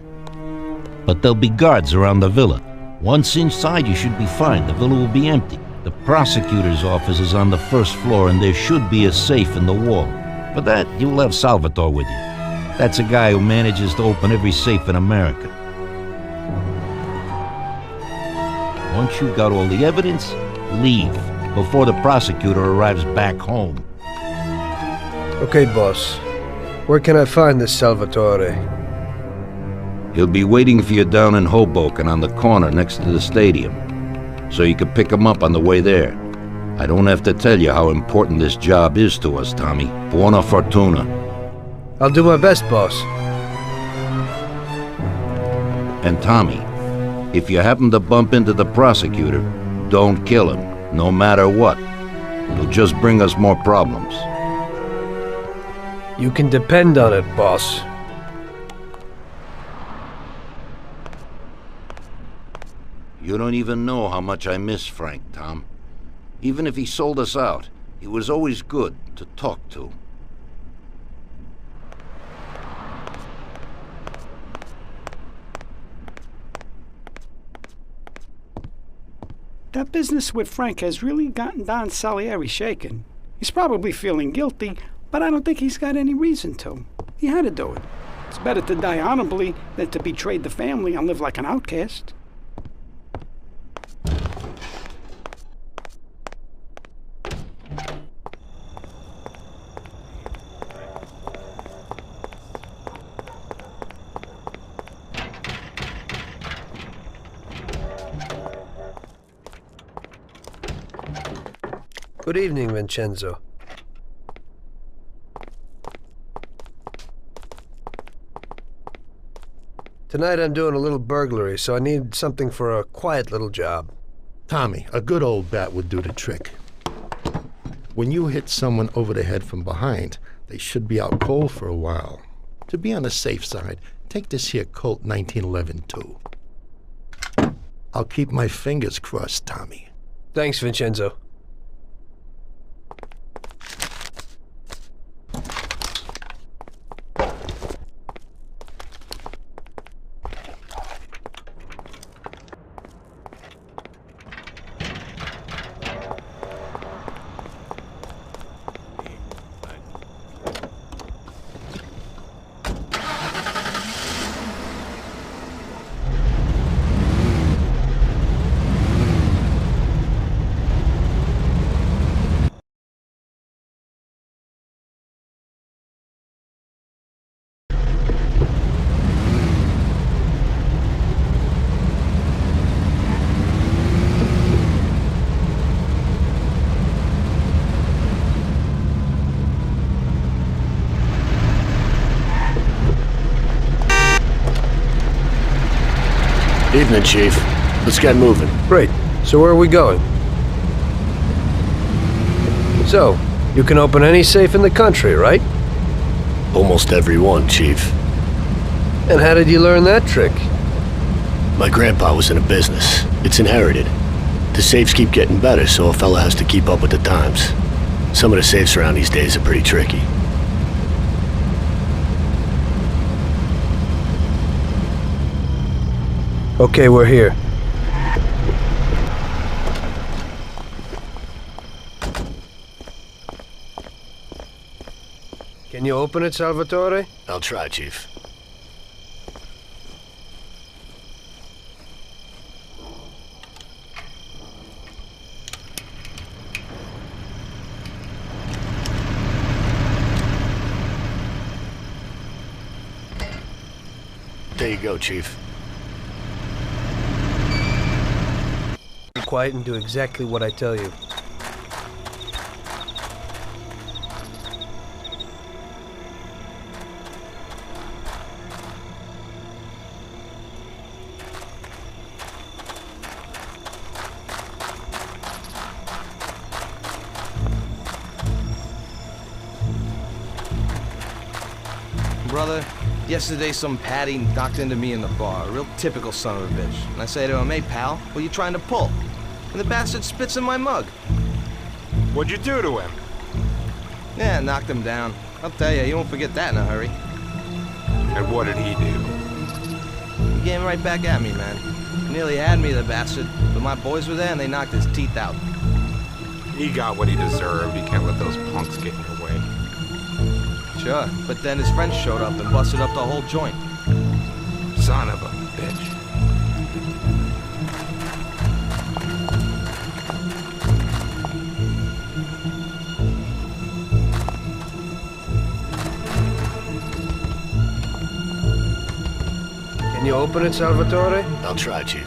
But there'll be guards around the villa. Once inside, you should be fine. The villa will be empty. The prosecutor's office is on the first floor, and there should be a safe in the wall. For that, you'll have Salvatore with you. That's a guy who manages to open every safe in America. Once you've got all the evidence, leave before the prosecutor arrives back home. Okay, boss. Where can I find this Salvatore? He'll be waiting for you down in Hoboken on the corner next to the stadium, so you can pick him up on the way there. I don't have to tell you how important this job is to us, Tommy. Buona fortuna. I'll do my best, boss. And Tommy, if you happen to bump into the prosecutor, don't kill him, no matter what. It'll just bring us more problems. You can depend on it, boss. You don't even know how much I miss Frank, Tom. Even if he sold us out, he was always good to talk to. That business with Frank has really gotten Don Salieri shaken. He's probably feeling guilty, but I don't think he's got any reason to. He had to do it. It's better to die honorably than to betray the family and live like an outcast. Good evening, Vincenzo. Tonight I'm doing a little burglary, so I need something for a quiet little job. Tommy, a good old bat would do the trick. When you hit someone over the head from behind, they should be out cold for a while. To be on the safe side, take this here Colt 1911 too. I'll keep my fingers crossed, Tommy. Thanks, Vincenzo. Evening, Chief. Let's get moving. Great. So where are we going? So, you can open any safe in the country, right? Almost every one, Chief. And how did you learn that trick? My grandpa was in a business. It's inherited. The safes keep getting better, so a fella has to keep up with the times. Some of the safes around these days are pretty tricky. Okay, we're here. Can you open it, Salvatore? I'll try, Chief. There you go, Chief. Be quiet and do exactly what I tell you. Brother, yesterday some Patty knocked into me in the bar, a real typical son of a bitch. And I say to him, hey pal, what are you trying to pull? And the bastard spits in my mug. What'd you do to him? Yeah, knocked him down. I'll tell you, you won't forget that in a hurry. And what did he do? He came right back at me, man. He nearly had me, the bastard. But my boys were there and they knocked his teeth out. He got what he deserved. He can't let those punks get in your way. Sure, but then his friends showed up and busted up the whole joint. Son of a bitch. Can you open it, Salvatore? I'll try, Chief.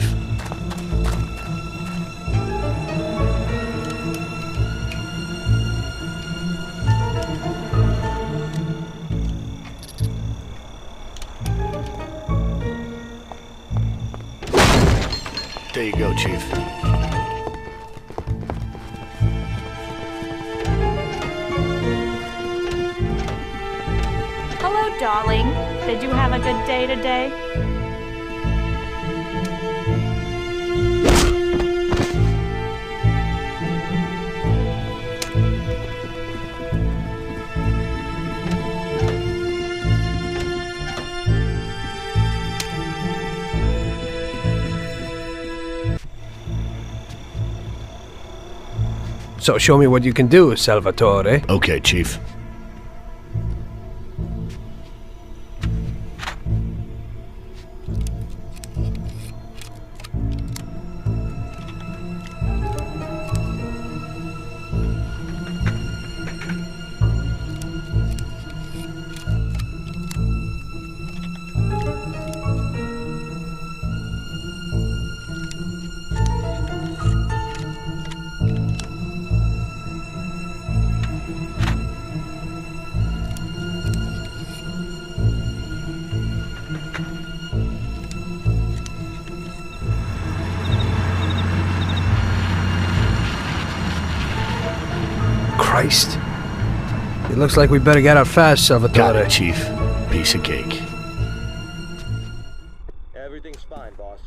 There you go, Chief. Hello, darling. Did you have a good day today? So show me what you can do, Salvatore. Okay, Chief. Christ. It looks like we better get out fast, Salvatore. Got it, Chief. Piece of cake. Everything's fine, boss.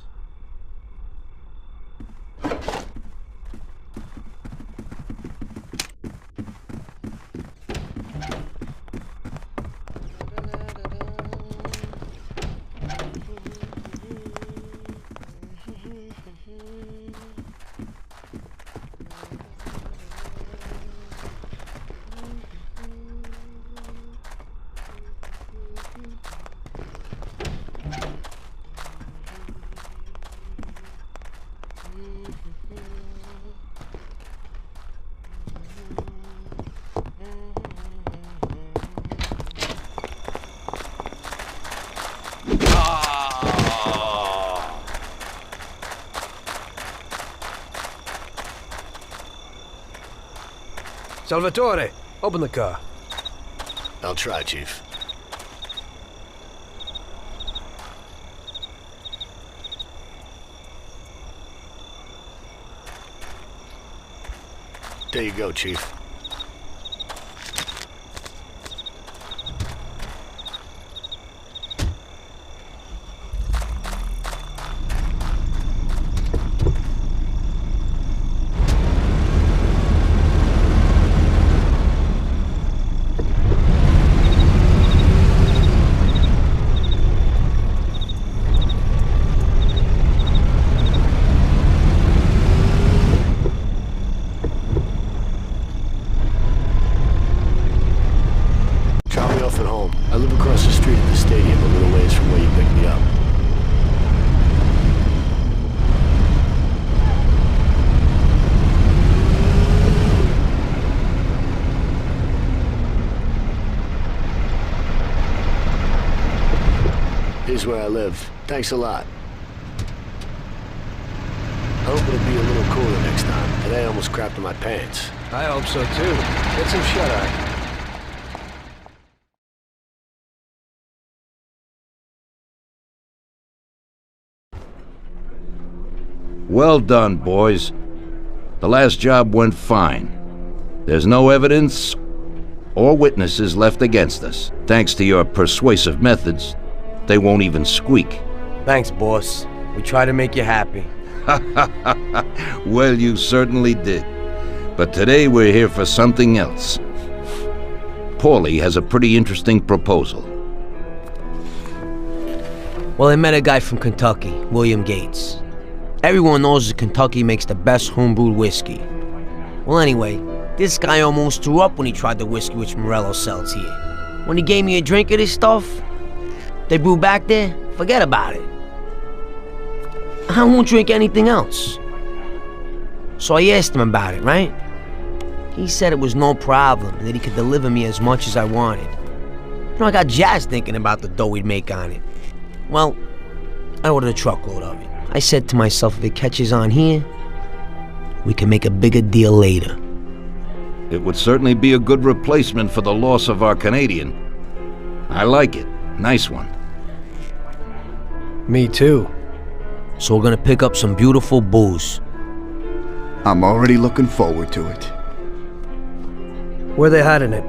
Salvatore, open the car. I'll try, Chief. There you go, Chief. I live across the street at the stadium, a little ways from where you picked me up. Here's where I live. Thanks a lot. I hope it'll be a little cooler next time. Today I almost crapped in my pants. I hope so too. Get some shut-eye. Well done, boys. The last job went fine. There's no evidence or witnesses left against us. Thanks to your persuasive methods, they won't even squeak. Thanks, boss. We try to make you happy. Well, you certainly did. But today we're here for something else. Paulie has a pretty interesting proposal. Well, I met a guy from Kentucky, William Gates. Everyone knows that Kentucky makes the best homebrewed whiskey. Well, anyway, this guy almost threw up when he tried the whiskey which Morello sells here. When he gave me a drink of this stuff they brew back there, forget about it. I won't drink anything else. So I asked him about it, right? He said it was no problem and that he could deliver me as much as I wanted. You know, I got jazzed thinking about the dough we'd make on it. Well, I ordered a truckload of it. I said to myself, if it catches on here, we can make a bigger deal later. It would certainly be a good replacement for the loss of our Canadian. I like it. Nice one. Me too. so we're gonna pick up some beautiful booze. I'm already looking forward to it. Where they hiding it?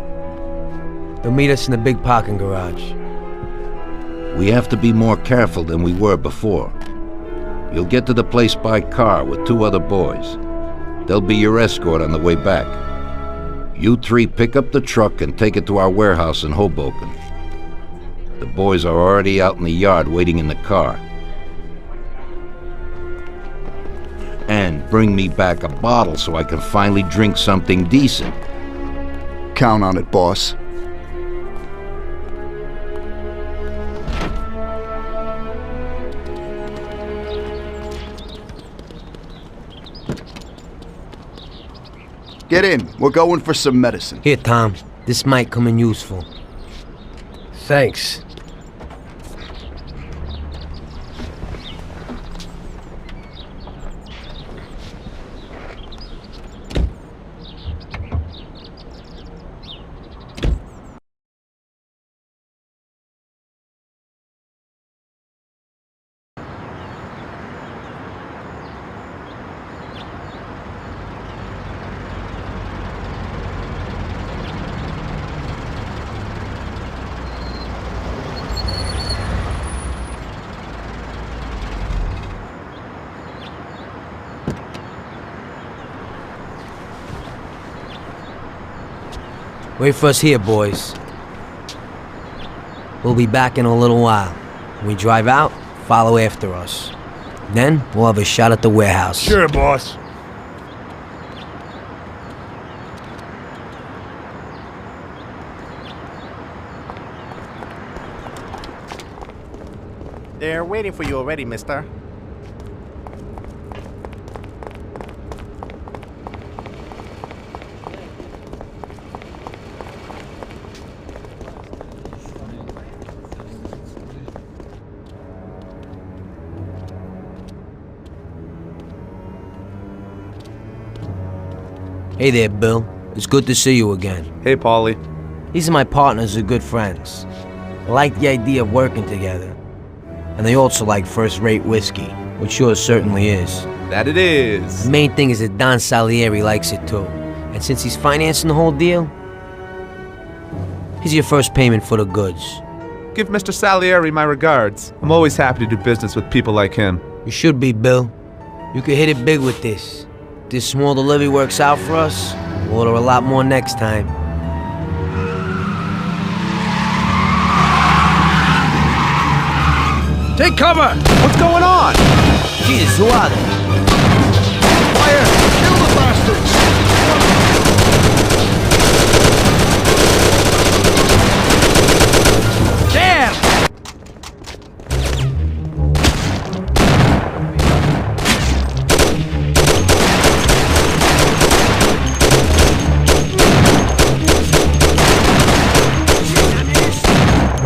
They'll meet us in the big parking garage. We have to be more careful than we were before. You'll get to the place by car with 2 other boys. They'll be your escort on the way back. You 3 pick up the truck and take it to our warehouse in Hoboken. The boys are already out in the yard waiting in the car. And bring me back a bottle so I can finally drink something decent. Count on it, boss. Get in. We're going for some medicine. Here, Tom. This might come in useful. Thanks. Wait for us here, boys. We'll be back in a little while. When we drive out, follow after us. Then, we'll have a shot at the warehouse. Sure, boss. They're waiting for you already, mister. Hey there, Bill. It's good to see you again. Hey, Paulie. These are my partners who are good friends. I like the idea of working together. And they also like first-rate whiskey, which yours certainly is. That it is. The main thing is that Don Salieri likes it too. And since he's financing the whole deal, here's your first payment for the goods. Give Mr. Salieri my regards. I'm always happy to do business with people like him. You should be, Bill. You could hit it big with this. If this small delivery works out for us, we'll order a lot more next time. Take cover! What's going on? Jesus, who are they? Fire! Kill the bastards! Damn!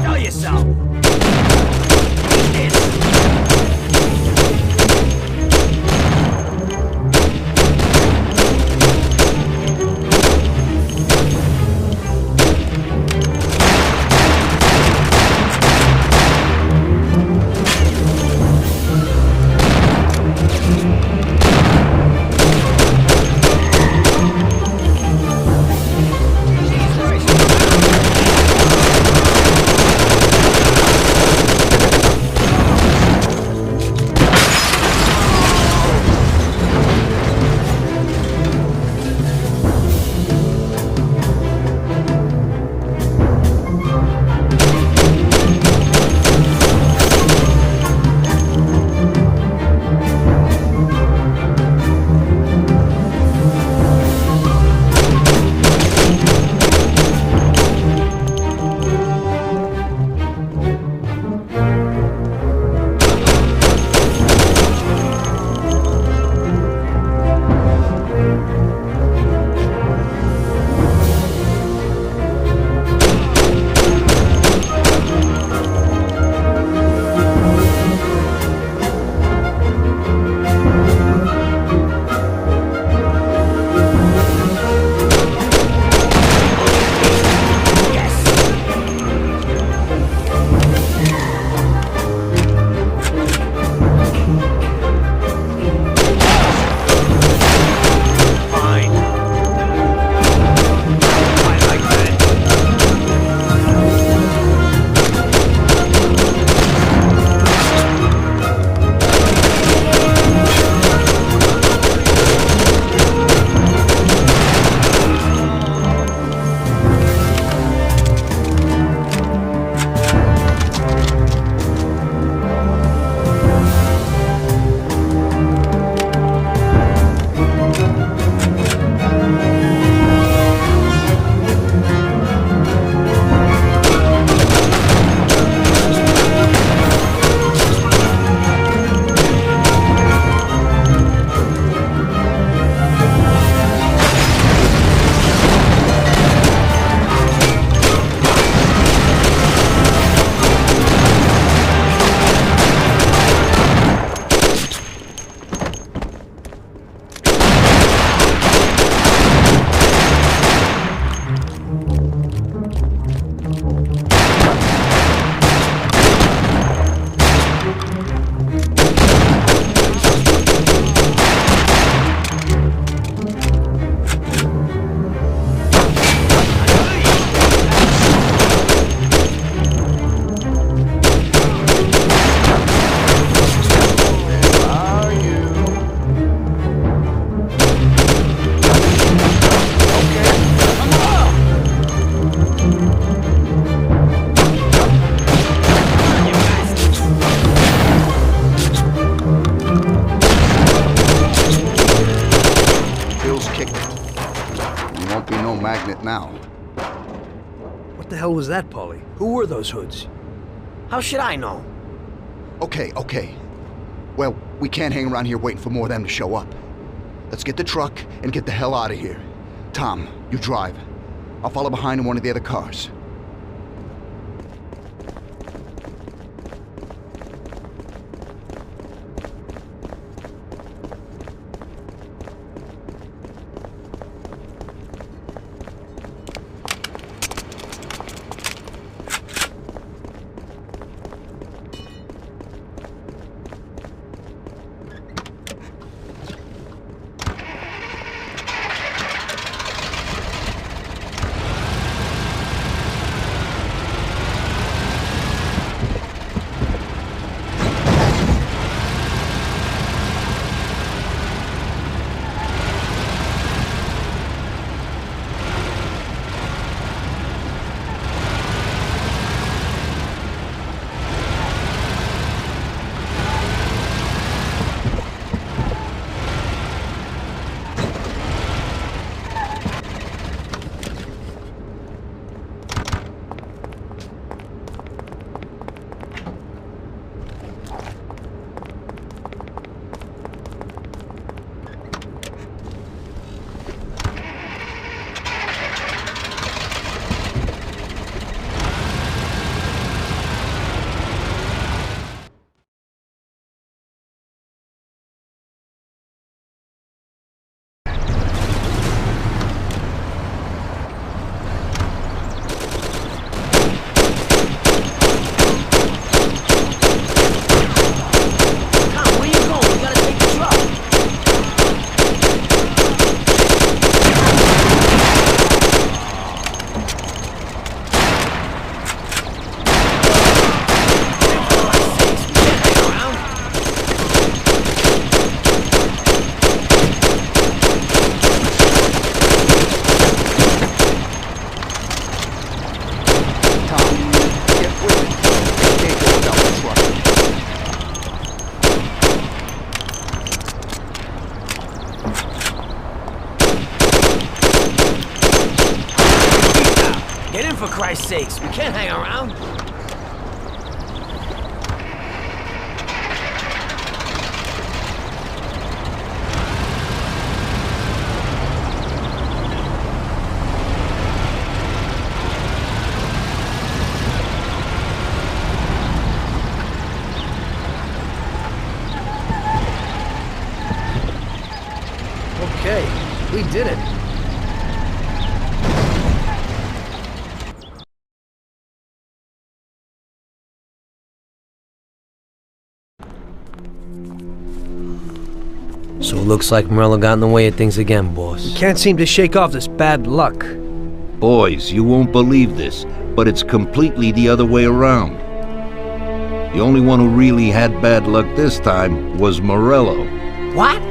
Show yourself. now. What the hell was that, Paulie? Who were those hoods? How should I know? Okay. Well, we can't hang around here waiting for more of them to show up. Let's get the truck and get the hell out of here. Tom, you drive. I'll follow behind in one of the other cars. For Christ's sakes, we can't hang around. Okay, we did it. So it looks like Morello got in the way of things again, boss. We can't seem to shake off this bad luck. Boys, you won't believe this, but it's completely the other way around. The only one who really had bad luck this time was Morello. What?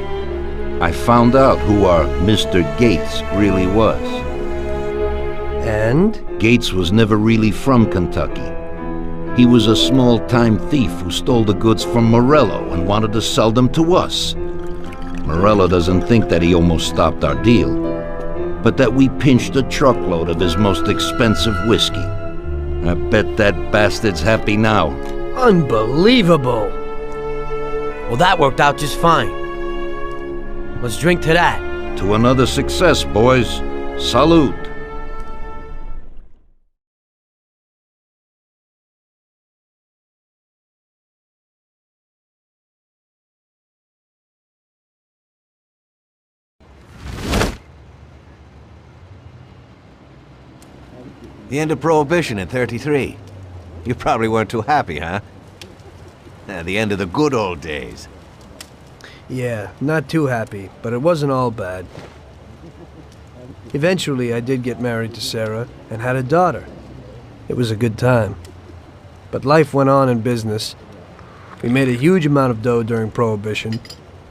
I found out who our Mr. Gates really was. And? Gates was never really from Kentucky. He was a small-time thief who stole the goods from Morello and wanted to sell them to us. Morello doesn't think that he almost stopped our deal, but that we pinched a truckload of his most expensive whiskey. I bet that bastard's happy now. Unbelievable! Well, that worked out just fine. Let's drink to that. To another success, boys. Salute. The end of Prohibition in '33. You probably weren't too happy, huh? The end of the good old days. Yeah, not too happy, but it wasn't all bad. Eventually, I did get married to Sarah and had a daughter. It was a good time. But life went on in business. We made a huge amount of dough during Prohibition,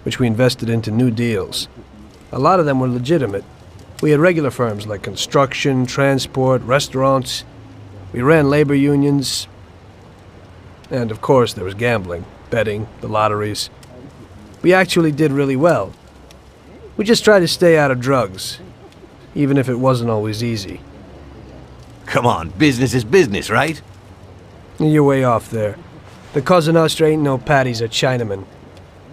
which we invested into new deals. A lot of them were legitimate. We had regular firms like construction, transport, restaurants. We ran labor unions. And of course, there was gambling, betting, the lotteries. We actually did really well. We just tried to stay out of drugs. even if it wasn't always easy. Come on, business is business, right? You're way off there. The Cosa Nostra ain't no patties or Chinamen.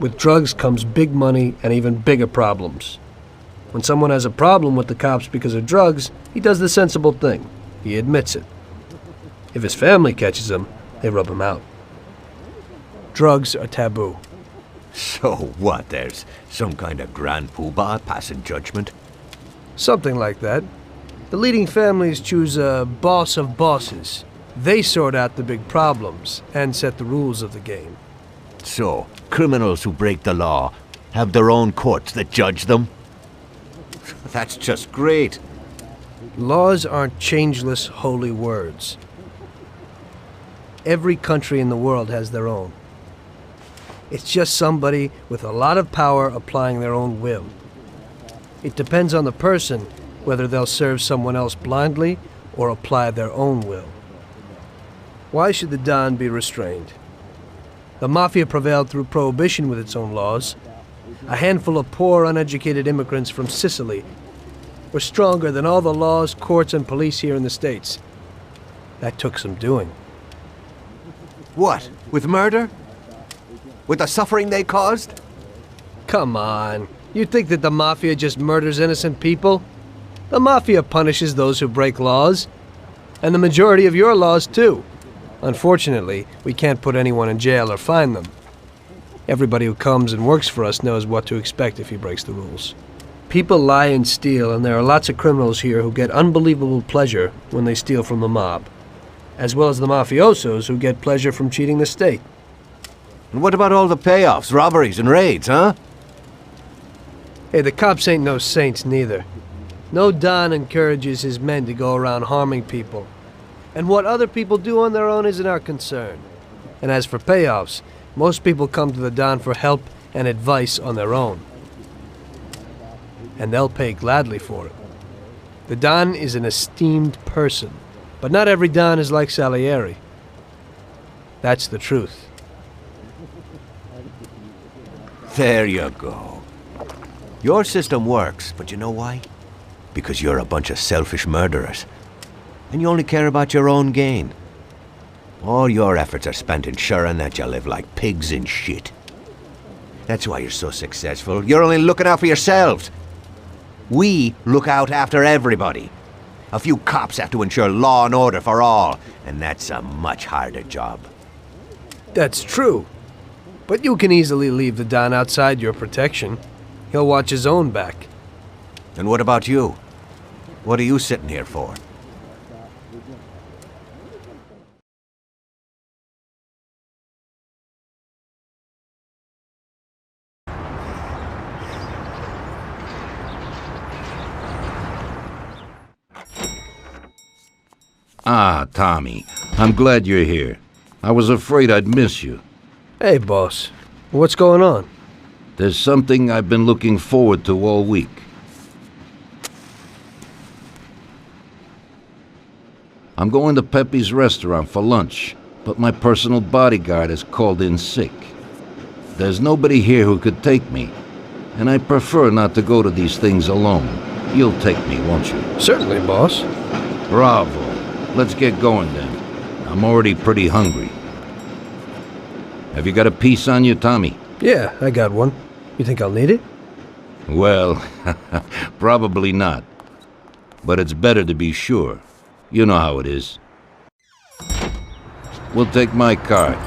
With drugs comes big money and even bigger problems. When someone has a problem with the cops because of drugs, he does the sensible thing. He admits it. If his family catches him, they rub him out. Drugs are taboo. So what, there's some kind of grand poobah passing judgment? Something like that. The leading families choose a boss of bosses. They sort out the big problems and set the rules of the game. So, criminals who break the law have their own courts that judge them? That's just great. Laws aren't changeless holy words. Every country in the world has their own. It's just somebody with a lot of power applying their own will. It depends on the person whether they'll serve someone else blindly or apply their own will. Why should the Don be restrained? The Mafia prevailed through Prohibition with its own laws. A handful of poor, uneducated immigrants from Sicily were stronger than all the laws, courts, and police here in the States. That took some doing. What? With murder? With the suffering they caused? Come on. You think that the Mafia just murders innocent people? The Mafia punishes those who break laws. And the majority of your laws, too. Unfortunately, we can't put anyone in jail or fine them. Everybody who comes and works for us knows what to expect if he breaks the rules. People lie and steal, and there are lots of criminals here who get unbelievable pleasure when they steal from the mob, as well as the mafiosos who get pleasure from cheating the state. And what about all the payoffs, robberies, and raids, huh? Hey, the cops ain't no saints neither. No Don encourages his men to go around harming people. And what other people do on their own isn't our concern. And as for payoffs, most people come to the Don for help and advice on their own. And they'll pay gladly for it. The Don is an esteemed person, but not every Don is like Salieri. That's the truth. There you go. Your system works, but you know why? Because you're a bunch of selfish murderers. And you only care about your own gain. All your efforts are spent ensuring that you live like pigs in shit. That's why you're so successful. You're only looking out for yourselves. We look out after everybody. A few cops have to ensure law and order for all, and that's a much harder job. That's true. But you can easily leave the Don outside your protection. He'll watch his own back. And what about you? What are you sitting here for? Ah, Tommy. I'm glad you're here. I was afraid I'd miss you. Hey, boss. What's going on? There's something I've been looking forward to all week. I'm going to Pepe's restaurant for lunch, but my personal bodyguard has called in sick. There's nobody here who could take me, and I prefer not to go to these things alone. You'll take me, won't you? Certainly, boss. Bravo. Let's get going then. I'm already pretty hungry. Have you got a piece on you, Tommy? Yeah, I got one. You think I'll need it? Well, probably not. But it's better to be sure. You know how it is. We'll take my card.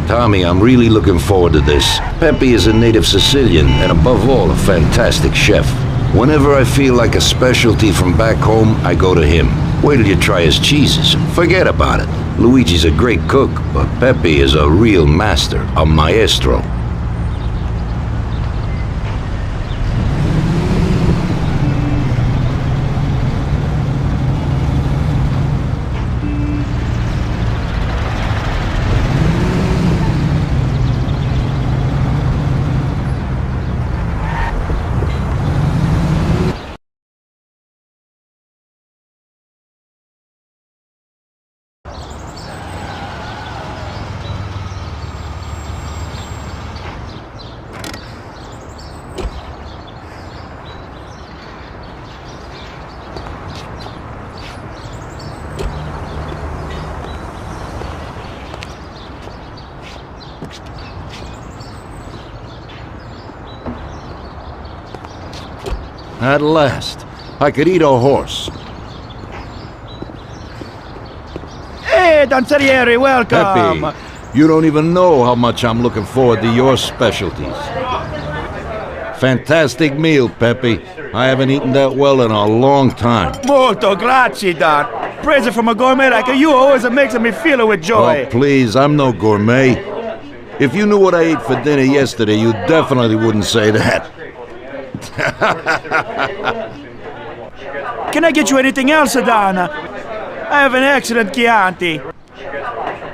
Tommy, I'm really looking forward to this. Pepe is a native Sicilian and above all, a fantastic chef. Whenever I feel like a specialty from back home, I go to him. Wait till you try his cheeses. Forget about it. Luigi's a great cook, but Pepe is a real master, a maestro. At last. I could eat a horse. Hey, Danzerieri, welcome! Pepe, you don't even know how much I'm looking forward to your specialties. Fantastic meal, Pepe. I haven't eaten that well in a long time. Molto grazie, Don. Praise from a gourmet like you always makes me feel with joy. Oh, please, I'm no gourmet. If you knew what I ate for dinner yesterday, you definitely wouldn't say that. Can I get you anything else, Don? I have an excellent Chianti.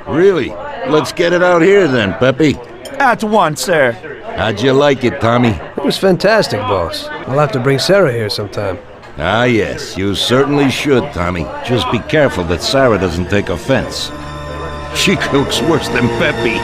Really? Let's get it out here then, Pepe. At once, sir. How'd you like it, Tommy? It was fantastic, boss. I'll have to bring Sarah here sometime. Ah, yes, you certainly should, Tommy. Just be careful that Sarah doesn't take offense. She cooks worse than Pepe.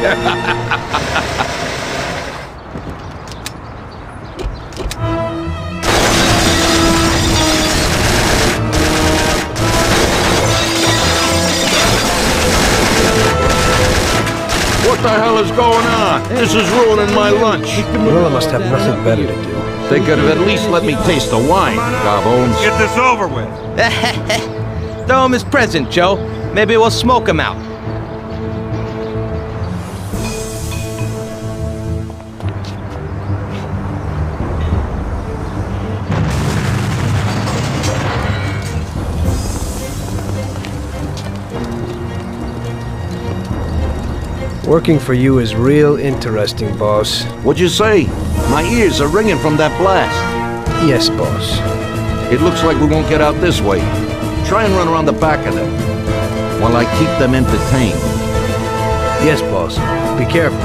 What the hell is going on? This is ruining my lunch. Well, I must have nothing better to do. They could have at least let me taste the wine, Gobbones. Get this over with. Throw him his present, Joe. Maybe we'll smoke him out. Working for you is real interesting, boss. What'd you say? My ears are ringing from that blast. Yes, boss. It looks like we won't get out this way. Try and run around the back of them, while I keep them entertained. Yes, boss. Be careful.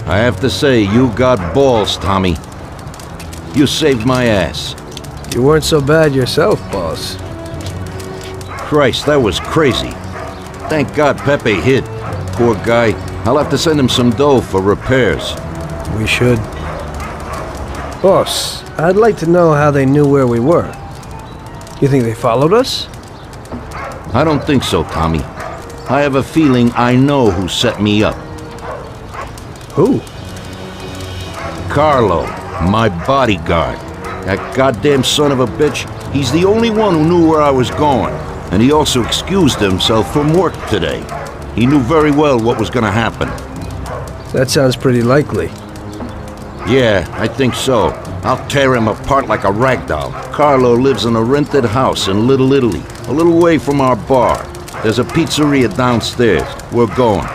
I have to say, you got balls, Tommy. You saved my ass. You weren't so bad yourself, boss. Christ, that was crazy. Thank God Pepe hid. Poor guy. I'll have to send him some dough for repairs. We should. Boss, I'd like to know how they knew where we were. You think they followed us? I don't think so, Tommy. I have a feeling I know who set me up. Who? Carlo, my bodyguard. That goddamn son of a bitch, he's the only one who knew where I was going. And he also excused himself from work today. He knew very well what was gonna happen. That sounds pretty likely. Yeah, I think so. I'll tear him apart like a rag doll. Carlo lives in a rented house in Little Italy, a little way from our bar. There's a pizzeria downstairs. We're going.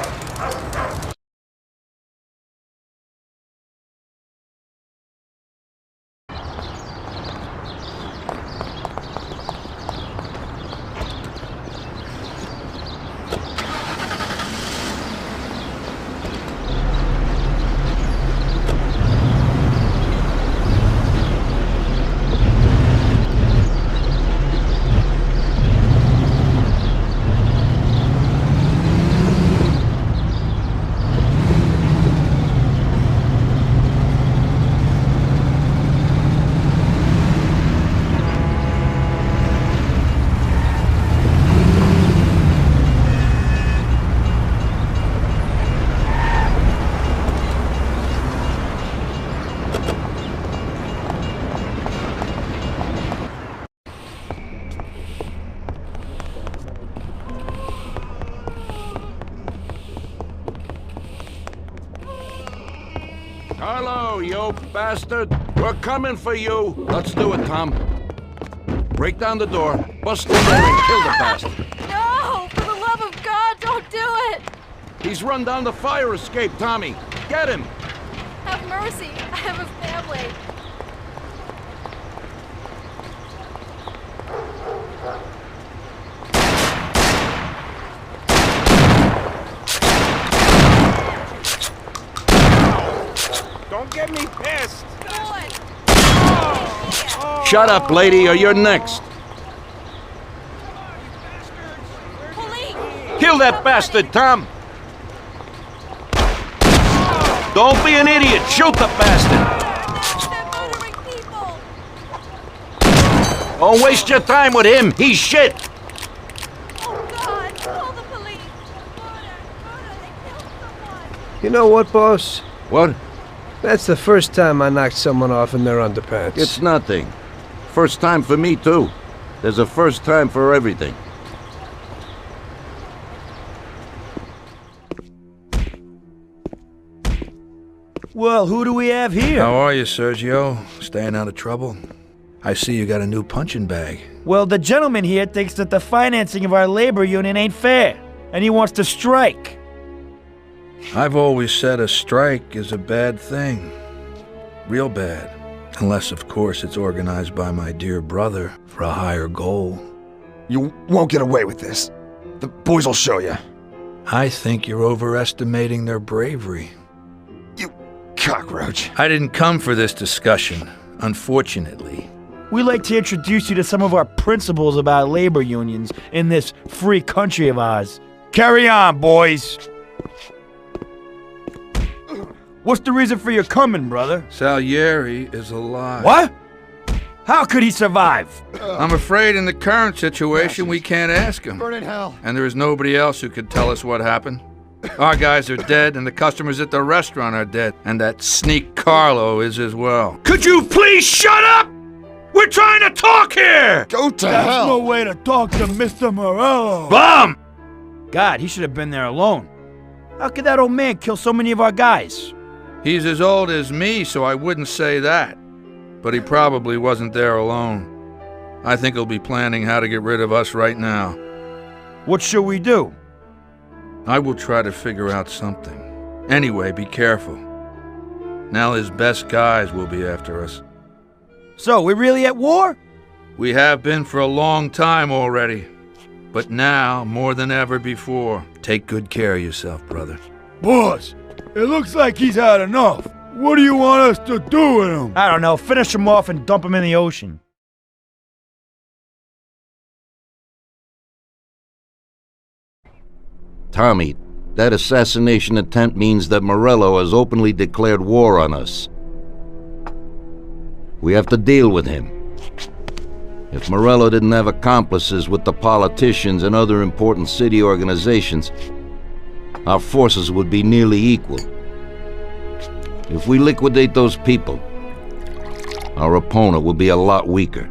Carlo, you bastard! We're coming for you! Let's do it, Tom. Break down the door, bust in there and kill the bastard. No! For the love of God, don't do it! He's run down the fire escape, Tommy. Get him! Have mercy. I have a family. Don't get me pissed! Shut up, lady, or you're next. Kill that bastard, Tom! Don't be an idiot! Shoot the bastard! Don't waste your time with him! He's shit! You know what, boss? What? That's the first time I knocked someone off in their underpants. It's nothing. First time for me, too. There's a first time for everything. Well, who do we have here? How are you, Sergio? Staying out of trouble? I see you got a new punching bag. Well, the gentleman here thinks that the financing of our labor union ain't fair, and he wants to strike. I've always said a strike is a bad thing. Real bad. Unless, of course, it's organized by my dear brother for a higher goal. You won't get away with this. The boys will show you. I think you're overestimating their bravery. You cockroach. I didn't come for this discussion, unfortunately. We'd like to introduce you to some of our principles about labor unions in this free country of ours. Carry on, boys. What's the reason for your coming, brother? Salieri is alive. What? How could he survive? I'm afraid in the current situation we can't ask him. Burn in hell. And there is nobody else who could tell us what happened. Our guys are dead, and the customers at the restaurant are dead. And that sneak Carlo is as well. Could you please shut up? We're trying to talk here! Go to That's hell. no way to talk to Mr. Morello. Bum! God, he should have been there alone. How could that old man kill so many of our guys? He's as old as me, so I wouldn't say that. But he probably wasn't there alone. I think he'll be planning how to get rid of us right now. What should we do? I will try to figure out something. Anyway, be careful. Now his best guys will be after us. So, we're really at war? We have been for a long time already. But now, more than ever before, take good care of yourself, brother. Boss, it looks like he's had enough. What do you want us to do with him? I don't know. Finish him off and dump him in the ocean. Tommy, that assassination attempt means that Morello has openly declared war on us. We have to deal with him. If Morello didn't have accomplices with the politicians and other important city organizations, our forces would be nearly equal. If we liquidate those people, our opponent will be a lot weaker.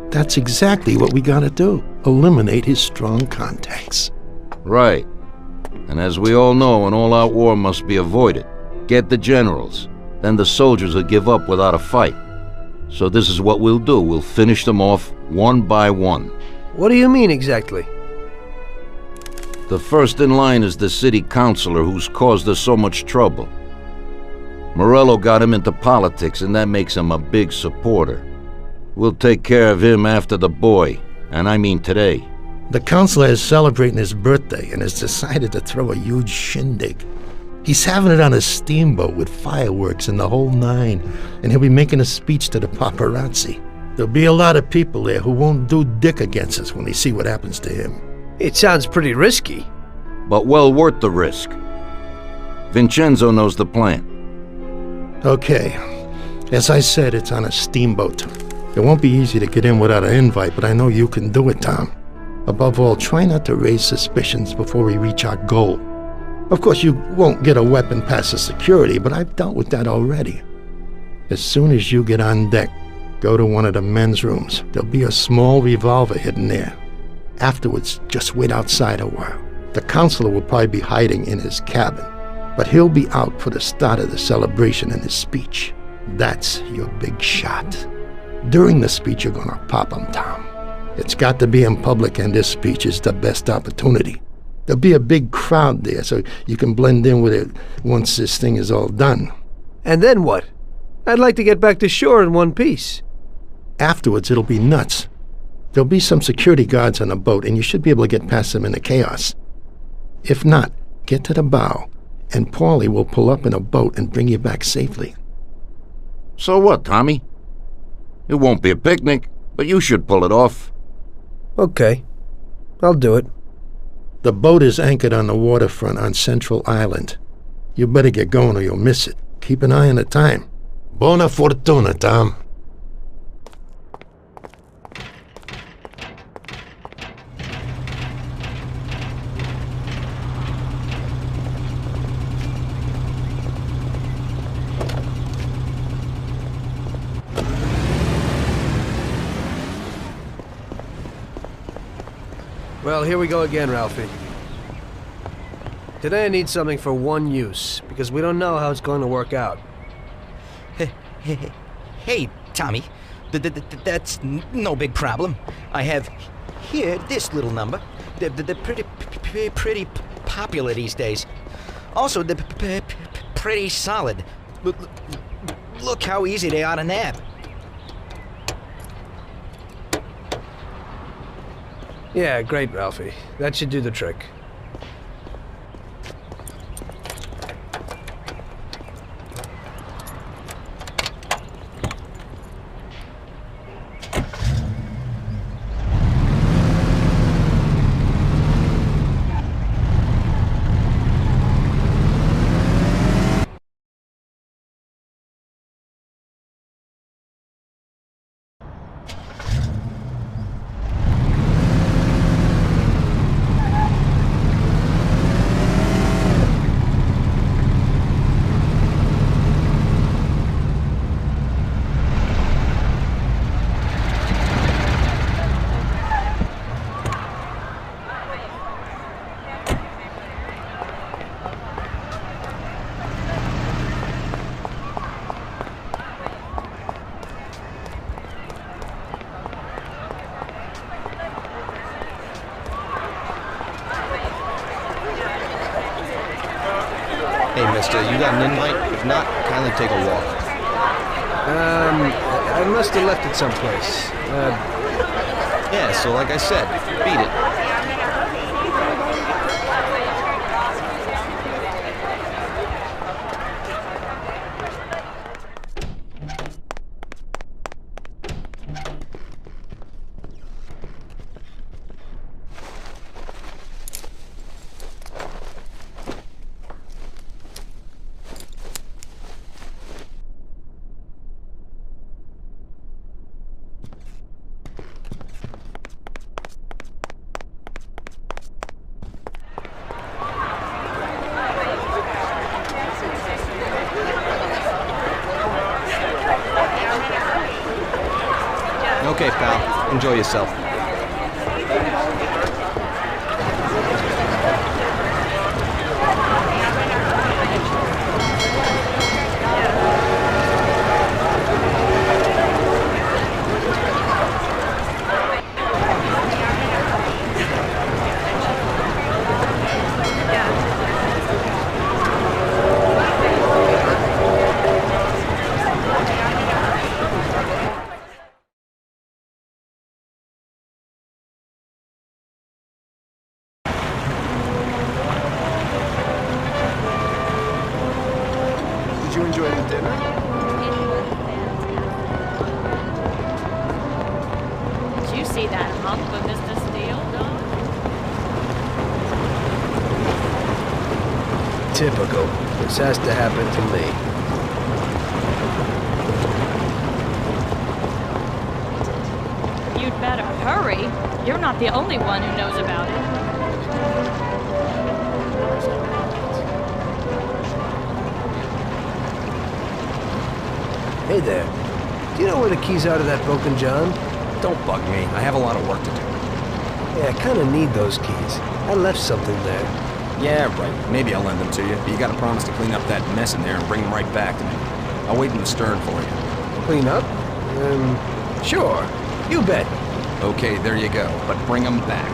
That's exactly what we gotta do. Eliminate his strong contacts. Right. And as we all know, an all-out war must be avoided. Get the generals. Then the soldiers will give up without a fight. So this is what we'll do. We'll finish them off one by one. What do you mean exactly? The first in line is the city councilor who's caused us so much trouble. Morello got him into politics, and that makes him a big supporter. We'll take care of him after the boy, and I mean today. The councilor is celebrating his birthday and has decided to throw a huge shindig. He's having it on a steamboat with fireworks and the whole nine, and he'll be making a speech to the paparazzi. There'll be a lot of people there who won't do dick against us when they see what happens to him. It sounds pretty risky. But well worth the risk. Vincenzo knows the plan. Okay. As I said, it's on a steamboat. It won't be easy to get in without an invite, but I know you can do it, Tom. Above all, try not to raise suspicions before we reach our goal. Of course, you won't get a weapon past the security, but I've dealt with that already. As soon as you get on deck, go to one of the men's rooms. There'll be a small revolver hidden there. Afterwards, just wait outside a while. The counselor will probably be hiding in his cabin. But he'll be out for the start of the celebration in his speech. That's your big shot. During the speech, you're gonna pop him, Tom. It's got to be in public, and this speech is the best opportunity. There'll be a big crowd there, so you can blend in with it once this thing is all done. And then what? I'd like to get back to shore in one piece. Afterwards, it'll be nuts. There'll be some security guards on the boat, and you should be able to get past them in the chaos. If not, get to the bow, and Paulie will pull up in a boat and bring you back safely. So what, Tommy? It won't be a picnic, but you should pull it off. Okay. I'll do it. The boat is anchored on the waterfront on Central Island. You better get going or you'll miss it. Keep an eye on the time. Buona fortuna, Tom. Well, here we go again, Ralphie. Today I need something for one use, because we don't know how it's going to work out. Hey, Tommy. That's no big problem. I have here this little number. They're pretty popular these days. Also, they're pretty solid. Look how easy they are to nab. Yeah, great, Ralphie. That should do the trick. Hey, mister, you got an invite? If not, kindly take a walk. I must have left it someplace. Yeah, so like I said, beat it. Okay, pal. Enjoy yourself. Did you enjoy the dinner? Did you see that hunk of Mr. Steele, dog? Typical. This has to happen to me. You'd better hurry. You're not the only one who knows about it. Hey there. Do you know where the keys are to that broken John? Don't bug me. I have a lot of work to do. Yeah, I kind of need those keys. I left something there. Yeah, right. Maybe I'll lend them to you, but you gotta promise to clean up that mess in there and bring them right back to me. I'll wait in the stern for you. Clean up? Sure. You bet. Okay, there you go, but bring them back.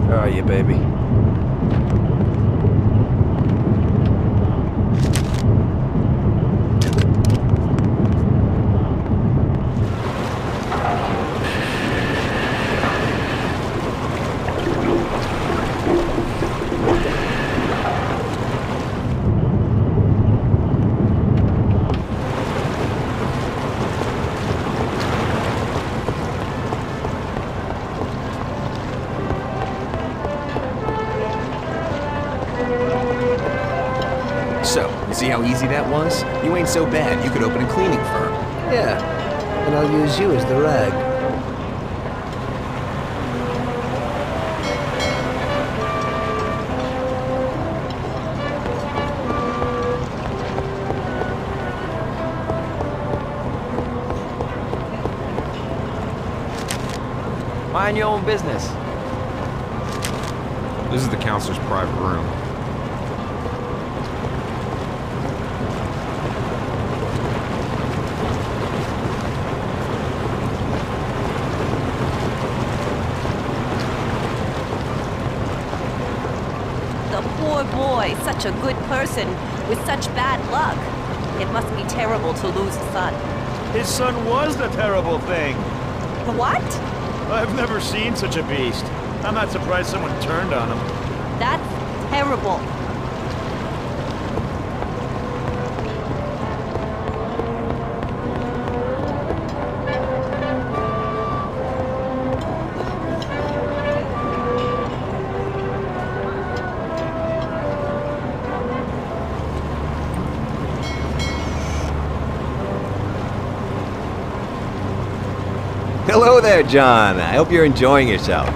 How are you, baby? So, you see how easy that was? You ain't so bad, you could open a cleaning firm. Yeah, and I'll use you as the rag. Mind your own business. This is the counselor's private room. The poor boy, such a good person, with such bad luck. It must be terrible to lose a son. His son was the terrible thing. What? I've never seen such a beast. I'm not surprised someone turned on him. That's terrible. Hello there, John. I hope you're enjoying yourself.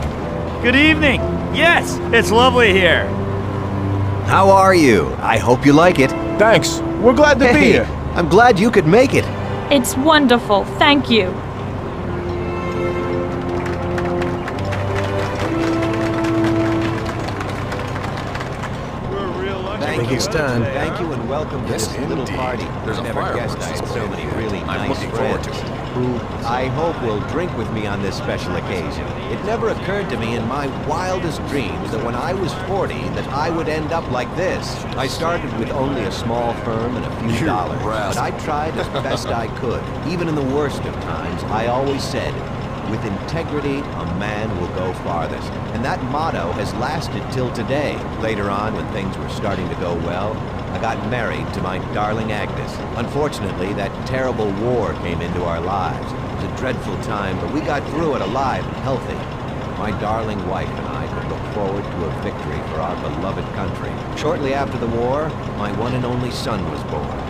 Good evening. Yes, it's lovely here. How are you? I hope you like it. Thanks. We're glad to be here. I'm glad you could make it. It's wonderful. Thank you. Thank you, Stan. Thank you and welcome to this little party. There's a Never guessed I had so many really nice friends who I hope will drink with me on this special occasion. It never occurred to me in my wildest dreams that when I was 40 that I would end up like this. I started with only a small firm and a few dollars, but I tried as best I could. Even in the worst of times, I always said, with integrity, a man will go farthest. And that motto has lasted till today. Later on, when things were starting to go well, I got married to my darling Agnes. Unfortunately, that terrible war came into our lives. It was a dreadful time, but we got through it alive and healthy. My darling wife and I could look forward to a victory for our beloved country. Shortly after the war, my one and only son was born.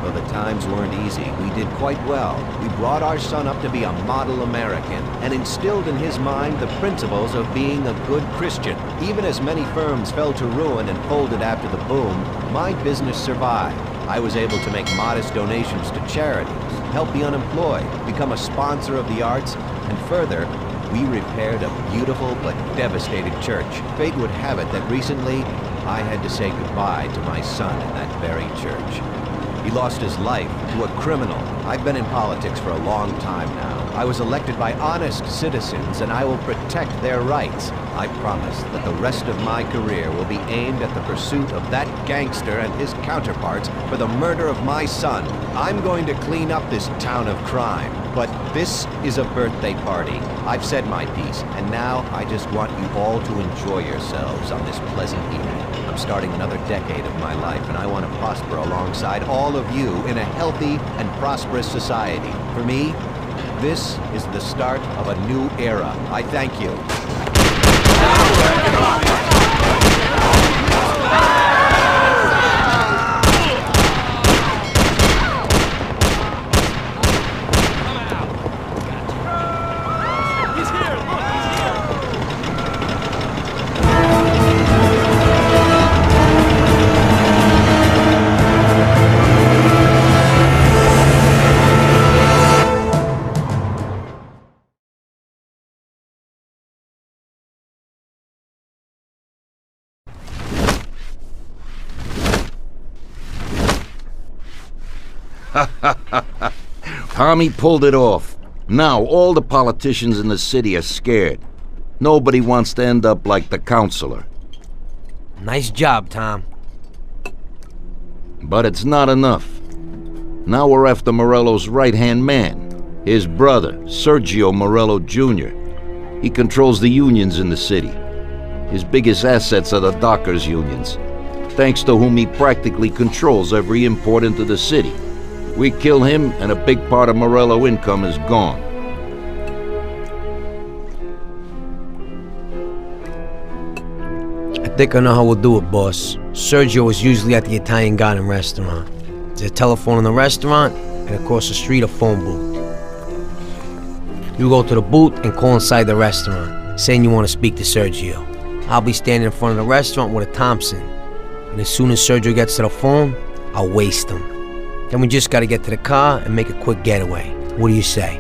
Though the times weren't easy, we did quite well. We brought our son up to be a model American and instilled in his mind the principles of being a good Christian. Even as many firms fell to ruin and folded after the boom, my business survived. I was able to make modest donations to charities, help the unemployed, become a sponsor of the arts, and further, we repaired a beautiful but devastated church. Fate would have it that recently, I had to say goodbye to my son in that very church. He lost his life to a criminal. I've been in politics for a long time now. I was elected by honest citizens, and I will protect their rights. I promise that the rest of my career will be aimed at the pursuit of that gangster and his counterparts for the murder of my son. I'm going to clean up this town of crime. But this is a birthday party. I've said my piece, and now I just want you all to enjoy yourselves on this pleasant evening. I'm starting another decade of my life, and I want to prosper alongside all of you in a healthy and prosperous society. For me, this is the start of a new era. I thank you. Tommy pulled it off. Now all the politicians in the city are scared. Nobody wants to end up like the counselor. Nice job, Tom. But it's not enough. Now we're after Morello's right-hand man, his brother, Sergio Morello Jr. He controls the unions in the city. His biggest assets are the dockers' unions, thanks to whom he practically controls every import into the city. We kill him, and a big part of Morello income is gone. I think I know how we'll do it, boss. Sergio is usually at the Italian Garden restaurant. There's a telephone in the restaurant, and across the street a phone booth. You go to the booth and call inside the restaurant, saying you want to speak to Sergio. I'll be standing in front of the restaurant with a Thompson, and as soon as Sergio gets to the phone, I'll waste him. Then we just gotta get to the car and make a quick getaway. What do you say?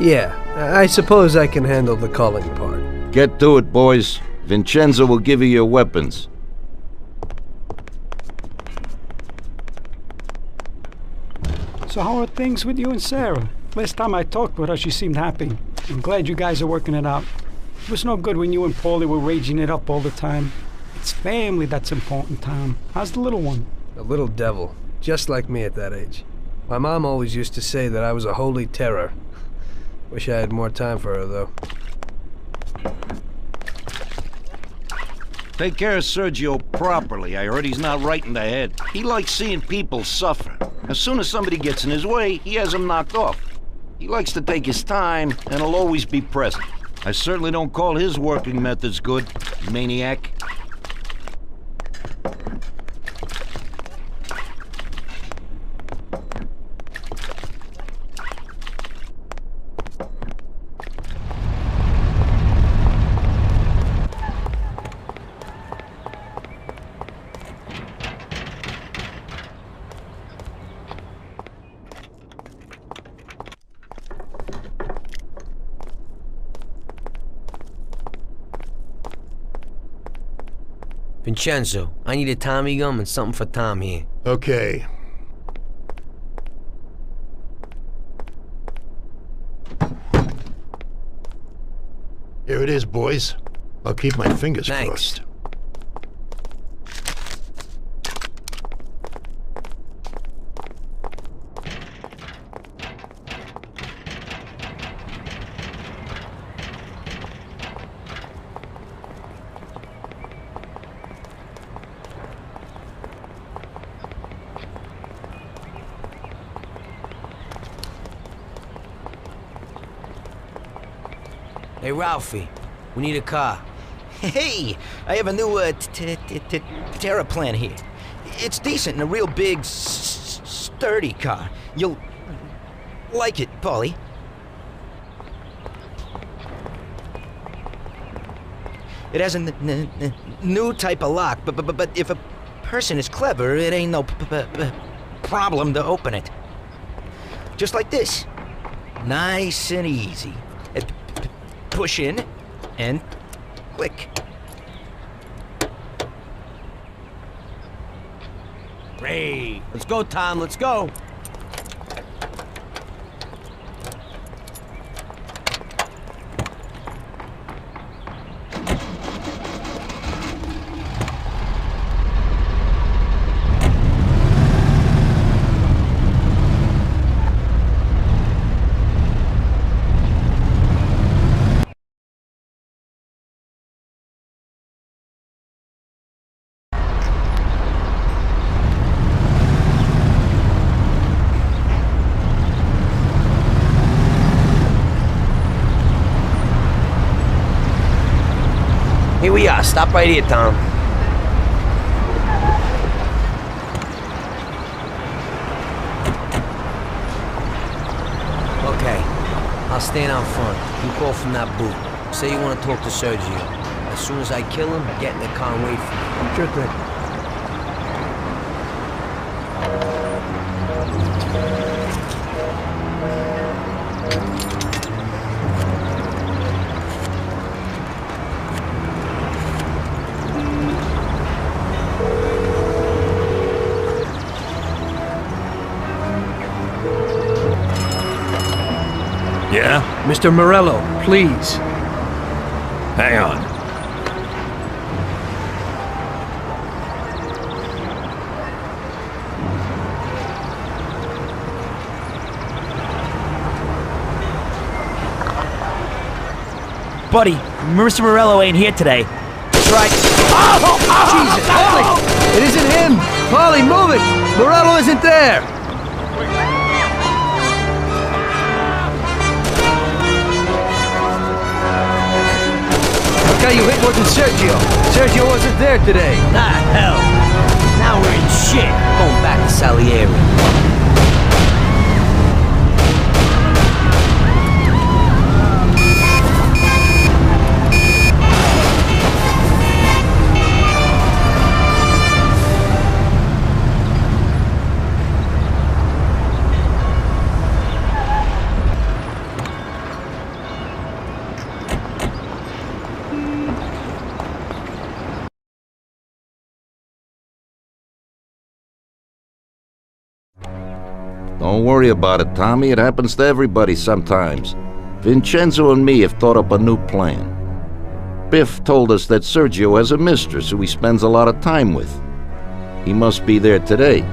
Yeah, I suppose I can handle the calling part. Get to it, boys. Vincenzo will give you your weapons. So how are things with you and Sarah? Last time I talked with her, she seemed happy. I'm glad you guys are working it out. It was no good when you and Paulie were raging it up all the time. It's family that's important, Tom. How's the little one? A little devil, just like me at that age. My mom always used to say that I was a holy terror. Wish I had more time for her, though. Take care of Sergio properly. I heard he's not right in the head. He likes seeing people suffer. As soon as somebody gets in his way, he has them knocked off. He likes to take his time, and he'll always be present. I certainly don't call his working methods good, maniac. Vincenzo, I need a Tommy gum and something for Tom here. Okay. Here it is, boys. I'll keep my fingers crossed. Hey, Ralphie, we need a car. Hey, I have a new Terra plan here. It's decent and a real big, sturdy car. You'll like it, Paulie. It has a new type of lock, but if a person is clever, it ain't no problem to open it. Just like this. Nice and easy. Push in and click. Great. Let's go, Tom. Let's go. Here we are. Stop right here, Tom. Okay. I'll stand out front. You call from that booth. Say you want to talk to Sergio. As soon as I kill him, get in the car and wait for me. Sure thing. Yeah? Mr. Morello, please. Hang on. Buddy, Mr. Morello ain't here today. That's right. Jesus, Paulie! It isn't him! Paulie, move it! Morello isn't there! The guy you hit wasn't Sergio. Sergio wasn't there today. Ah, hell. Now we're in shit. Going back to Salieri. Don't worry about it, Tommy. It happens to everybody sometimes. Vincenzo and me have thought up a new plan. Biff told us that Sergio has a mistress who he spends a lot of time with. He must be there today.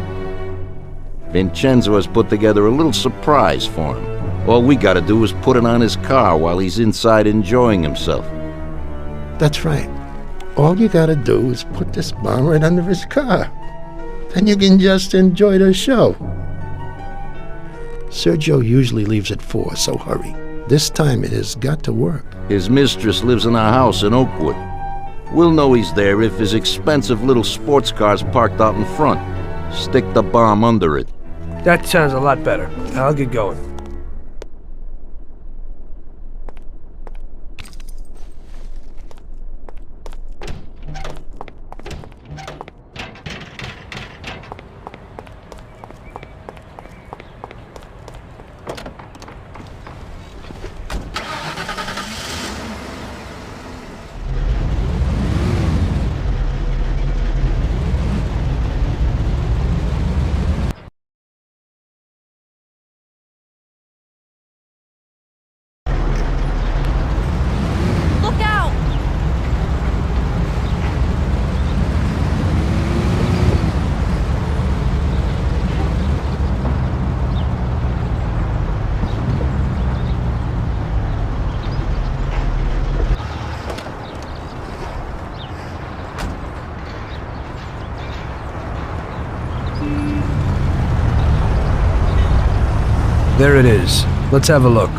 Vincenzo has put together a little surprise for him. All we gotta do is put it on his car while he's inside enjoying himself. That's right. All you gotta do is put this bomb right under his car. Then you can just enjoy the show. Sergio usually leaves at 4, so hurry. This time it has got to work. His mistress lives in a house in Oakwood. We'll know he's there if his expensive little sports car's parked out in front. Stick the bomb under it. That sounds a lot better. I'll get going. There it is. Let's have a look.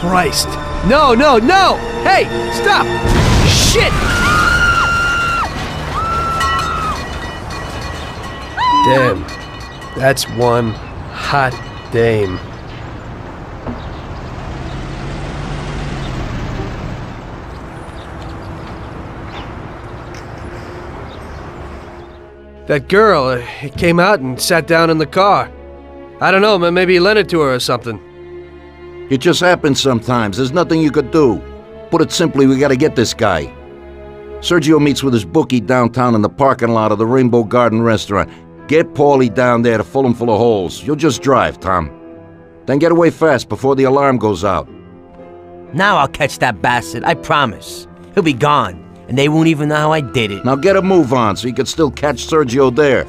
Christ. No, no, no! Hey, stop! Shit! Damn. That's one hot dame. That girl, came out and sat down in the car. I don't know, maybe he lent it to her or something. It just happens sometimes. There's nothing you could do. Put it simply, we gotta get this guy. Sergio meets with his bookie downtown in the parking lot of the Rainbow Garden restaurant. Get Paulie down there to fill him full of holes. You'll just drive, Tom. Then get away fast before the alarm goes out. Now I'll catch that bastard, I promise. He'll be gone, and they won't even know how I did it. Now get a move on so you can still catch Sergio there.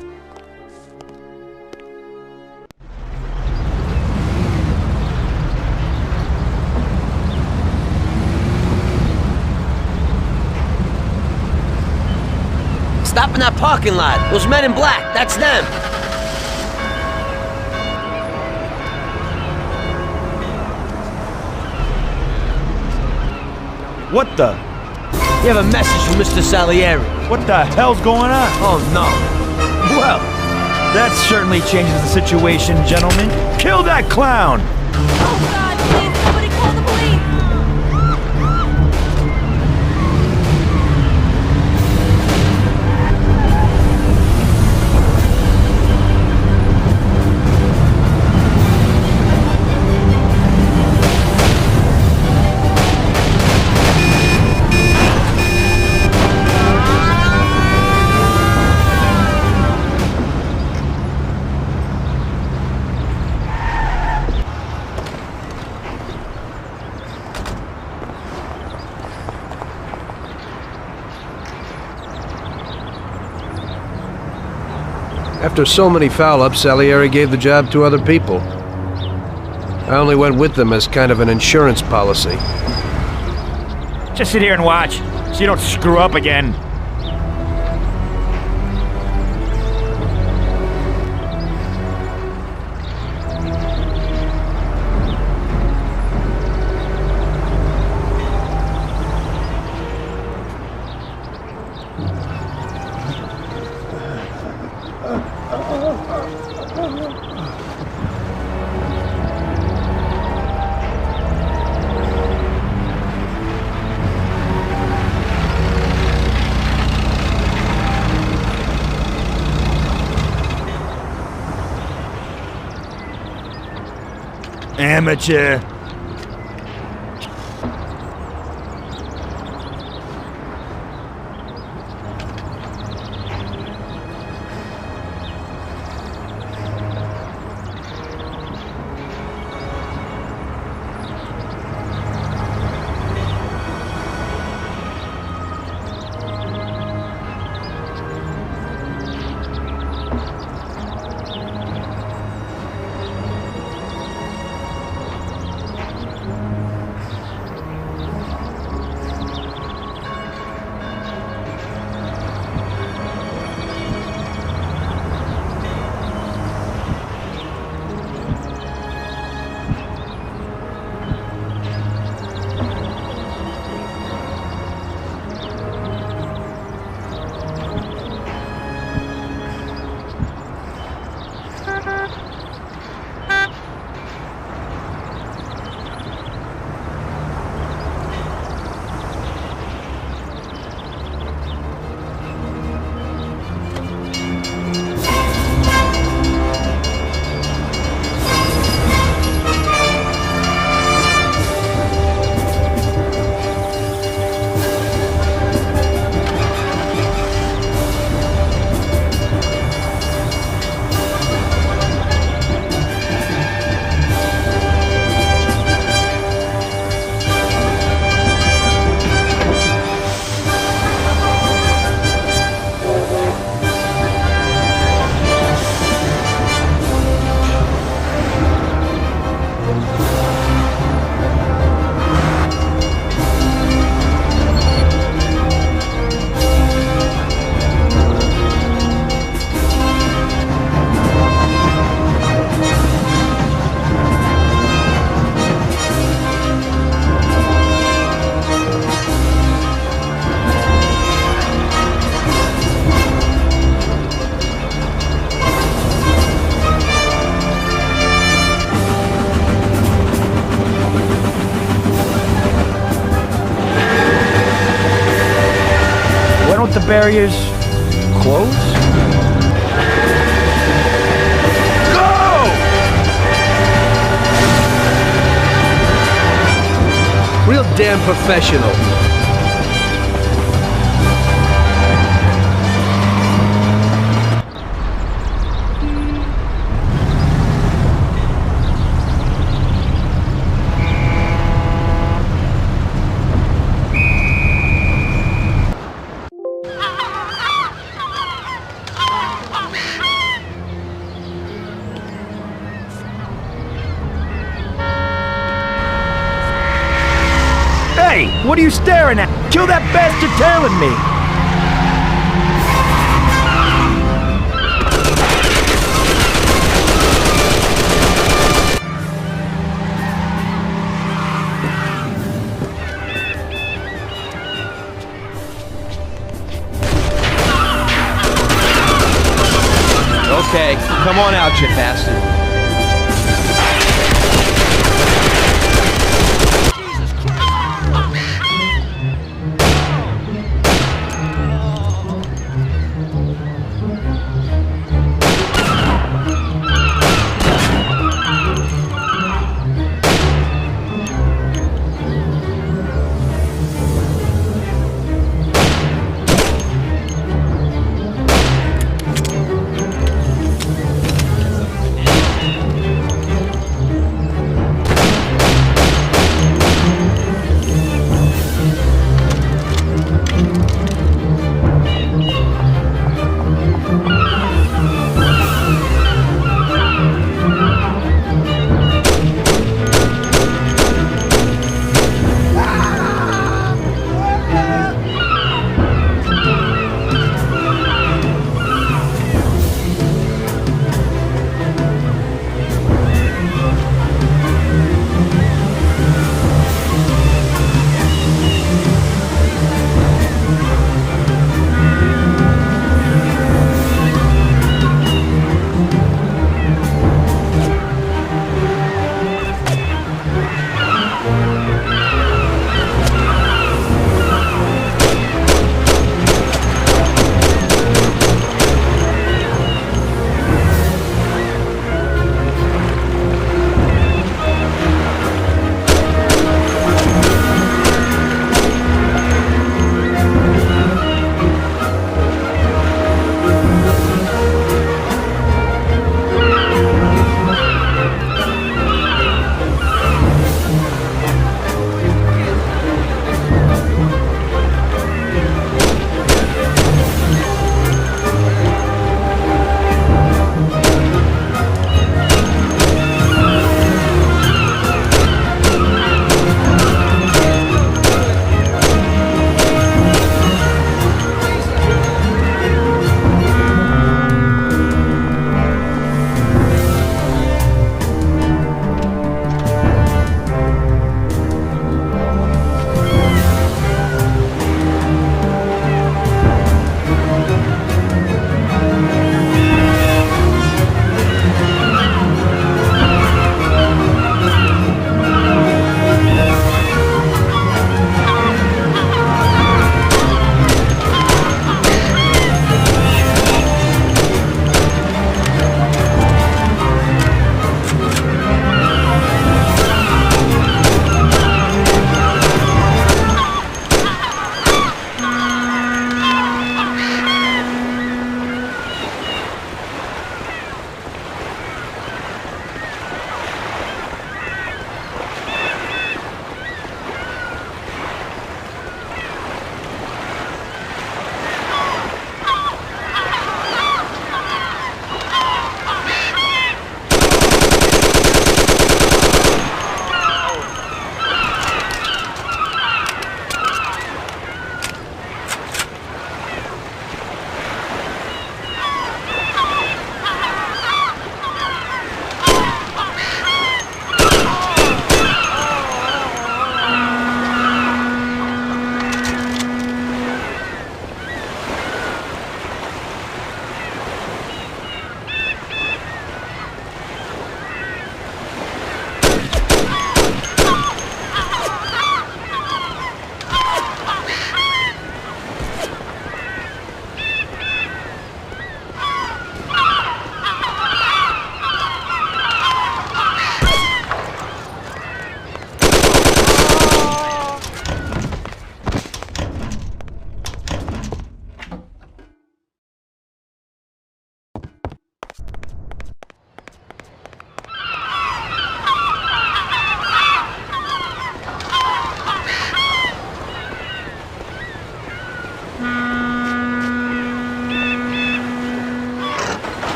Stop in that parking lot. Those men in black, that's them. What the? You have a message from Mr. Salieri. What the hell's going on? Oh, no. Well, that certainly changes the situation, gentlemen. Kill that clown! Oh, God, please, somebody call the police! After so many foul-ups, Salieri gave the job to other people. I only went with them as kind of an insurance policy. Just sit here and watch, so you don't screw up again. Amateur. The barriers close? damn professional. Hey, what are you staring at? Kill that bastard tailing me! Okay, come on out, you bastard.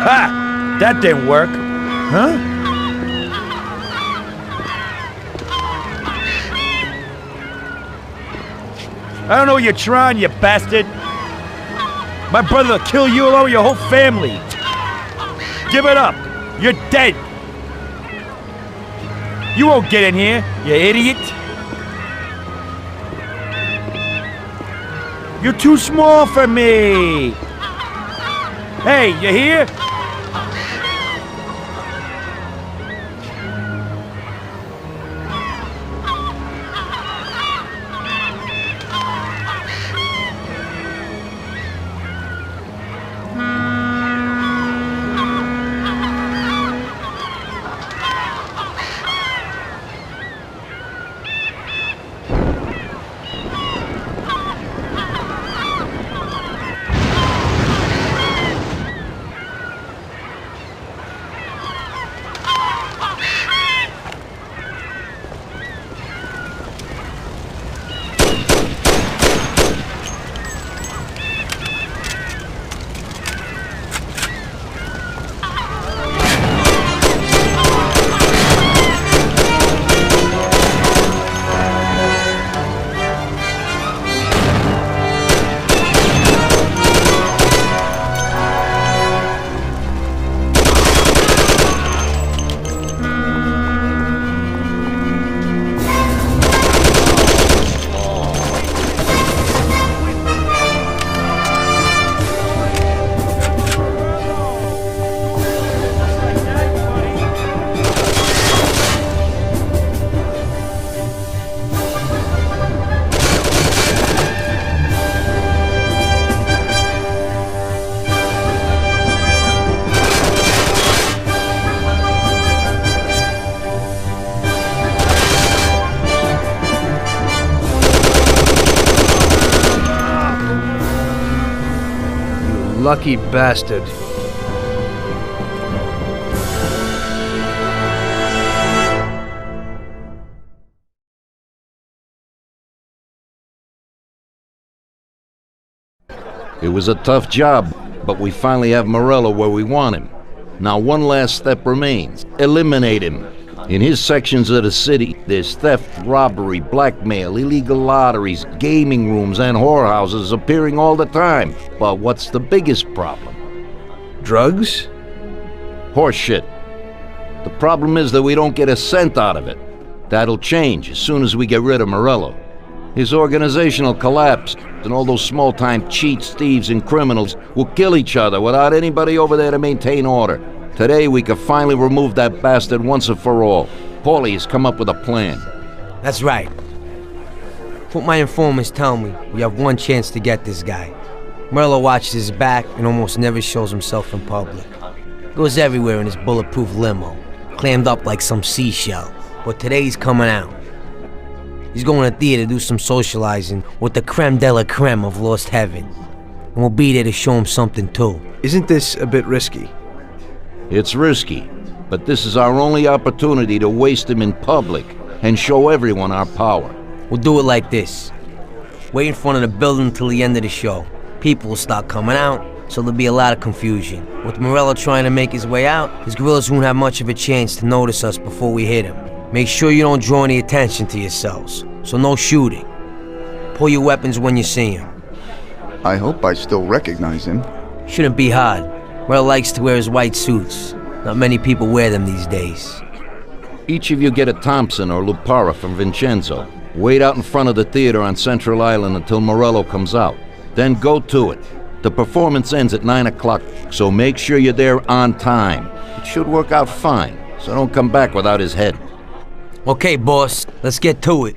Ha! That didn't work. Huh? I don't know what you're trying, you bastard. My brother will kill you along with your whole family. Give it up. You're dead. You won't get in here, you idiot. You're too small for me. Hey, you here? Lucky bastard. It was a tough job, but we finally have Morello where we want him. Now one last step remains. Eliminate him. In his sections of the city, there's theft, robbery, blackmail, illegal lotteries, gaming rooms, and whorehouses appearing all the time. But what's the biggest problem? Drugs? Horseshit. The problem is that we don't get a cent out of it. That'll change as soon as we get rid of Morello. His organization will collapse, and all those small-time cheats, thieves, and criminals will kill each other without anybody over there to maintain order. Today we can finally remove that bastard once and for all. Paulie has come up with a plan. That's right. What my informants tell me, we have one chance to get this guy. Morello watches his back and almost never shows himself in public. Goes everywhere in his bulletproof limo, clammed up like some seashell. But today he's coming out. He's going to theater to do some socializing with the creme de la creme of Lost Heaven. And we'll be there to show him something too. Isn't this a bit risky? It's risky, but this is our only opportunity to waste him in public and show everyone our power. We'll do it like this. Wait in front of the building until the end of the show. People will start coming out, so there'll be a lot of confusion. With Morello trying to make his way out, his guerrillas won't have much of a chance to notice us before we hit him. Make sure you don't draw any attention to yourselves, so no shooting. Pull your weapons when you see him. I hope I still recognize him. Shouldn't be hard. Morello likes to wear his white suits. Not many people wear them these days. Each of you get a Thompson or Lupara from Vincenzo. Wait out in front of the theater on Central Island until Morello comes out. Then go to it. The performance ends at 9 o'clock, so make sure you're there on time. It should work out fine, so don't come back without his head. Okay, boss, let's get to it.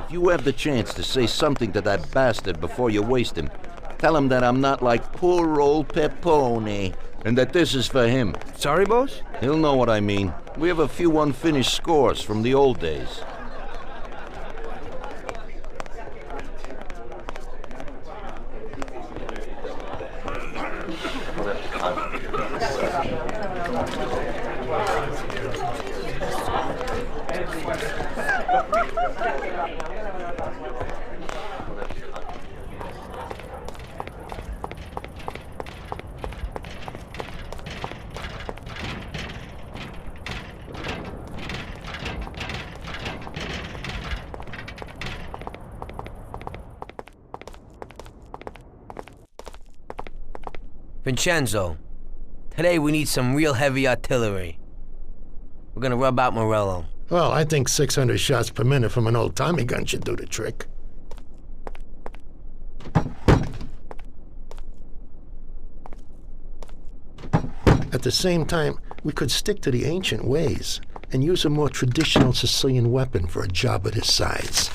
If you have the chance to say something to that bastard before you waste him, tell him that I'm not like poor old Pepone, and that this is for him. Sorry, boss? He'll know what I mean. We have a few unfinished scores from the old days. Vincenzo, today we need some real heavy artillery. We're gonna rub out Morello. Well, I think 600 shots per minute from an old Tommy gun should do the trick. At the same time, we could stick to the ancient ways and use a more traditional Sicilian weapon for a job of this size.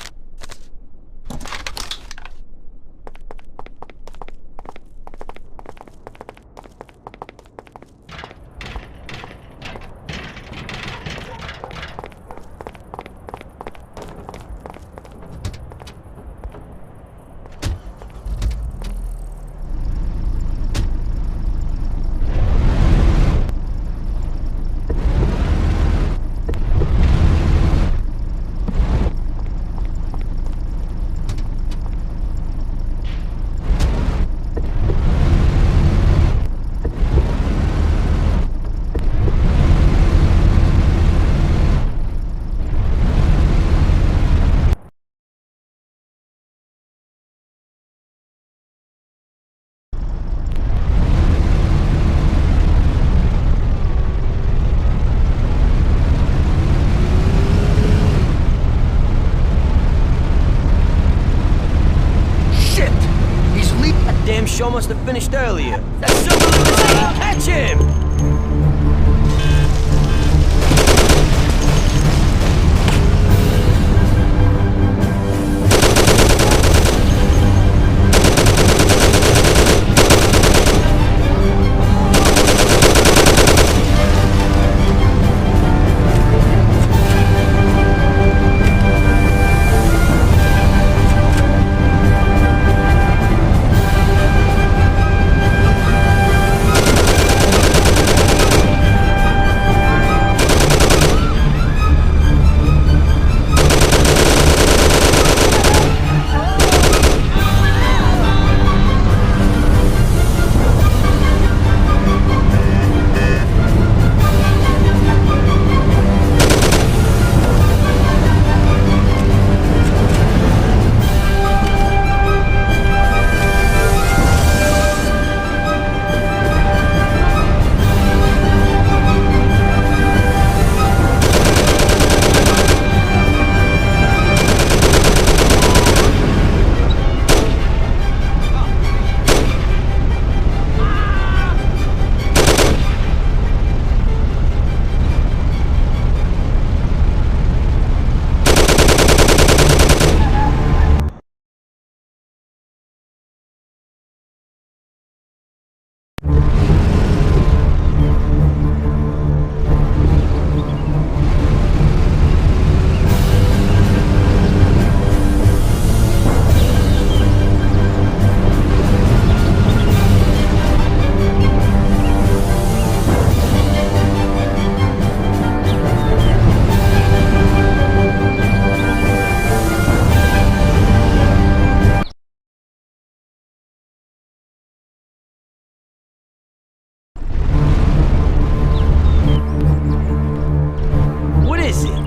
Show must have finished earlier. That silver limousine! Catch him!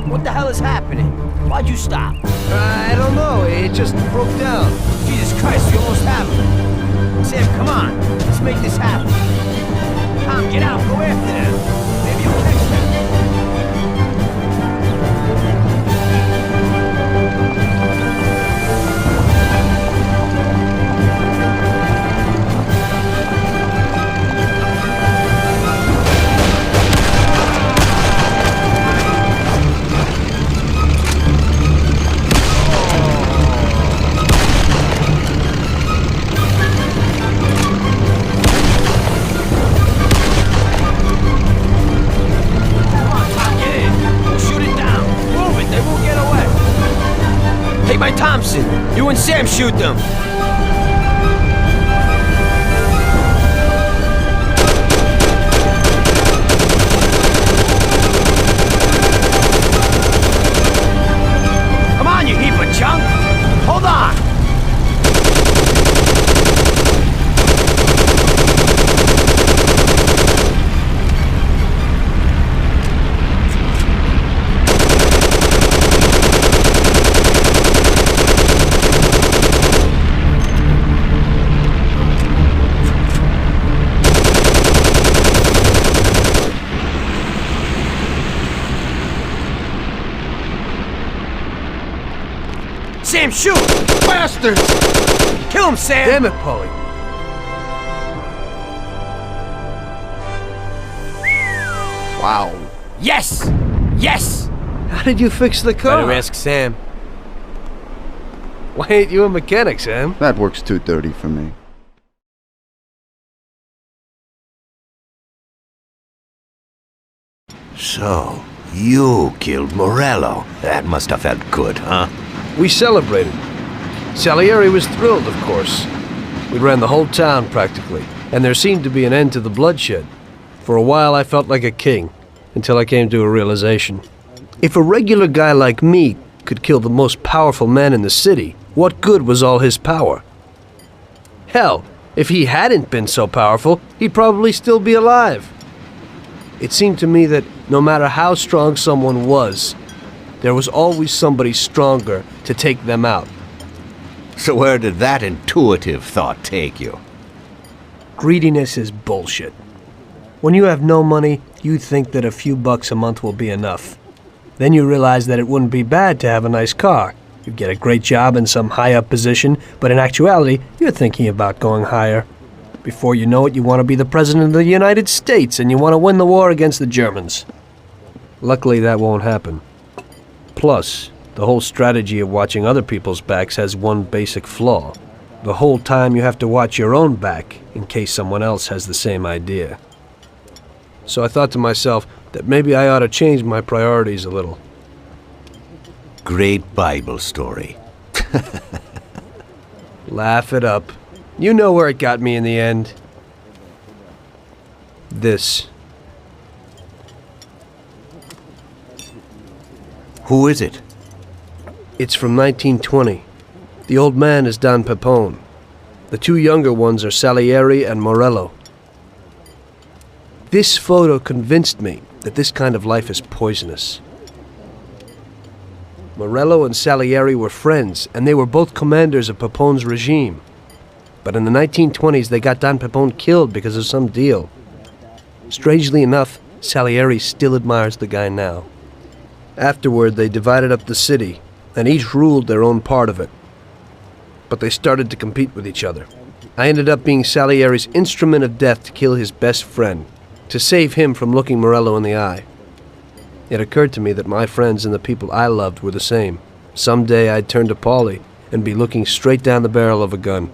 What the hell is happening? Why'd you stop? I don't know. It just broke down. Jesus Christ, you almost have him. Sam, come on. Let's make this happen. Tom, get out. Go after them. Maybe you'll catch them. Thompson, you and Sam shoot them. Come on, you heap of junk. Hold on. Sam, shoot! Bastards! Kill him, Sam! Damn it, Paulie. Wow. Yes! Yes! How did you fix the car? Better ask Sam. Why ain't you a mechanic, Sam? That works 2:30 for me. So, you killed Morello. That must have felt good, huh? We celebrated. Salieri was thrilled, of course. We ran the whole town, practically, and there seemed to be an end to the bloodshed. For a while, I felt like a king, until I came to a realization. If a regular guy like me could kill the most powerful man in the city, what good was all his power? Hell, if he hadn't been so powerful, he'd probably still be alive. It seemed to me that no matter how strong someone was, there was always somebody stronger to take them out. So where did that intuitive thought take you? Greediness is bullshit. When you have no money, you think that a few bucks a month will be enough. Then you realize that it wouldn't be bad to have a nice car. You get a great job in some high-up position, but in actuality, you're thinking about going higher. Before you know it, you want to be the President of the United States, and you want to win the war against the Germans. Luckily, that won't happen. Plus, the whole strategy of watching other people's backs has one basic flaw. The whole time you have to watch your own back, in case someone else has the same idea. So I thought to myself that maybe I ought to change my priorities a little. Great Bible story. Laugh it up. You know where it got me in the end. This. Who is it? It's from 1920. The old man is Don Pepone. The two younger ones are Salieri and Morello. This photo convinced me that this kind of life is poisonous. Morello and Salieri were friends, and they were both commanders of Pepone's regime. But in the 1920s, they got Don Pepone killed because of some deal. Strangely enough, Salieri still admires the guy now. Afterward, they divided up the city, and each ruled their own part of it. But they started to compete with each other. I ended up being Salieri's instrument of death to kill his best friend, to save him from looking Morello in the eye. It occurred to me that my friends and the people I loved were the same. Someday I'd turn to Paulie and be looking straight down the barrel of a gun.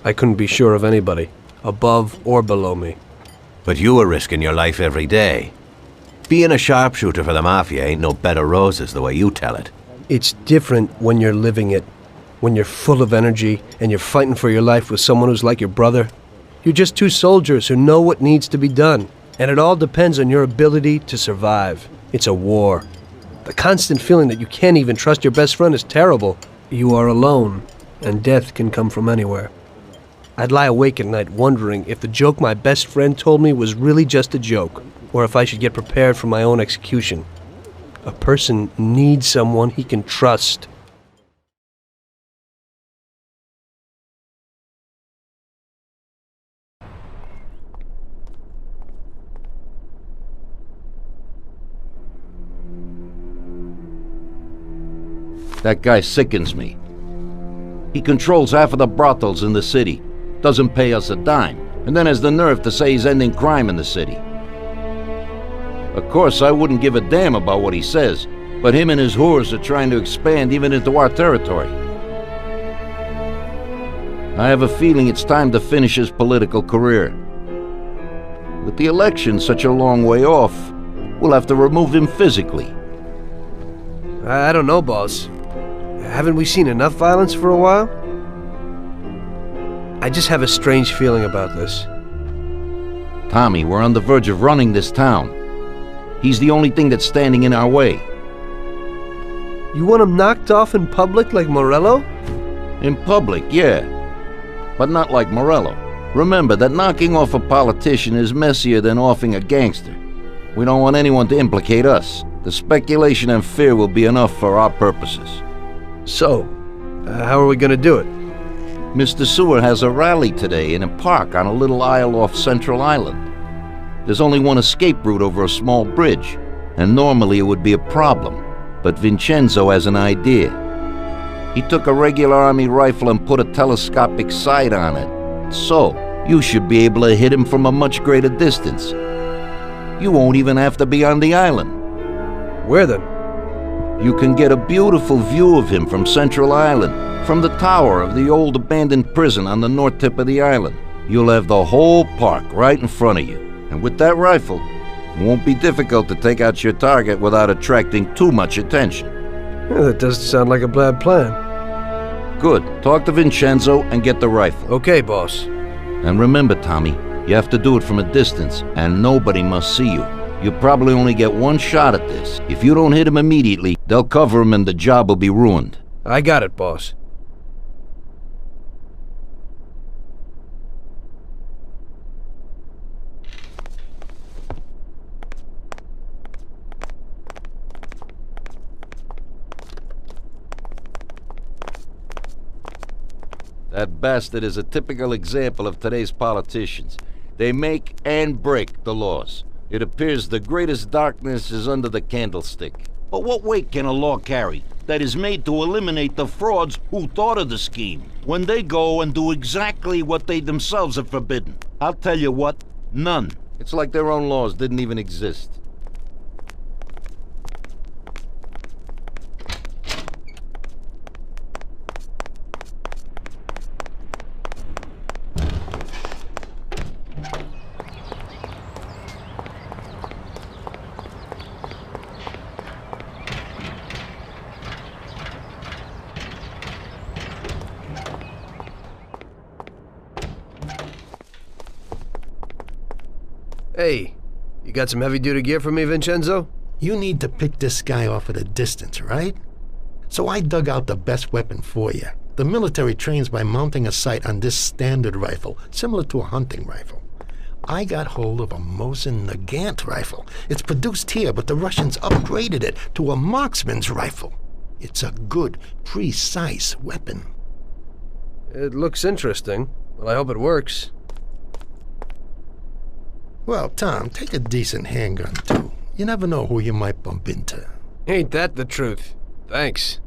I couldn't be sure of anybody, above or below me. But you were risking your life every day. Being a sharpshooter for the Mafia ain't no bed of roses the way you tell it. It's different when you're living it. When you're full of energy and you're fighting for your life with someone who's like your brother. You're just two soldiers who know what needs to be done. And it all depends on your ability to survive. It's a war. The constant feeling that you can't even trust your best friend is terrible. You are alone, and death can come from anywhere. I'd lie awake at night wondering if the joke my best friend told me was really just a joke, or if I should get prepared for my own execution. A person needs someone he can trust. That guy sickens me. He controls half of the brothels in the city, doesn't pay us a dime, and then has the nerve to say he's ending crime in the city. Of course, I wouldn't give a damn about what he says, but him and his whores are trying to expand even into our territory. I have a feeling it's time to finish his political career. With the election such a long way off, we'll have to remove him physically. I don't know, boss. Haven't we seen enough violence for a while? I just have a strange feeling about this. Tommy, we're on the verge of running this town. He's the only thing that's standing in our way. You want him knocked off in public like Morello? In public, yeah. But not like Morello. Remember that knocking off a politician is messier than offing a gangster. We don't want anyone to implicate us. The speculation and fear will be enough for our purposes. So, how are we gonna do it? Mr. Seward has a rally today in a park on a little isle off Central Island. There's only one escape route over a small bridge, and normally it would be a problem, but Vincenzo has an idea. He took a regular army rifle and put a telescopic sight on it. So, you should be able to hit him from a much greater distance. You won't even have to be on the island. Where then? You can get a beautiful view of him from Central Island, from the tower of the old abandoned prison on the north tip of the island. You'll have the whole park right in front of you. And with that rifle, it won't be difficult to take out your target without attracting too much attention. Yeah, that doesn't sound like a bad plan. Good. Talk to Vincenzo and get the rifle. Okay, boss. And remember, Tommy, you have to do it from a distance, and nobody must see you. You probably only get one shot at this. If you don't hit him immediately, they'll cover him and the job will be ruined. I got it, boss. That bastard is a typical example of today's politicians. They make and break the laws. It appears the greatest darkness is under the candlestick. But what weight can a law carry that is made to eliminate the frauds who thought of the scheme, when they go and do exactly what they themselves have forbidden? I'll tell you what, none. It's like their own laws didn't even exist. Hey, you got some heavy-duty gear for me, Vincenzo? You need to pick this guy off at a distance, right? So I dug out the best weapon for you. The military trains by mounting a sight on this standard rifle, similar to a hunting rifle. I got hold of a Mosin Nagant rifle. It's produced here, but the Russians upgraded it to a marksman's rifle. It's a good, precise weapon. It looks interesting. Well, I hope it works. Well, Tom, take a decent handgun, too. You never know who you might bump into. Ain't that the truth? Thanks.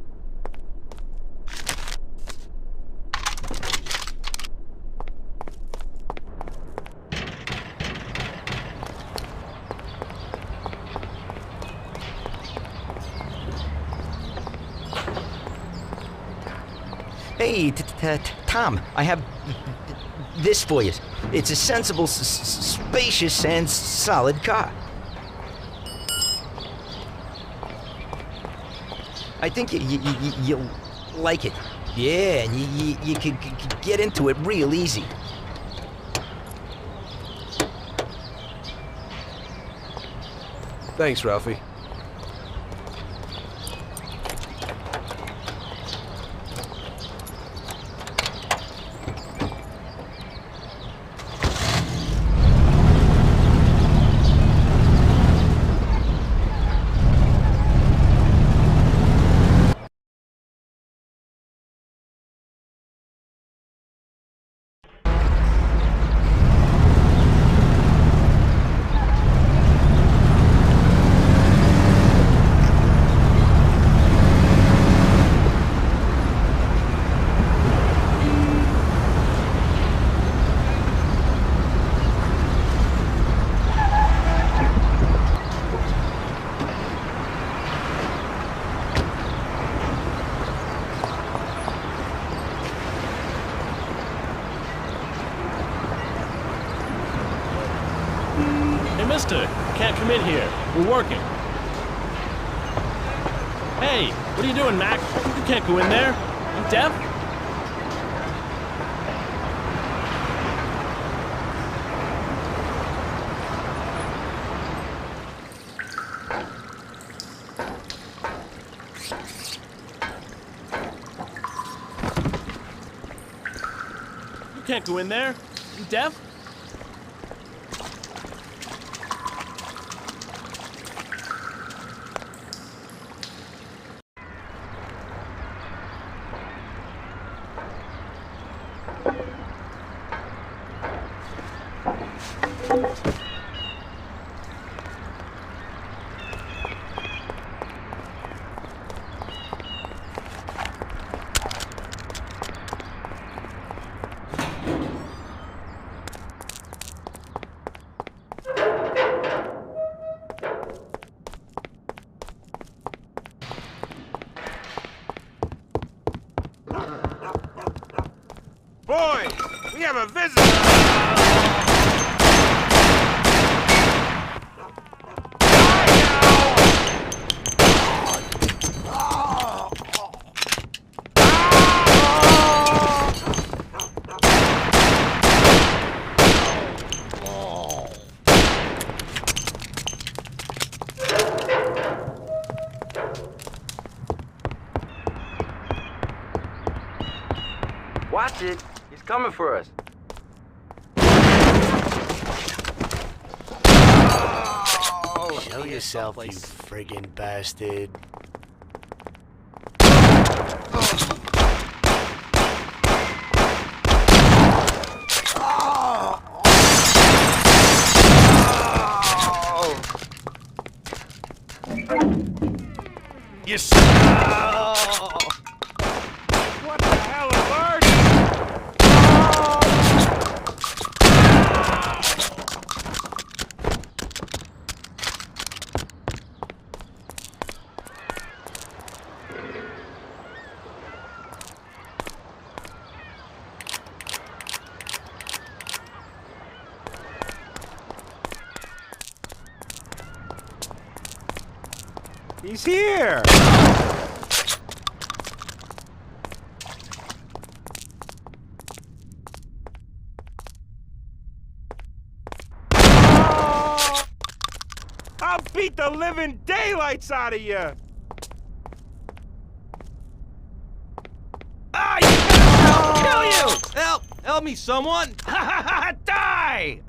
Hey, Tom, I have this for you. It's a sensible, spacious, and solid car. I think you'll like it. Yeah, and you can get into it real easy. Thanks, Ralphie. Mister, can't come in here. We're working. Hey, what are you doing, Mac? You can't go in there. You deaf? You can't go in there. You deaf? Boys, we have a visitor! Watch it. He's coming for us. Show yourself, you friggin' bastard. Yes. What the hell, alert? He's here! I'll beat the living daylights out of you! Ah, you kill you! Help! Help me, someone! Die!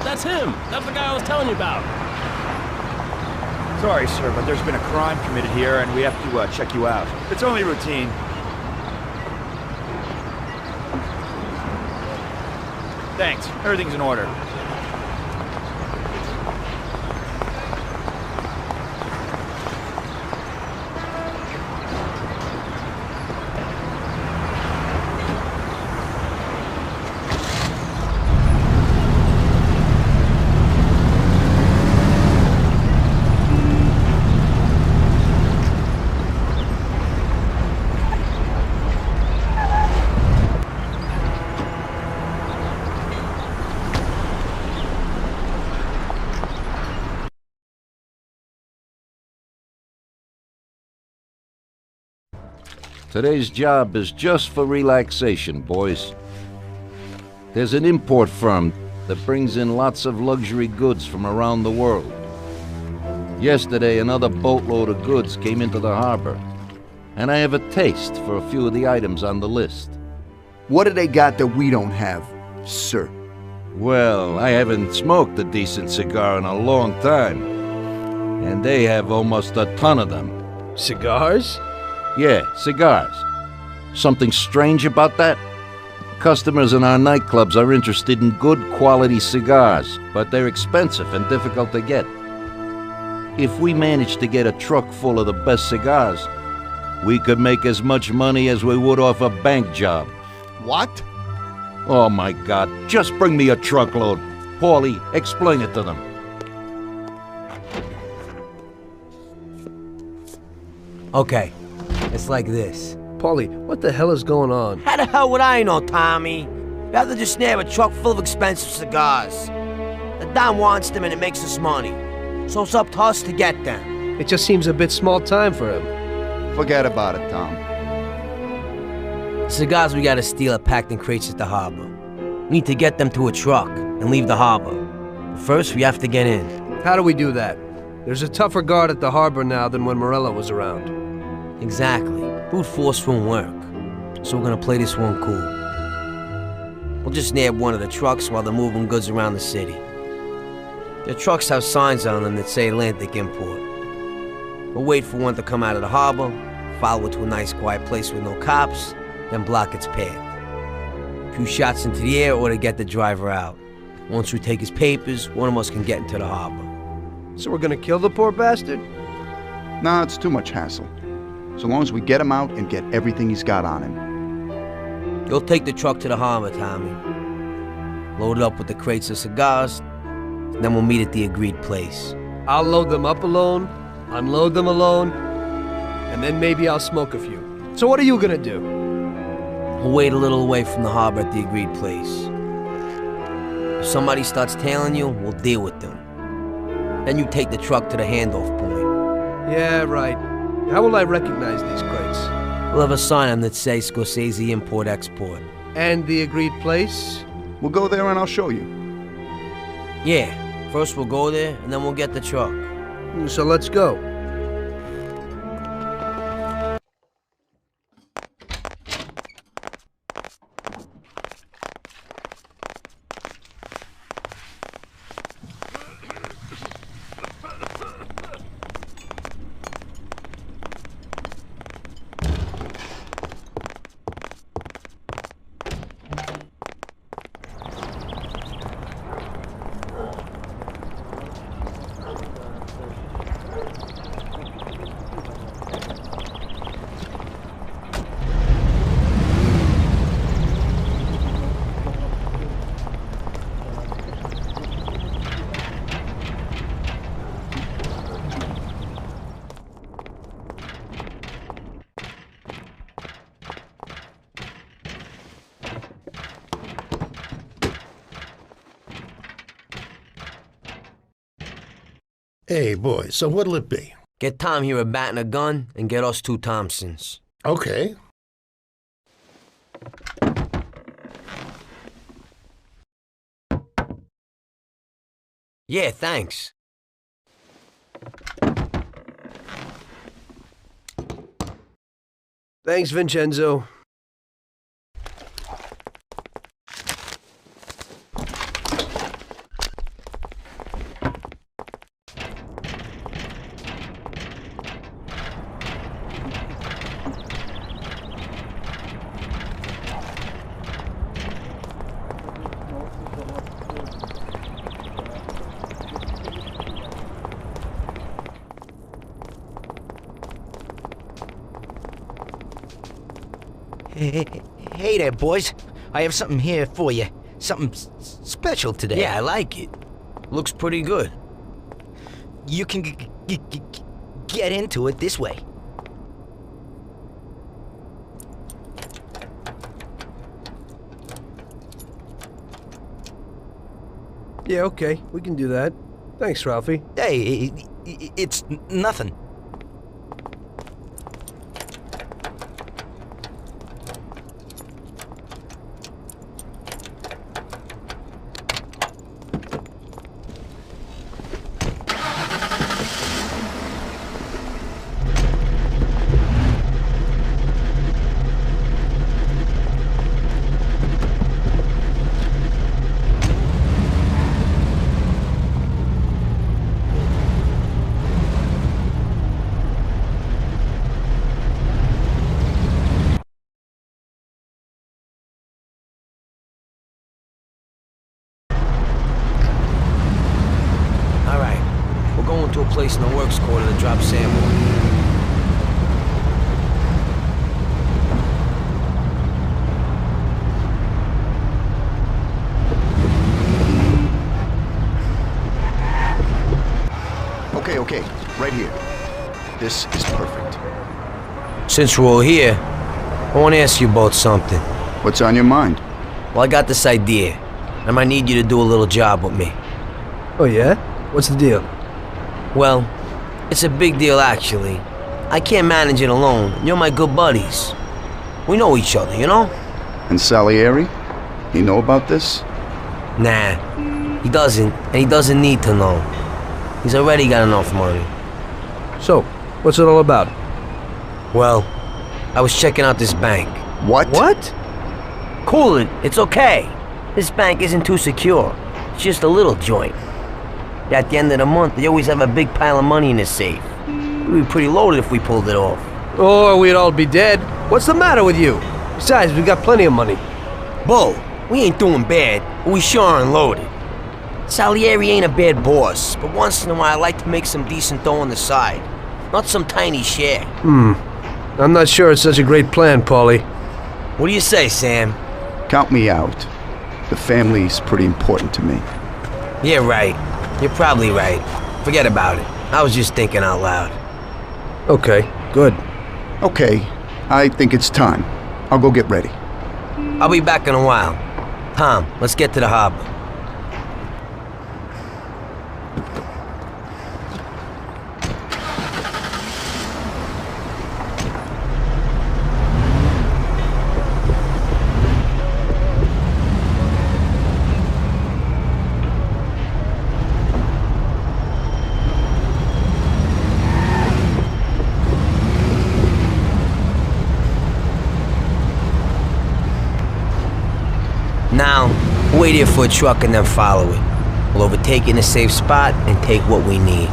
That's him! That's the guy I was telling you about! Sorry, sir, but there's been a crime committed here, and we have to check you out. It's only routine. Thanks. Everything's in order. Today's job is just for relaxation, boys. There's an import firm that brings in lots of luxury goods from around the world. Yesterday, another boatload of goods came into the harbor, and I have a taste for a few of the items on the list. What do they got that we don't have, sir? Well, I haven't smoked a decent cigar in a long time, and they have almost a ton of them. Cigars? Yeah, cigars. Something strange about that? customers in our nightclubs are interested in good quality cigars, but they're expensive and difficult to get. If we managed to get a truck full of the best cigars, we could make as much money as we would off a bank job. What? Oh my God, just bring me a truckload. Paulie, explain it to them. Okay, it's like this. Paulie, what the hell is going on? How the hell would I know, Tommy? Rather just nab a truck full of expensive cigars. The Don wants them and it makes us money. So it's up to us to get them. It just seems a bit small time for him. Forget about it, Tom. The cigars we gotta steal are packed in crates at the harbor. We need to get them to a truck and leave the harbor. But first, we have to get in. How do we do that? There's a tougher guard at the harbor now than when Morello was around. Exactly. Brute force won't work. So we're gonna play this one cool. We'll just nab one of the trucks while they're moving goods around the city. The trucks have signs on them that say Atlantic Import. We'll wait for one to come out of the harbor, follow it to a nice quiet place with no cops, then block its path. A few shots into the air or to get the driver out. Once we take his papers, one of us can get into the harbor. So we're gonna kill the poor bastard? Nah, it's too much hassle. So long as we get him out and get everything he's got on him. You'll take the truck to the harbor, Tommy. Load it up with the crates of cigars, then we'll meet at the agreed place. I'll load them up alone, unload them alone, and then maybe I'll smoke a few. So what are you gonna do? We'll wait a little away from the harbor at the agreed place. If somebody starts tailing you, we'll deal with them. Then you take the truck to the handoff point. Yeah, right. How will I recognize these crates? We'll have a sign on that says Scorsese Import-Export. And the agreed place? We'll go there and I'll show you. Yeah, first we'll go there, and then we'll get the truck. So let's go. Hey, boys, so what'll it be? Get Tom here a bat and a gun, and get us 2 Thompsons. Okay. Yeah, thanks. Thanks, Vincenzo. Hey there, boys. I have something here for you. Something special today. Yeah, I like it. Looks pretty good. You can get into it this way. Yeah, okay. We can do that. Thanks, Ralphie. Hey, it's nothing. to a place in the works quarter to drop Sam off. Okay, right here. This is perfect. Since we're all here, I want to ask you both something. What's on your mind? Well, I got this idea. I might need you to do a little job with me. Oh yeah? What's the deal? Well, it's a big deal actually. I can't manage it alone, and you're my good buddies. We know each other, you know? And Salieri? You know about this? Nah, he doesn't, and he doesn't need to know. He's already got enough money. So, what's it all about? Well, I was checking out this bank. What? What? Cool it, it's okay. This bank isn't too secure. It's just a little joint. At the end of the month, they always have a big pile of money in the safe. We'd be pretty loaded if we pulled it off. Or we'd all be dead. What's the matter with you? Besides, we got plenty of money. Bull, we ain't doing bad, but we sure aren't loaded. Salieri ain't a bad boss, but once in a while I like to make some decent dough on the side. Not some tiny share. I'm not sure it's such a great plan, Paulie. What do you say, Sam? Count me out. The family's pretty important to me. Yeah, right. You're probably right. Forget about it. I was just thinking out loud. Okay, good. Okay, I think it's time. I'll go get ready. I'll be back in a while. Tom, let's get to the harbor. Now, wait here for a truck and then follow it. We'll overtake it in a safe spot and take what we need.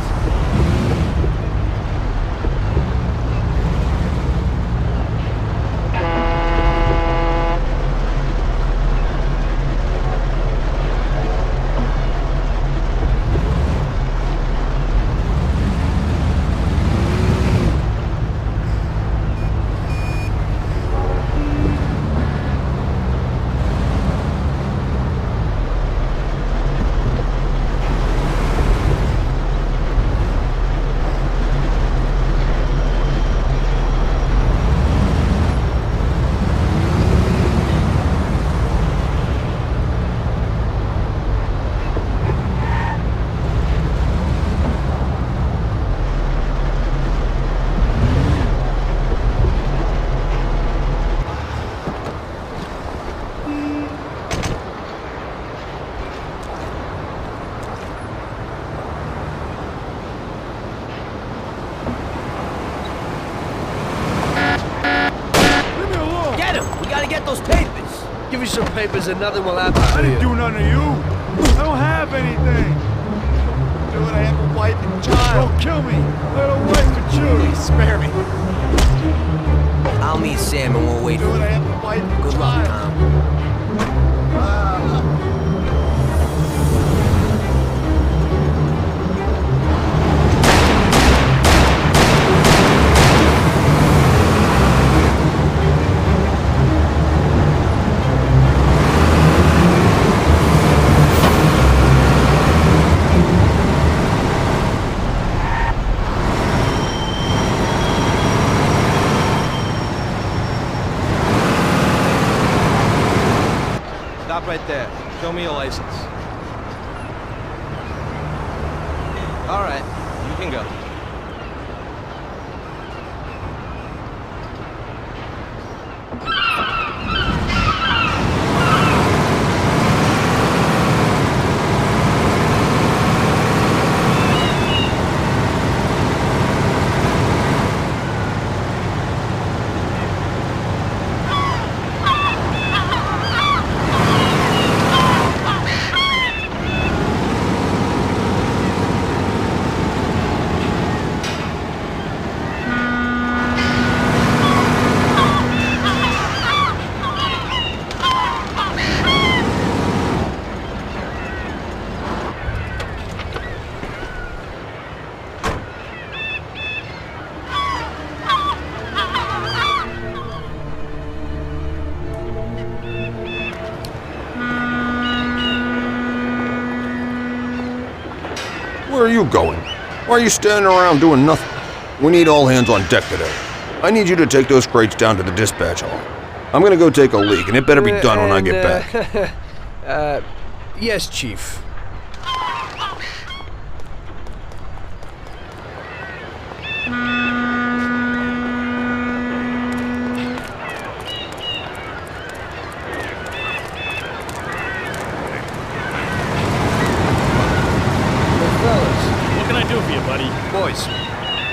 Those papers. Give you some papers and nothing will happen to I didn't you. do nothing to you. I don't have anything. Dude, I have a wife and child. Don't kill me. I have a wife and children. Please spare me. I'll meet Sam and we'll wait for Dude, I you. have a wife and Good luck, Tom. Stop right there. Show me your license. All right, you can go. Where are you going? Why are you standing around doing nothing? We need all hands on deck today. I need you to take those crates down to the dispatch hall. I'm gonna go take a leak, and it better be done when I get back. Yes, Chief. What can I do for you, buddy? Boys,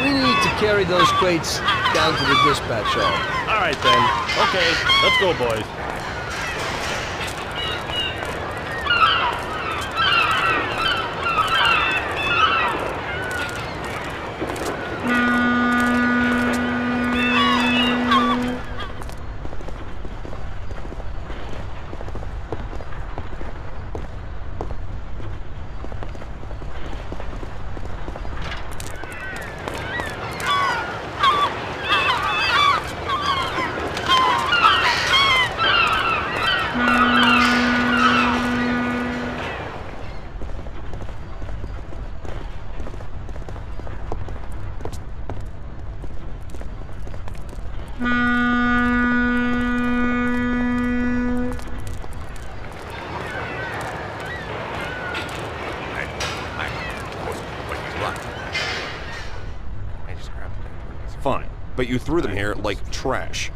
we need to carry those crates down to the dispatch hall. All right, then. Okay, let's go, boys. Fine, but you threw them here like trash.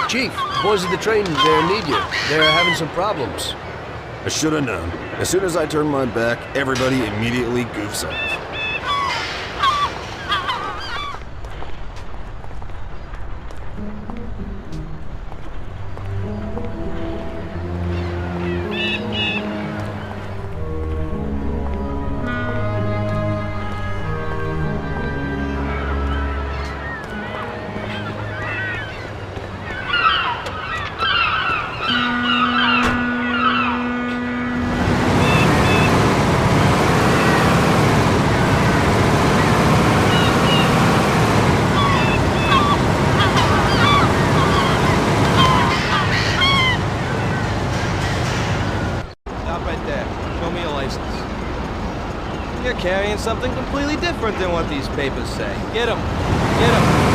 Chief, the boys at the train there need you. They're having some problems. I should have known. As soon as I turn my back, everybody immediately goofs off. You're carrying something completely different than what these papers say. Get him! Get him!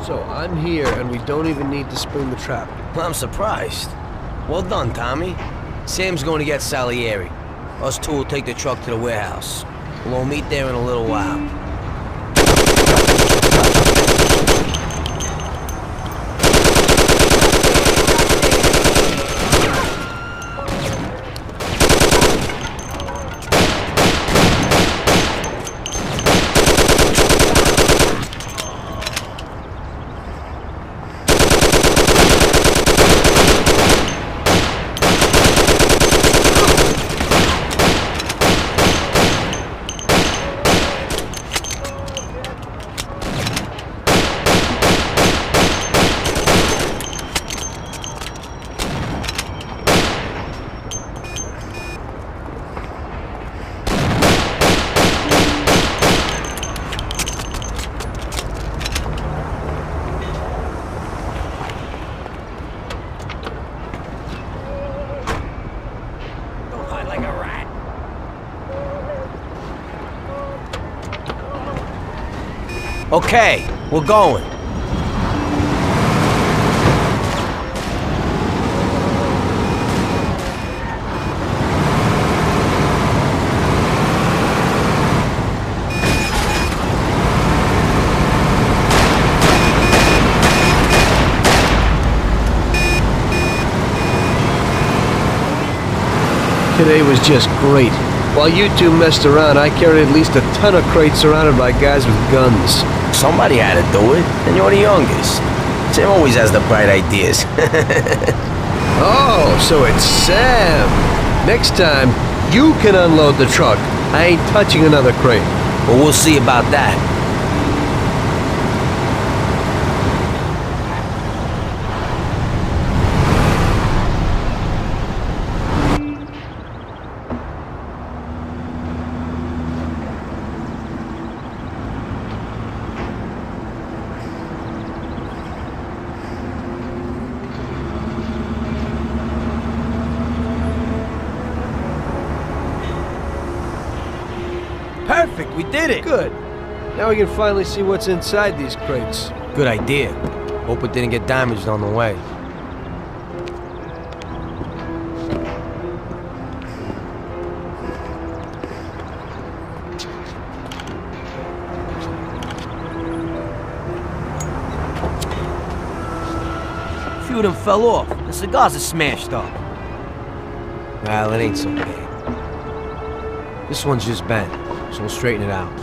So I'm here, and we don't even need to spring the trap. I'm surprised. Well done, Tommy. Sam's going to get Salieri. Us two will take the truck to the warehouse. We'll all meet there in a little while. Okay, we're going. Today was just great. While you two messed around, I carried at least a ton of crates surrounded by guys with guns. Somebody had to do it, and you're the youngest. Sam always has the bright ideas. Oh, so it's Sam. Next time, you can unload the truck. I ain't touching another crate. Well, we'll see about that. Perfect, we did it! Good. Now we can finally see what's inside these crates. Good idea. Hope it didn't get damaged on the way. A few of them fell off. The cigars are smashed up. Well, it ain't so bad. This one's just bent, so we'll straighten it out.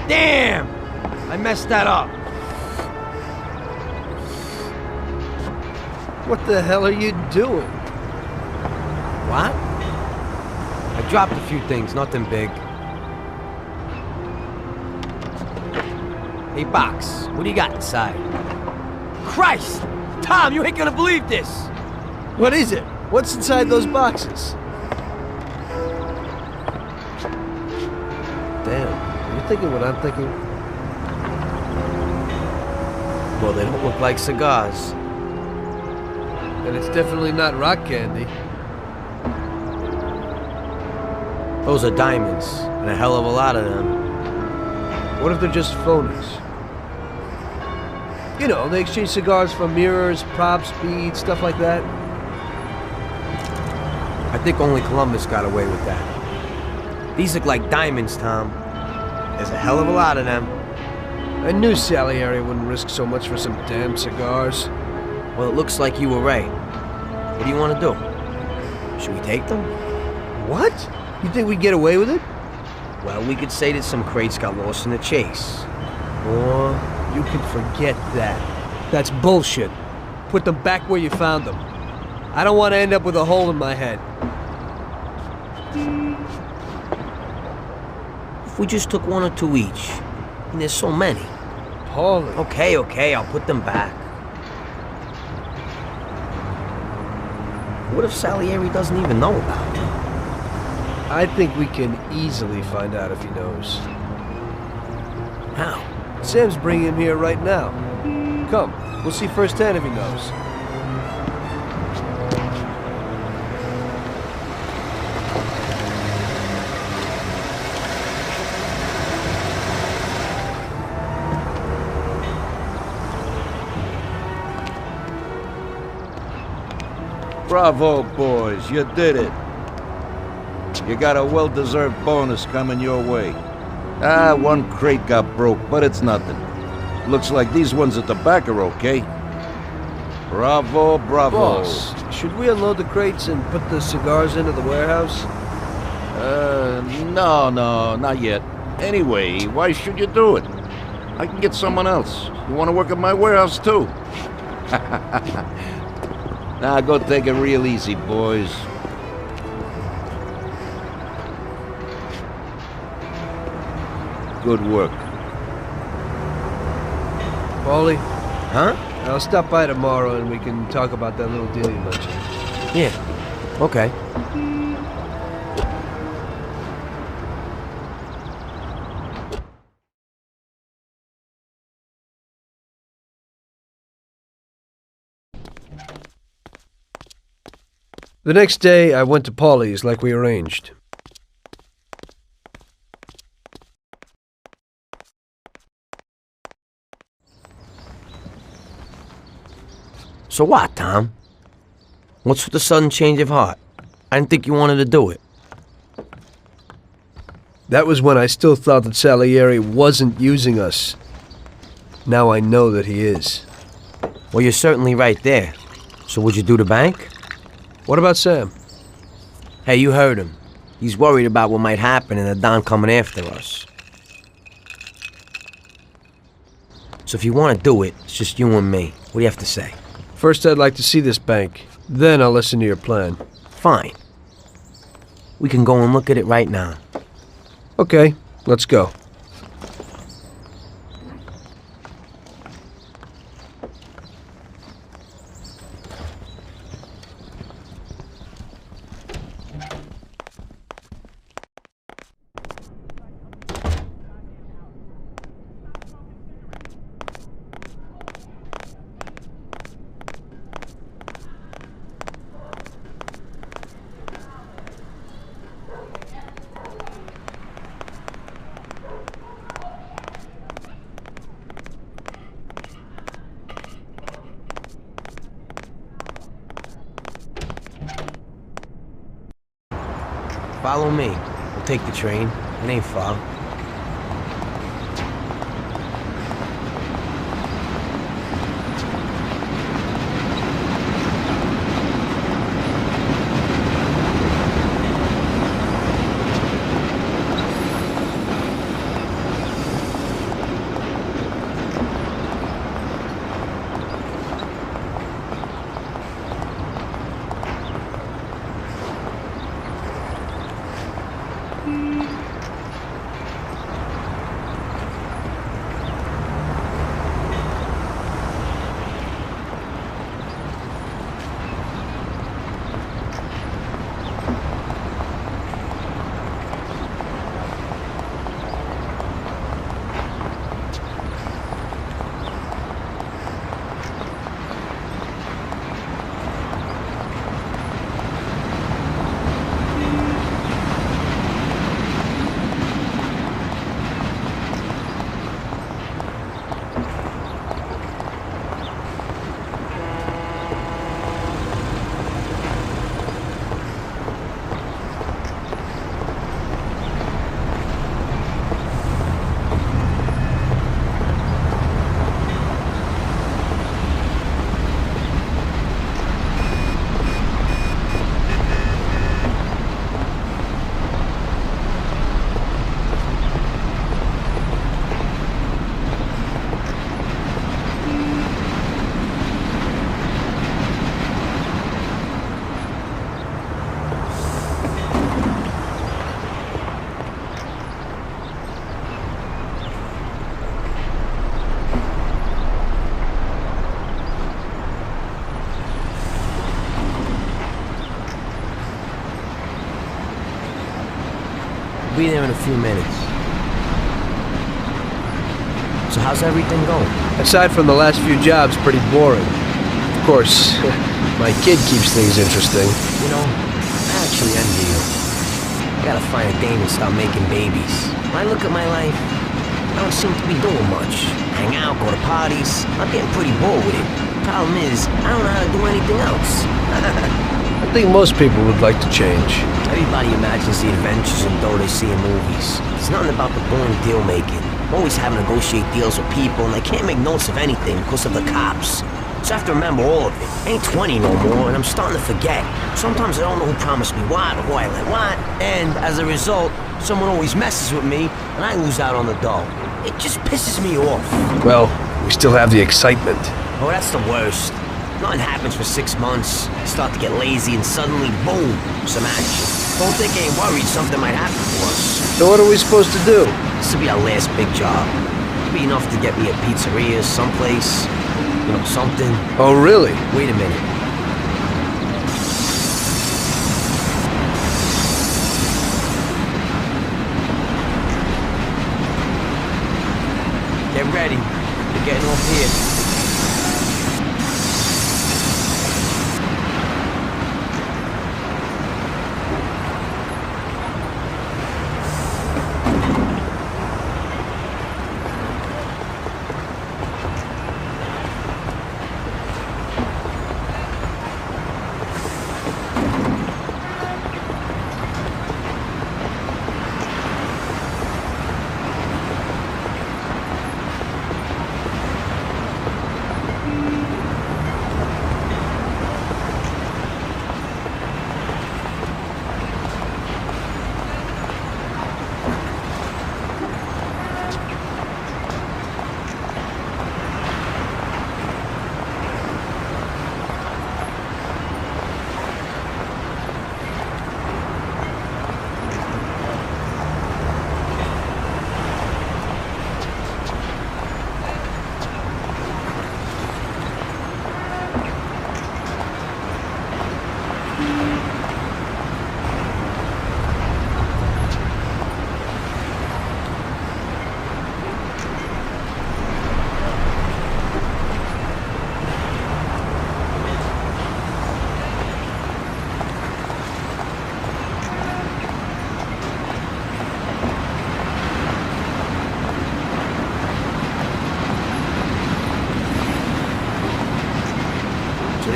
Damn! I messed that up. What the hell are you doing? What? I dropped a few things, nothing big. Hey, Box, what do you got inside? Christ! Tom, you ain't gonna believe this! What is it? What's inside those boxes? Damn, you're thinking what I'm thinking? Well, they don't look like cigars. And it's definitely not rock candy. Those are diamonds, and a hell of a lot of them. What if they're just phonies? You know, they exchange cigars for mirrors, props, beads, stuff like that. I think only Columbus got away with that. These look like diamonds, Tom. There's a hell of a lot of them. I knew Salieri wouldn't risk so much for some damn cigars. Well, it looks like you were right. What do you want to do? Should we take them? What? You think we'd get away with it? Well, we could say that some crates got lost in the chase. Or you can forget that. That's bullshit. Put them back where you found them. I don't want to end up with a hole in my head. if we just took one or two each? And there's so many. Paulie. Okay, I'll put them back. What if Salieri doesn't even know about them? I think we can easily find out if he knows. How? Sam's bringing him here right now. Come, we'll see firsthand if he knows. Bravo, boys, you did it. You got a well-deserved bonus coming your way. One crate got broke, but it's nothing. Looks like these ones at the back are okay. Bravo, bravo. Boss, should we unload the crates and put the cigars into the warehouse? No, not yet. Anyway, why should you do it? I can get someone else. You want to work at my warehouse, too? Now, go take it real easy, boys. Good work. Paulie? Huh? I'll stop by tomorrow and we can talk about that little deal you mentioned. Yeah. Okay. The next day, I went to Paulie's like we arranged. So what, Tom? What's with the sudden change of heart? I didn't think you wanted to do it. That was when I still thought that Salieri wasn't using us. Now I know that he is. Well, you're certainly right there. So would you do the bank? What about Sam? Hey, you heard him. He's worried about what might happen and the Don coming after us. So if you want to do it, it's just you and me. What do you have to say? First, I'd like to see this bank. Then I'll listen to your plan. Fine. We can go and look at it right now. Okay, let's go. Follow me. We'll take the train. It ain't far. Be there in a few minutes. So how's everything going? Aside from the last few jobs, pretty boring. Of course, my kid keeps things interesting. You know, I actually envy you. I gotta find a dame and start making babies. When I look at my life, I don't seem to be doing much. Hang out, go to parties. I'm getting pretty bored with it. Problem is, I don't know how to do anything else. I think most people would like to change. Everybody imagines the adventures and dough they see in movies. It's nothing about the boring deal-making. I'm always having to negotiate deals with people, and I can't make notes of anything because of the cops. So I have to remember all of it. I ain't 20 no more, and I'm starting to forget. Sometimes I don't know who promised me what or who I let what, and as a result, someone always messes with me, and I lose out on the dough. It just pisses me off. Well, we still have the excitement. Oh, that's the worst. Nothing happens for 6 months. I start to get lazy, and suddenly, boom, some action. Don't think I ain't worried something might happen to us. So what are we supposed to do? This will be our last big job. It'll be enough to get me a pizzeria someplace. You know, something. Oh, really? Wait a minute. Get ready. We're getting off here.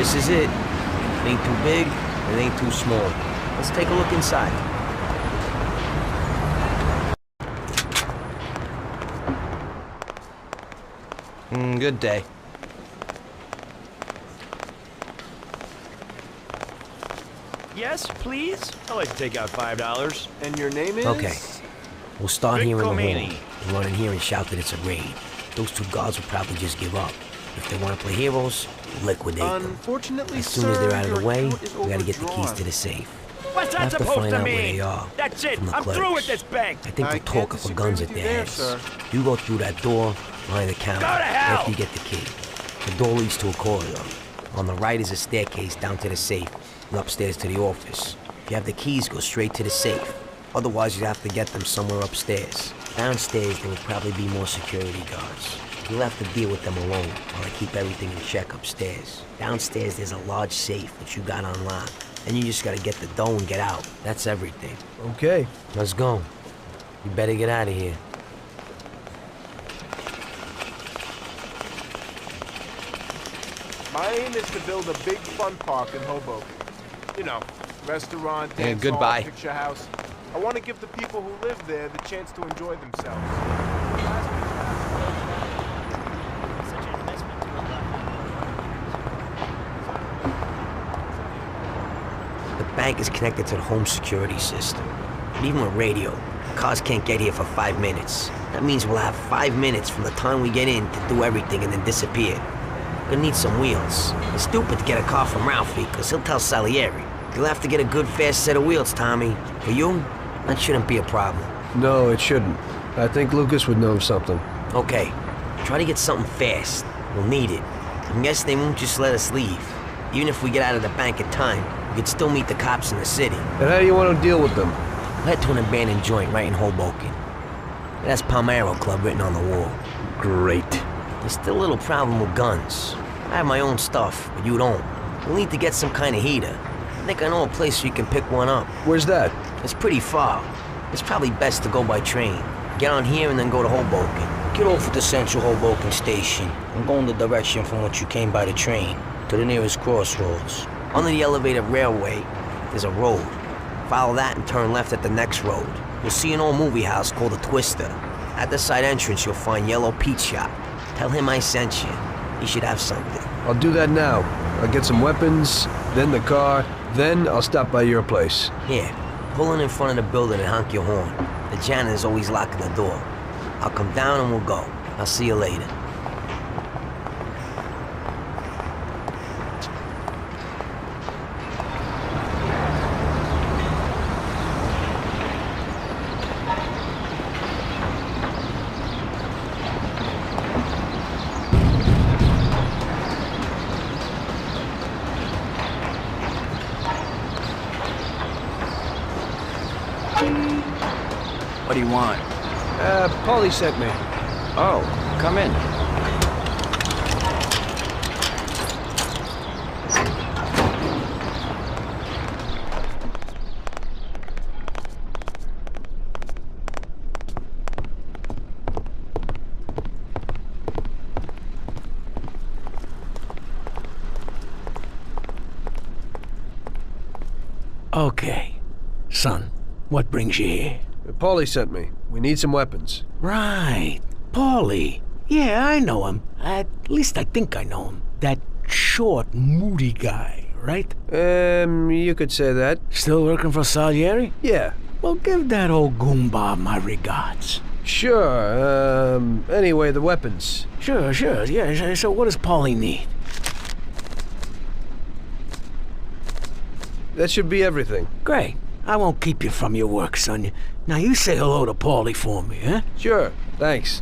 This is it. It ain't too big, it ain't too small. Let's take a look inside. Good day. Yes, please? I'd like to take out $5. And your name is? Okay. We'll start here in the hall. Comini. We'll run in here and shout that it's a raid. Those two guards will probably just give up. If they want to play heroes, we'll liquidate them. Unfortunately, As soon as they're out of the way, account is we gotta get the keys overdrawn. to the safe. What's We'll that have to supposed find to out where mean? they are. That's it. from the I'm clerks. through with this bank. I think I we'll can't talk a couple disagree guns with at you their there, heads. sir. You go through that door behind the counter Go to hell! after you get the key. The door leads to a corridor. On the right is a staircase down to the safe and upstairs to the office. If you have the keys, go straight to the safe. Otherwise, you'd have to get them somewhere upstairs. Downstairs, there will probably be more security guards. You'll have to deal with them alone while I keep everything in check upstairs. Downstairs, there's a large safe which you got on lock. And you just gotta get the dough and get out. That's everything. Okay. Let's go. You better get out of here. My aim is to build a big fun park in Hoboken. You know, restaurant, Yeah, dance hall, goodbye. picture house. I want to give the people who live there the chance to enjoy themselves. The bank is connected to the home security system. And even with radio, cars can't get here for 5 minutes. That means we'll have 5 minutes from the time we get in to do everything and then disappear. Gonna need some wheels. It's stupid to get a car from Ralphie, because he'll tell Salieri. You'll have to get a good fast set of wheels, Tommy. For you, that shouldn't be a problem. No, it shouldn't. I think Lucas would know something. Okay, try to get something fast. We'll need it. I guess they won't just let us leave. Even if we get out of the bank in time, we could still meet the cops in the city. And how do you want to deal with them? We'll head to an abandoned joint right in Hoboken. It has Palmero Club written on the wall. Great. There's still a little problem with guns. I have my own stuff, but you don't. We'll need to get some kind of heater. I think I know a place where you can pick one up. Where's that? It's pretty far. It's probably best to go by train. Get on here and then go to Hoboken. Get off at the central Hoboken station and go in the direction from which you came by the train to the nearest crossroads. Under the elevated railway, there's a road. Follow that and turn left at the next road. You'll see an old movie house called the Twister. At the side entrance, you'll find Yellow Pete Shop. Tell him I sent you. He should have something. I'll do that now. I'll get some weapons, then the car, then I'll stop by your place. Here, pull in front of the building and honk your horn. The janitor's always locking the door. I'll come down and we'll go. I'll see you later. What do you want? Paulie sent me. Oh, come in. Okay. Son, what brings you here? Paulie sent me. We need some weapons. Right. Paulie. Yeah, I know him. At least I think I know him. That short, moody guy, right? You could say that. Still working for Salieri? Yeah. Well, give that old goomba my regards. Sure. Anyway, the weapons. Sure, yeah. So what does Paulie need? That should be everything. Great. I won't keep you from your work, son. Now you say hello to Paulie for me, huh? Sure. Thanks.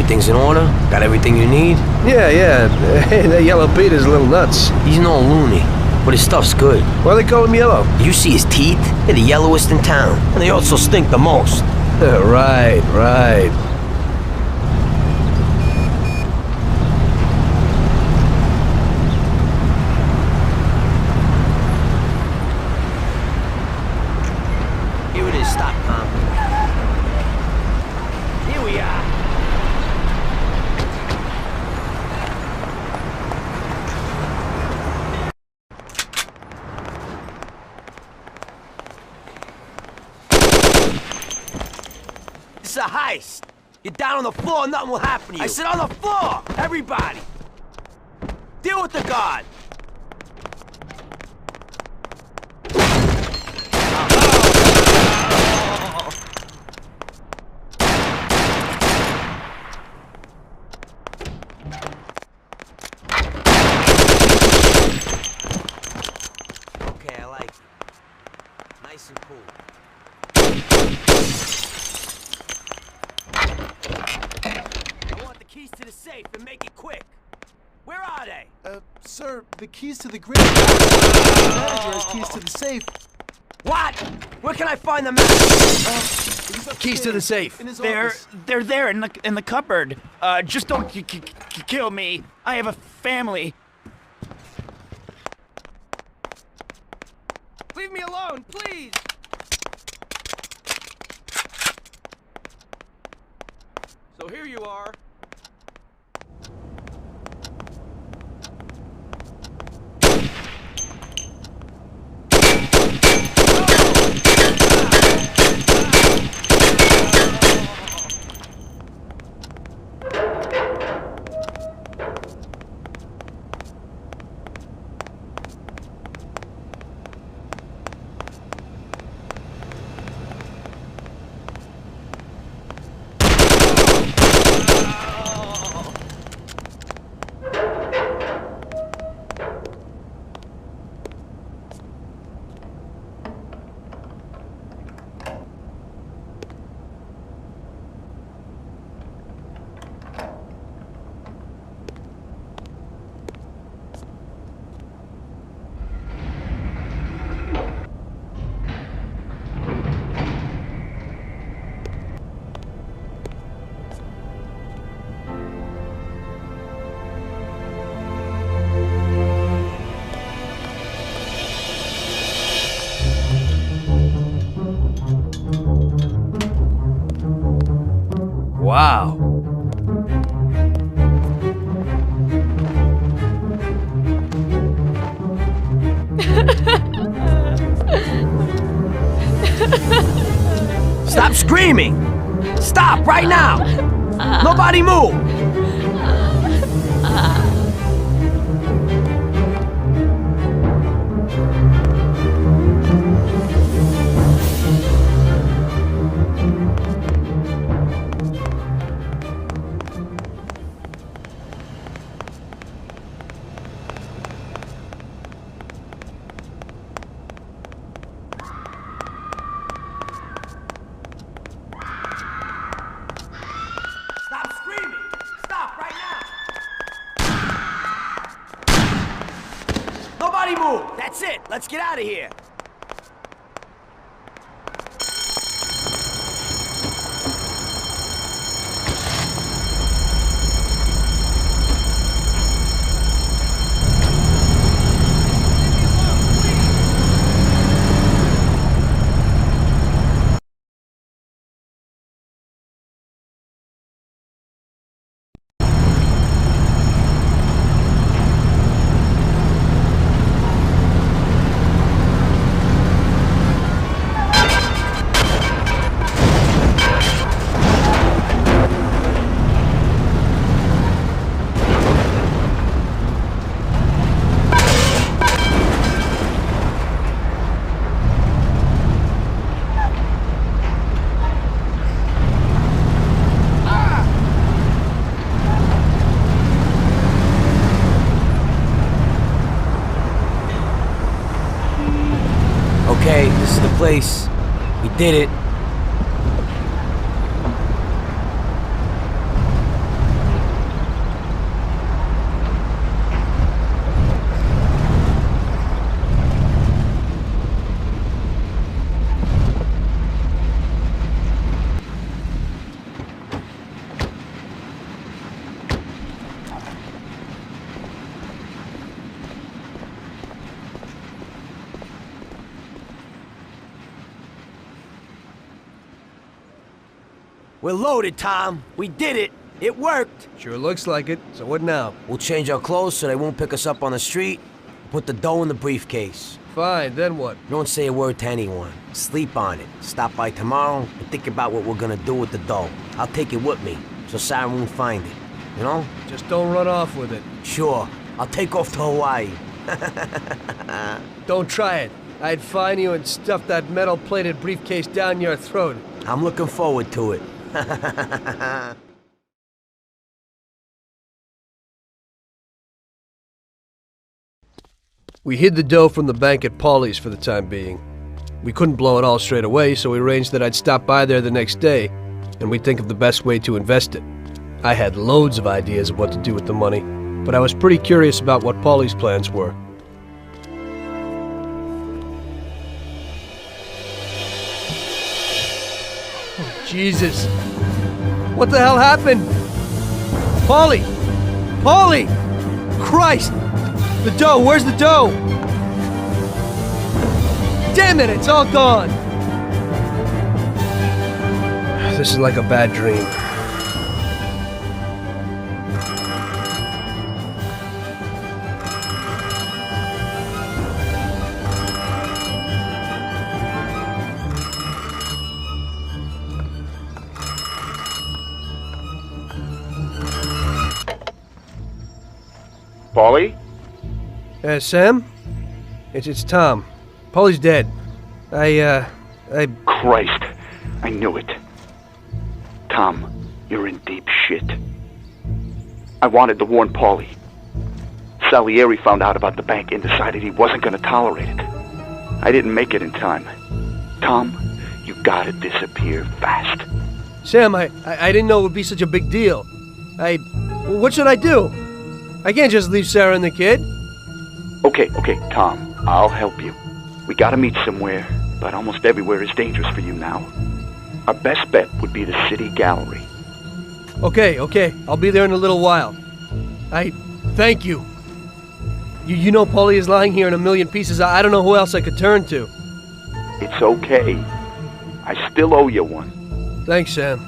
Everything's in order? Got everything you need? Yeah. Hey, that Yellow Peter's a little nuts. He's no loony, but his stuff's good. Why they call him Yellow? You see his teeth? They're the yellowest in town, and they also stink the most. Right. Here it is, stop, Tom. Here we are. This is a heist. You're down on the floor, nothing will happen to you. I said on the floor! Everybody! Deal with the guard! Okay, I like it. Nice and cool. I want the keys to the safe and make it quick. Where are they? Sir, the keys to the grave. The manager has keys to the safe. What? Where can I find the manager? Keys to the safe. In his They're office. there in the cupboard. Just don't kill me. I have a family. Leave me alone, please! So here you are. Wow. Stop screaming! Stop right now! Nobody move! Stop screaming! Stop right now! Nobody move! That's it! Let's get out of here! Okay, this is the place. We did it. We're loaded, Tom. We did it. It worked. Sure looks like it. So what now? We'll change our clothes so they won't pick us up on the street. Put the dough in the briefcase. Fine, then what? Don't say a word to anyone. Sleep on it. Stop by tomorrow and think about what we're gonna do with the dough. I'll take it with me, so Sarah won't find it. You know? Just don't run off with it. Sure. I'll take off to Hawaii. Don't try it. I'd find you and stuff that metal-plated briefcase down your throat. I'm looking forward to it. We hid the dough from the bank at Paulie's for the time being. We couldn't blow it all straight away, so we arranged that I'd stop by there the next day, and we'd think of the best way to invest it. I had loads of ideas of what to do with the money, but I was pretty curious about what Paulie's plans were. Oh, Jesus. What the hell happened? Paulie! Paulie! Christ! The dough! Where's the dough? Damn it! It's all gone! This is like a bad dream. Paulie? Sam? It's Tom. Paulie's dead. Christ, I knew it. Tom, you're in deep shit. I wanted to warn Paulie. Salieri found out about the bank and decided he wasn't going to tolerate it. I didn't make it in time. Tom, you gotta disappear fast. Sam, I didn't know it would be such a big deal. What should I do? I can't just leave Sarah and the kid. Okay, Tom, I'll help you. We gotta meet somewhere, but almost everywhere is dangerous for you now. Our best bet would be the city gallery. Okay, I'll be there in a little while. Thank you. You know Paulie is lying here in a million pieces. I don't know who else I could turn to. It's okay. I still owe you one. Thanks, Sam.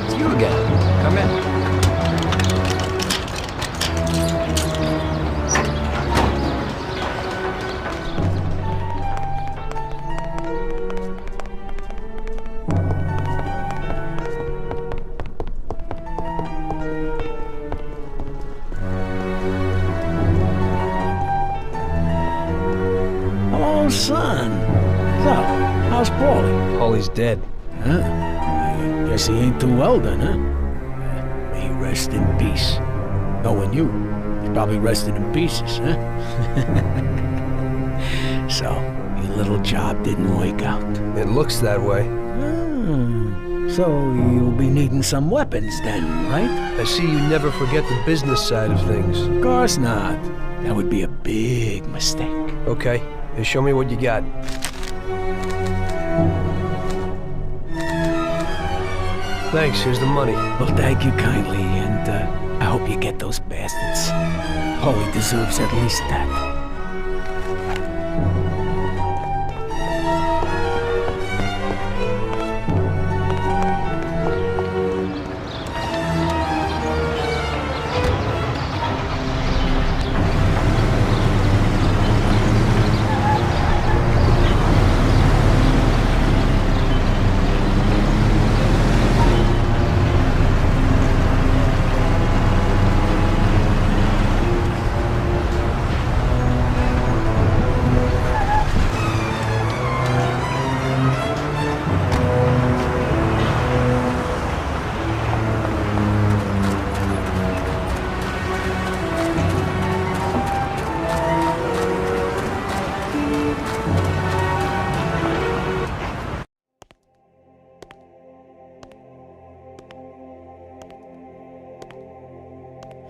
It's you again. Come in. Oh, son. So, how's Paulie? Paulie's dead. Huh? I guess he ain't too well then, huh? May he rest in peace. Knowing you, he's probably rested in pieces, huh? So, your little job didn't work out. It looks that way. So you'll be needing some weapons then, right? I see you never forget the business side of things. Of course not. That would be a big mistake. Okay, here, show me what you got. Thanks, here's the money. Well, thank you kindly, and I hope you get those bastards. Paulie deserves at least that.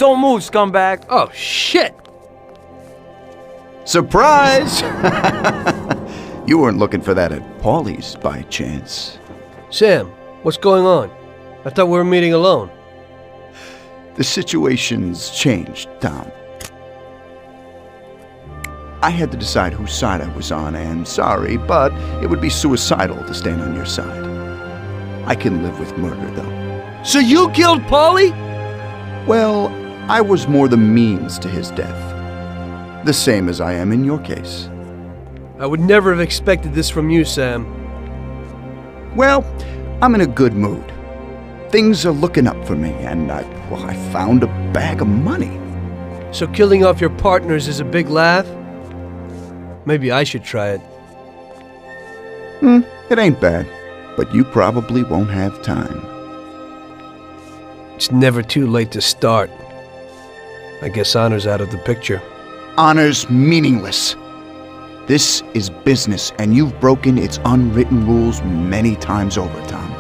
Don't move, scumbag. Oh, shit! Surprise! You weren't looking for that at Paulie's by chance. Sam, what's going on? I thought we were meeting alone. The situation's changed, Tom. I had to decide whose side I was on, and sorry, but it would be suicidal to stand on your side. I can live with murder, though. So you killed Paulie? Well, I was more the means to his death. The same as I am in your case. I would never have expected this from you, Sam. Well, I'm in a good mood. Things are looking up for me, and I found a bag of money. So killing off your partners is a big laugh? Maybe I should try it. It ain't bad, but you probably won't have time. It's never too late to start. I guess honor's out of the picture. Honor's meaningless. This is business, and you've broken its unwritten rules many times over, Tom.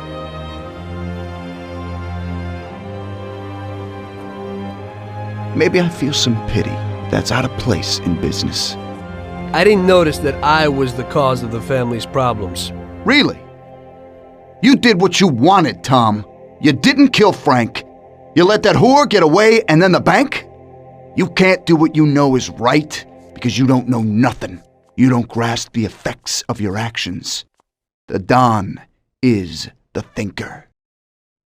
Maybe I feel some pity. That's out of place in business. I didn't notice that I was the cause of the family's problems. Really? You did what you wanted, Tom. You didn't kill Frank. You let that whore get away, and then the bank? You can't do what you know is right because you don't know nothing. You don't grasp the effects of your actions. The Don is the thinker.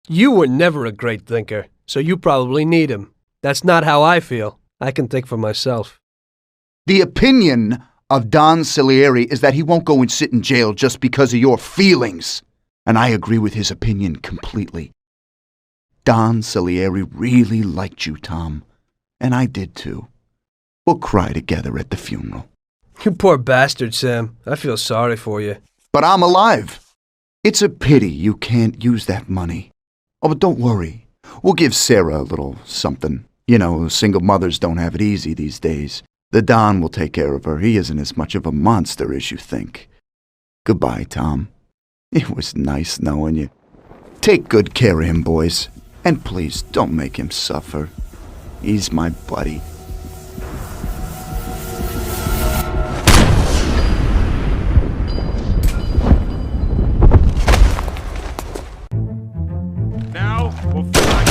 You were never a great thinker, so you probably need him. That's not how I feel. I can think for myself. The opinion of Don Salieri is that he won't go and sit in jail just because of your feelings. And I agree with his opinion completely. Don Salieri really liked you, Tom. And I did too. We'll cry together at the funeral. You poor bastard, Sam. I feel sorry for you. But I'm alive. It's a pity you can't use that money. Oh, but don't worry. We'll give Sarah a little something. You know, single mothers don't have it easy these days. The Don will take care of her. He isn't as much of a monster as you think. Goodbye, Tom. It was nice knowing you. Take good care of him, boys. And please, don't make him suffer. He's my buddy. Now, before I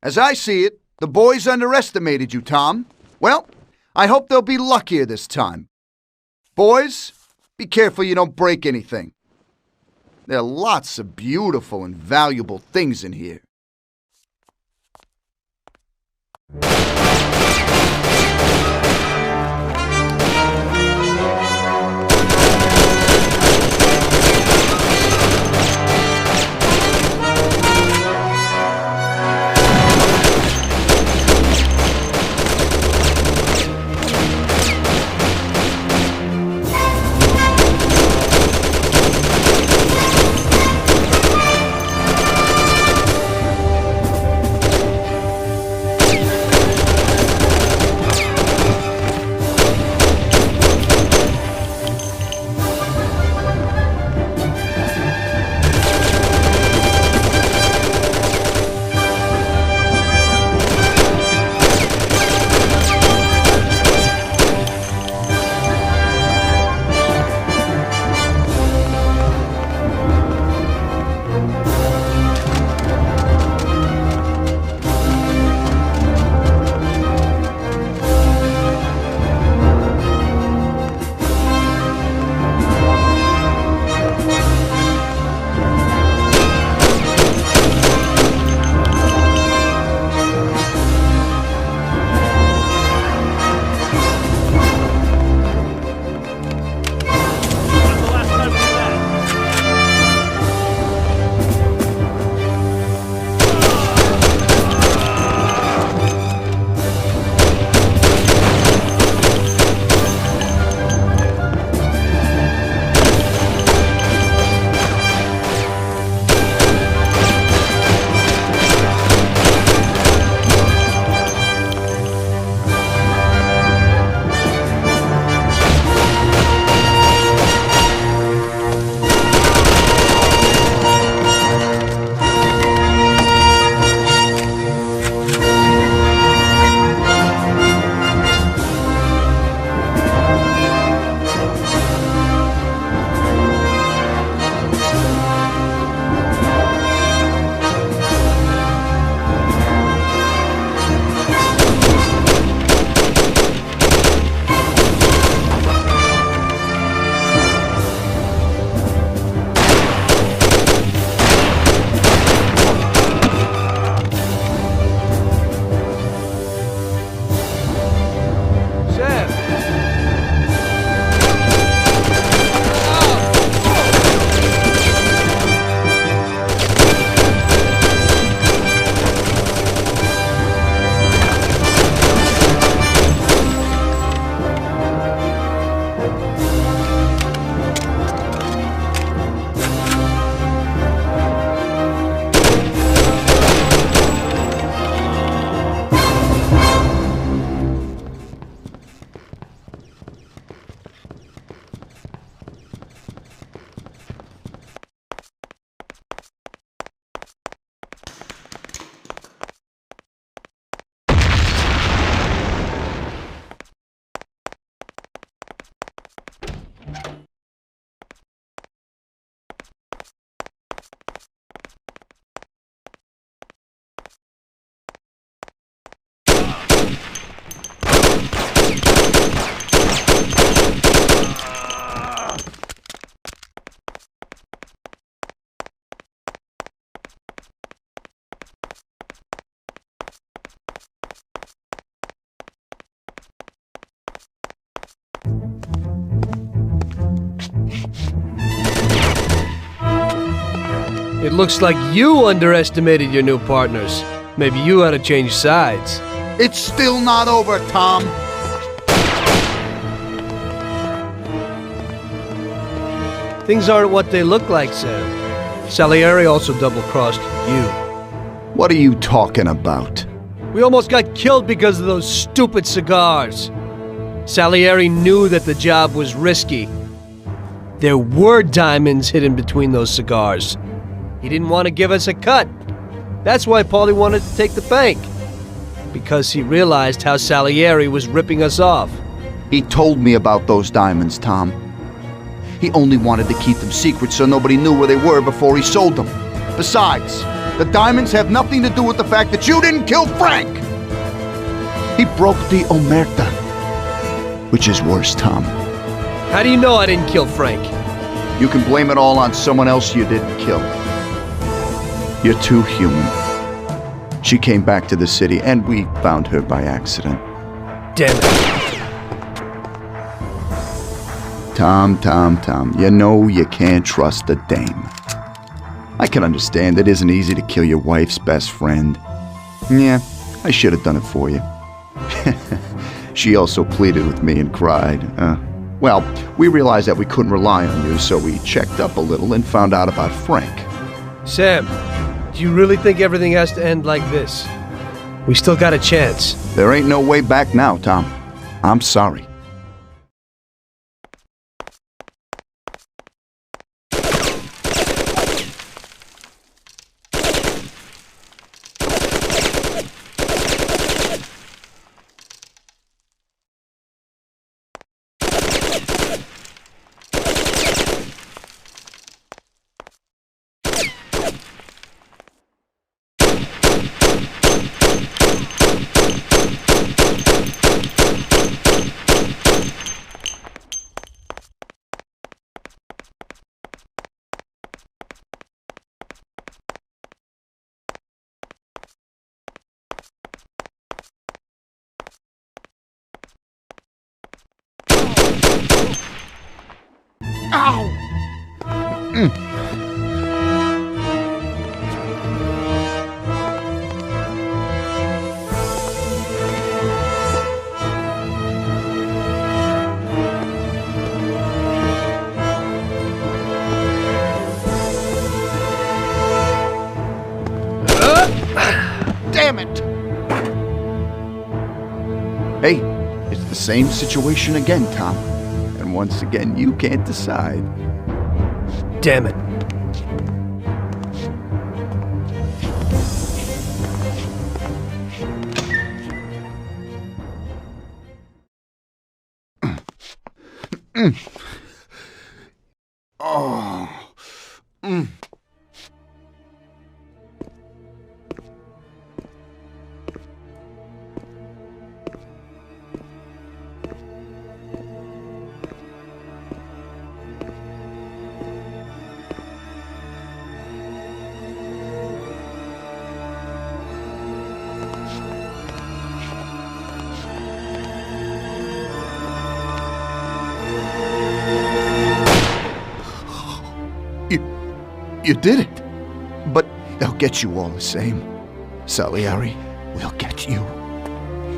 As I see it, the boys underestimated you, Tom. Well, I hope they'll be luckier this time. Boys, be careful you don't break anything. There are lots of beautiful and valuable things in here. It looks like you underestimated your new partners. Maybe you ought to change sides. It's still not over, Tom. Things aren't what they look like, Sam. Salieri also double-crossed you. What are you talking about? We almost got killed because of those stupid cigars. Salieri knew that the job was risky. There were diamonds hidden between those cigars. He didn't want to give us a cut. That's why Paulie wanted to take the bank. Because he realized how Salieri was ripping us off. He told me about those diamonds, Tom. He only wanted to keep them secret so nobody knew where they were before he sold them. Besides, the diamonds have nothing to do with the fact that you didn't kill Frank! He broke the omerta. Which is worse, Tom. How do you know I didn't kill Frank? You can blame it all on someone else you didn't kill. You're too human. She came back to the city, and we found her by accident. Damn it. Tom, you know you can't trust a dame. I can understand it isn't easy to kill your wife's best friend. Yeah, I should have done it for you. She also pleaded with me and cried. Well, we realized that we couldn't rely on you, so we checked up a little and found out about Frank. Sam, do you really think everything has to end like this? We still got a chance. There ain't no way back now, Tom. I'm sorry. Ow! Damn it! Hey, it's the same situation again, Tom. And once again, you can't decide. Damn it. Oh. You did it. But they'll get you all the same. Salieri will get you.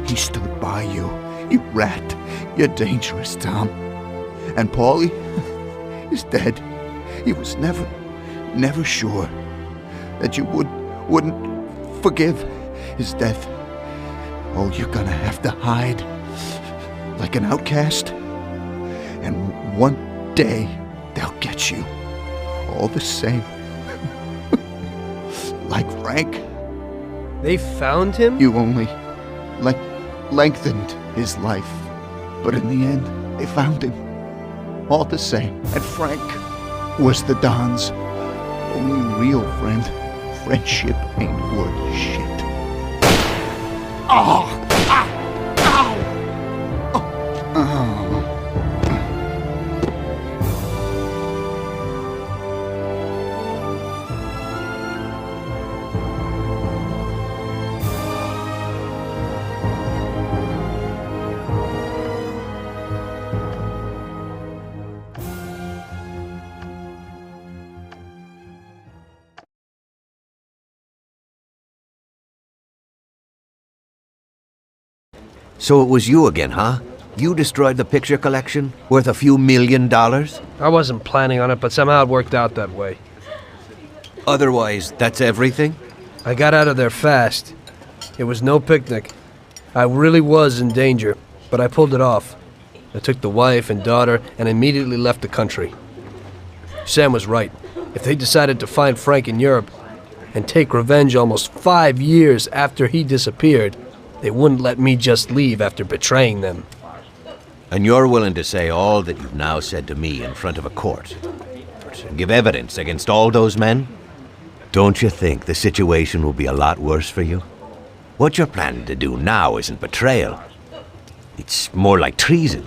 He stood by you. You rat. You're dangerous, Tom. And Paulie is dead. He was never sure that you wouldn't forgive his death. Oh, you're gonna have to hide like an outcast. And one day they'll get you. All the same. Like Frank. They found him? You only lengthened his life. But in the end, they found him. All the same. And Frank was the Don's only real friend. Friendship ain't worth shit. Oh! So it was you again, huh? You destroyed the picture collection? Worth a few $1 million? I wasn't planning on it, but somehow it worked out that way. Otherwise, that's everything? I got out of there fast. It was no picnic. I really was in danger, but I pulled it off. I took the wife and daughter and immediately left the country. Sam was right. If they decided to find Frank in Europe and take revenge almost 5 years after he disappeared, they wouldn't let me just leave after betraying them. And you're willing to say all that you've now said to me in front of a court? And give evidence against all those men? Don't you think the situation will be a lot worse for you? What you're planning to do now isn't betrayal. It's more like treason.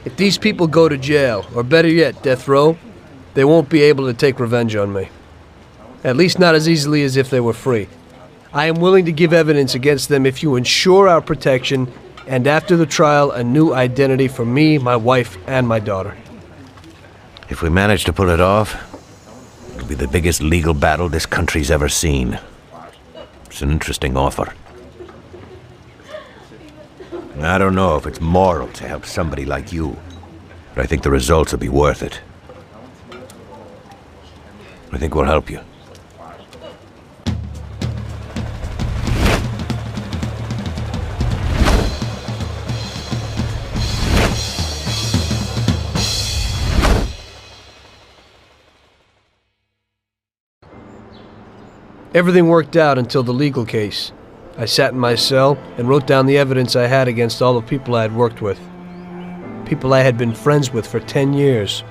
If these people go to jail, or better yet, death row, they won't be able to take revenge on me. At least not as easily as if they were free. I am willing to give evidence against them if you ensure our protection, and after the trial, a new identity for me, my wife, and my daughter. If we manage to pull it off, it'll be the biggest legal battle this country's ever seen. It's an interesting offer. I don't know if it's moral to help somebody like you, but I think the results will be worth it. I think we'll help you. Everything worked out until the legal case. I sat in my cell and wrote down the evidence I had against all the people I had worked with. People I had been friends with for 10 years.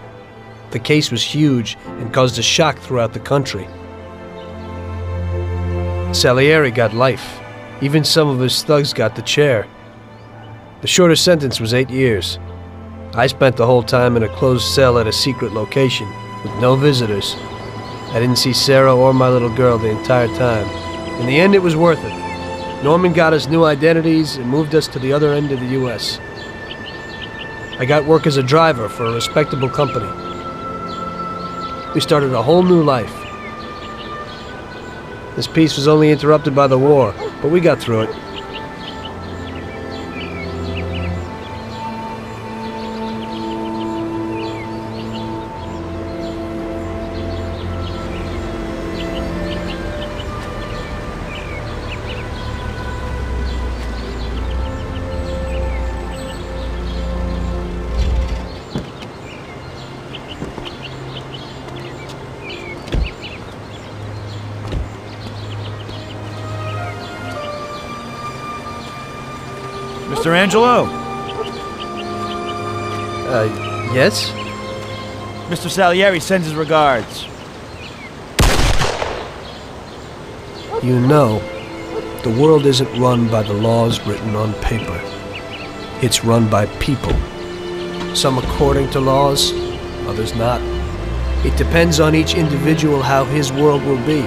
The case was huge and caused a shock throughout the country. Salieri got life. Even some of his thugs got the chair. The shortest sentence was 8 years. I spent the whole time in a closed cell at a secret location, with no visitors. I didn't see Sarah or my little girl the entire time. In the end, it was worth it. Norman got us new identities and moved us to the other end of the U.S. I got work as a driver for a respectable company. We started a whole new life. This peace was only interrupted by the war, but we got through it. Mr. Angelo? Yes? Mr. Salieri sends his regards. You know, the world isn't run by the laws written on paper. It's run by people. Some according to laws, others not. It depends on each individual how his world will be,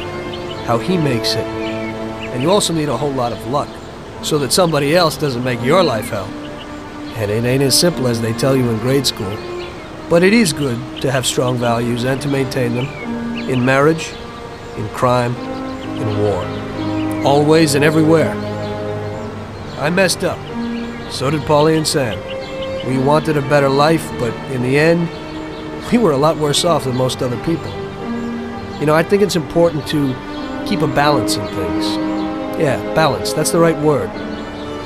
how he makes it. And you also need a whole lot of luck, so that somebody else doesn't make your life hell. And it ain't as simple as they tell you in grade school. But it is good to have strong values and to maintain them. In marriage, in crime, in war. Always and everywhere. I messed up. So did Paulie and Sam. We wanted a better life, but in the end, we were a lot worse off than most other people. You know, I think it's important to keep a balance in things. Yeah, balance, that's the right word.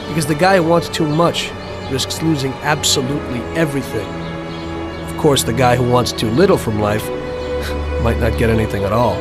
Because the guy who wants too much risks losing absolutely everything. Of course, the guy who wants too little from life might not get anything at all.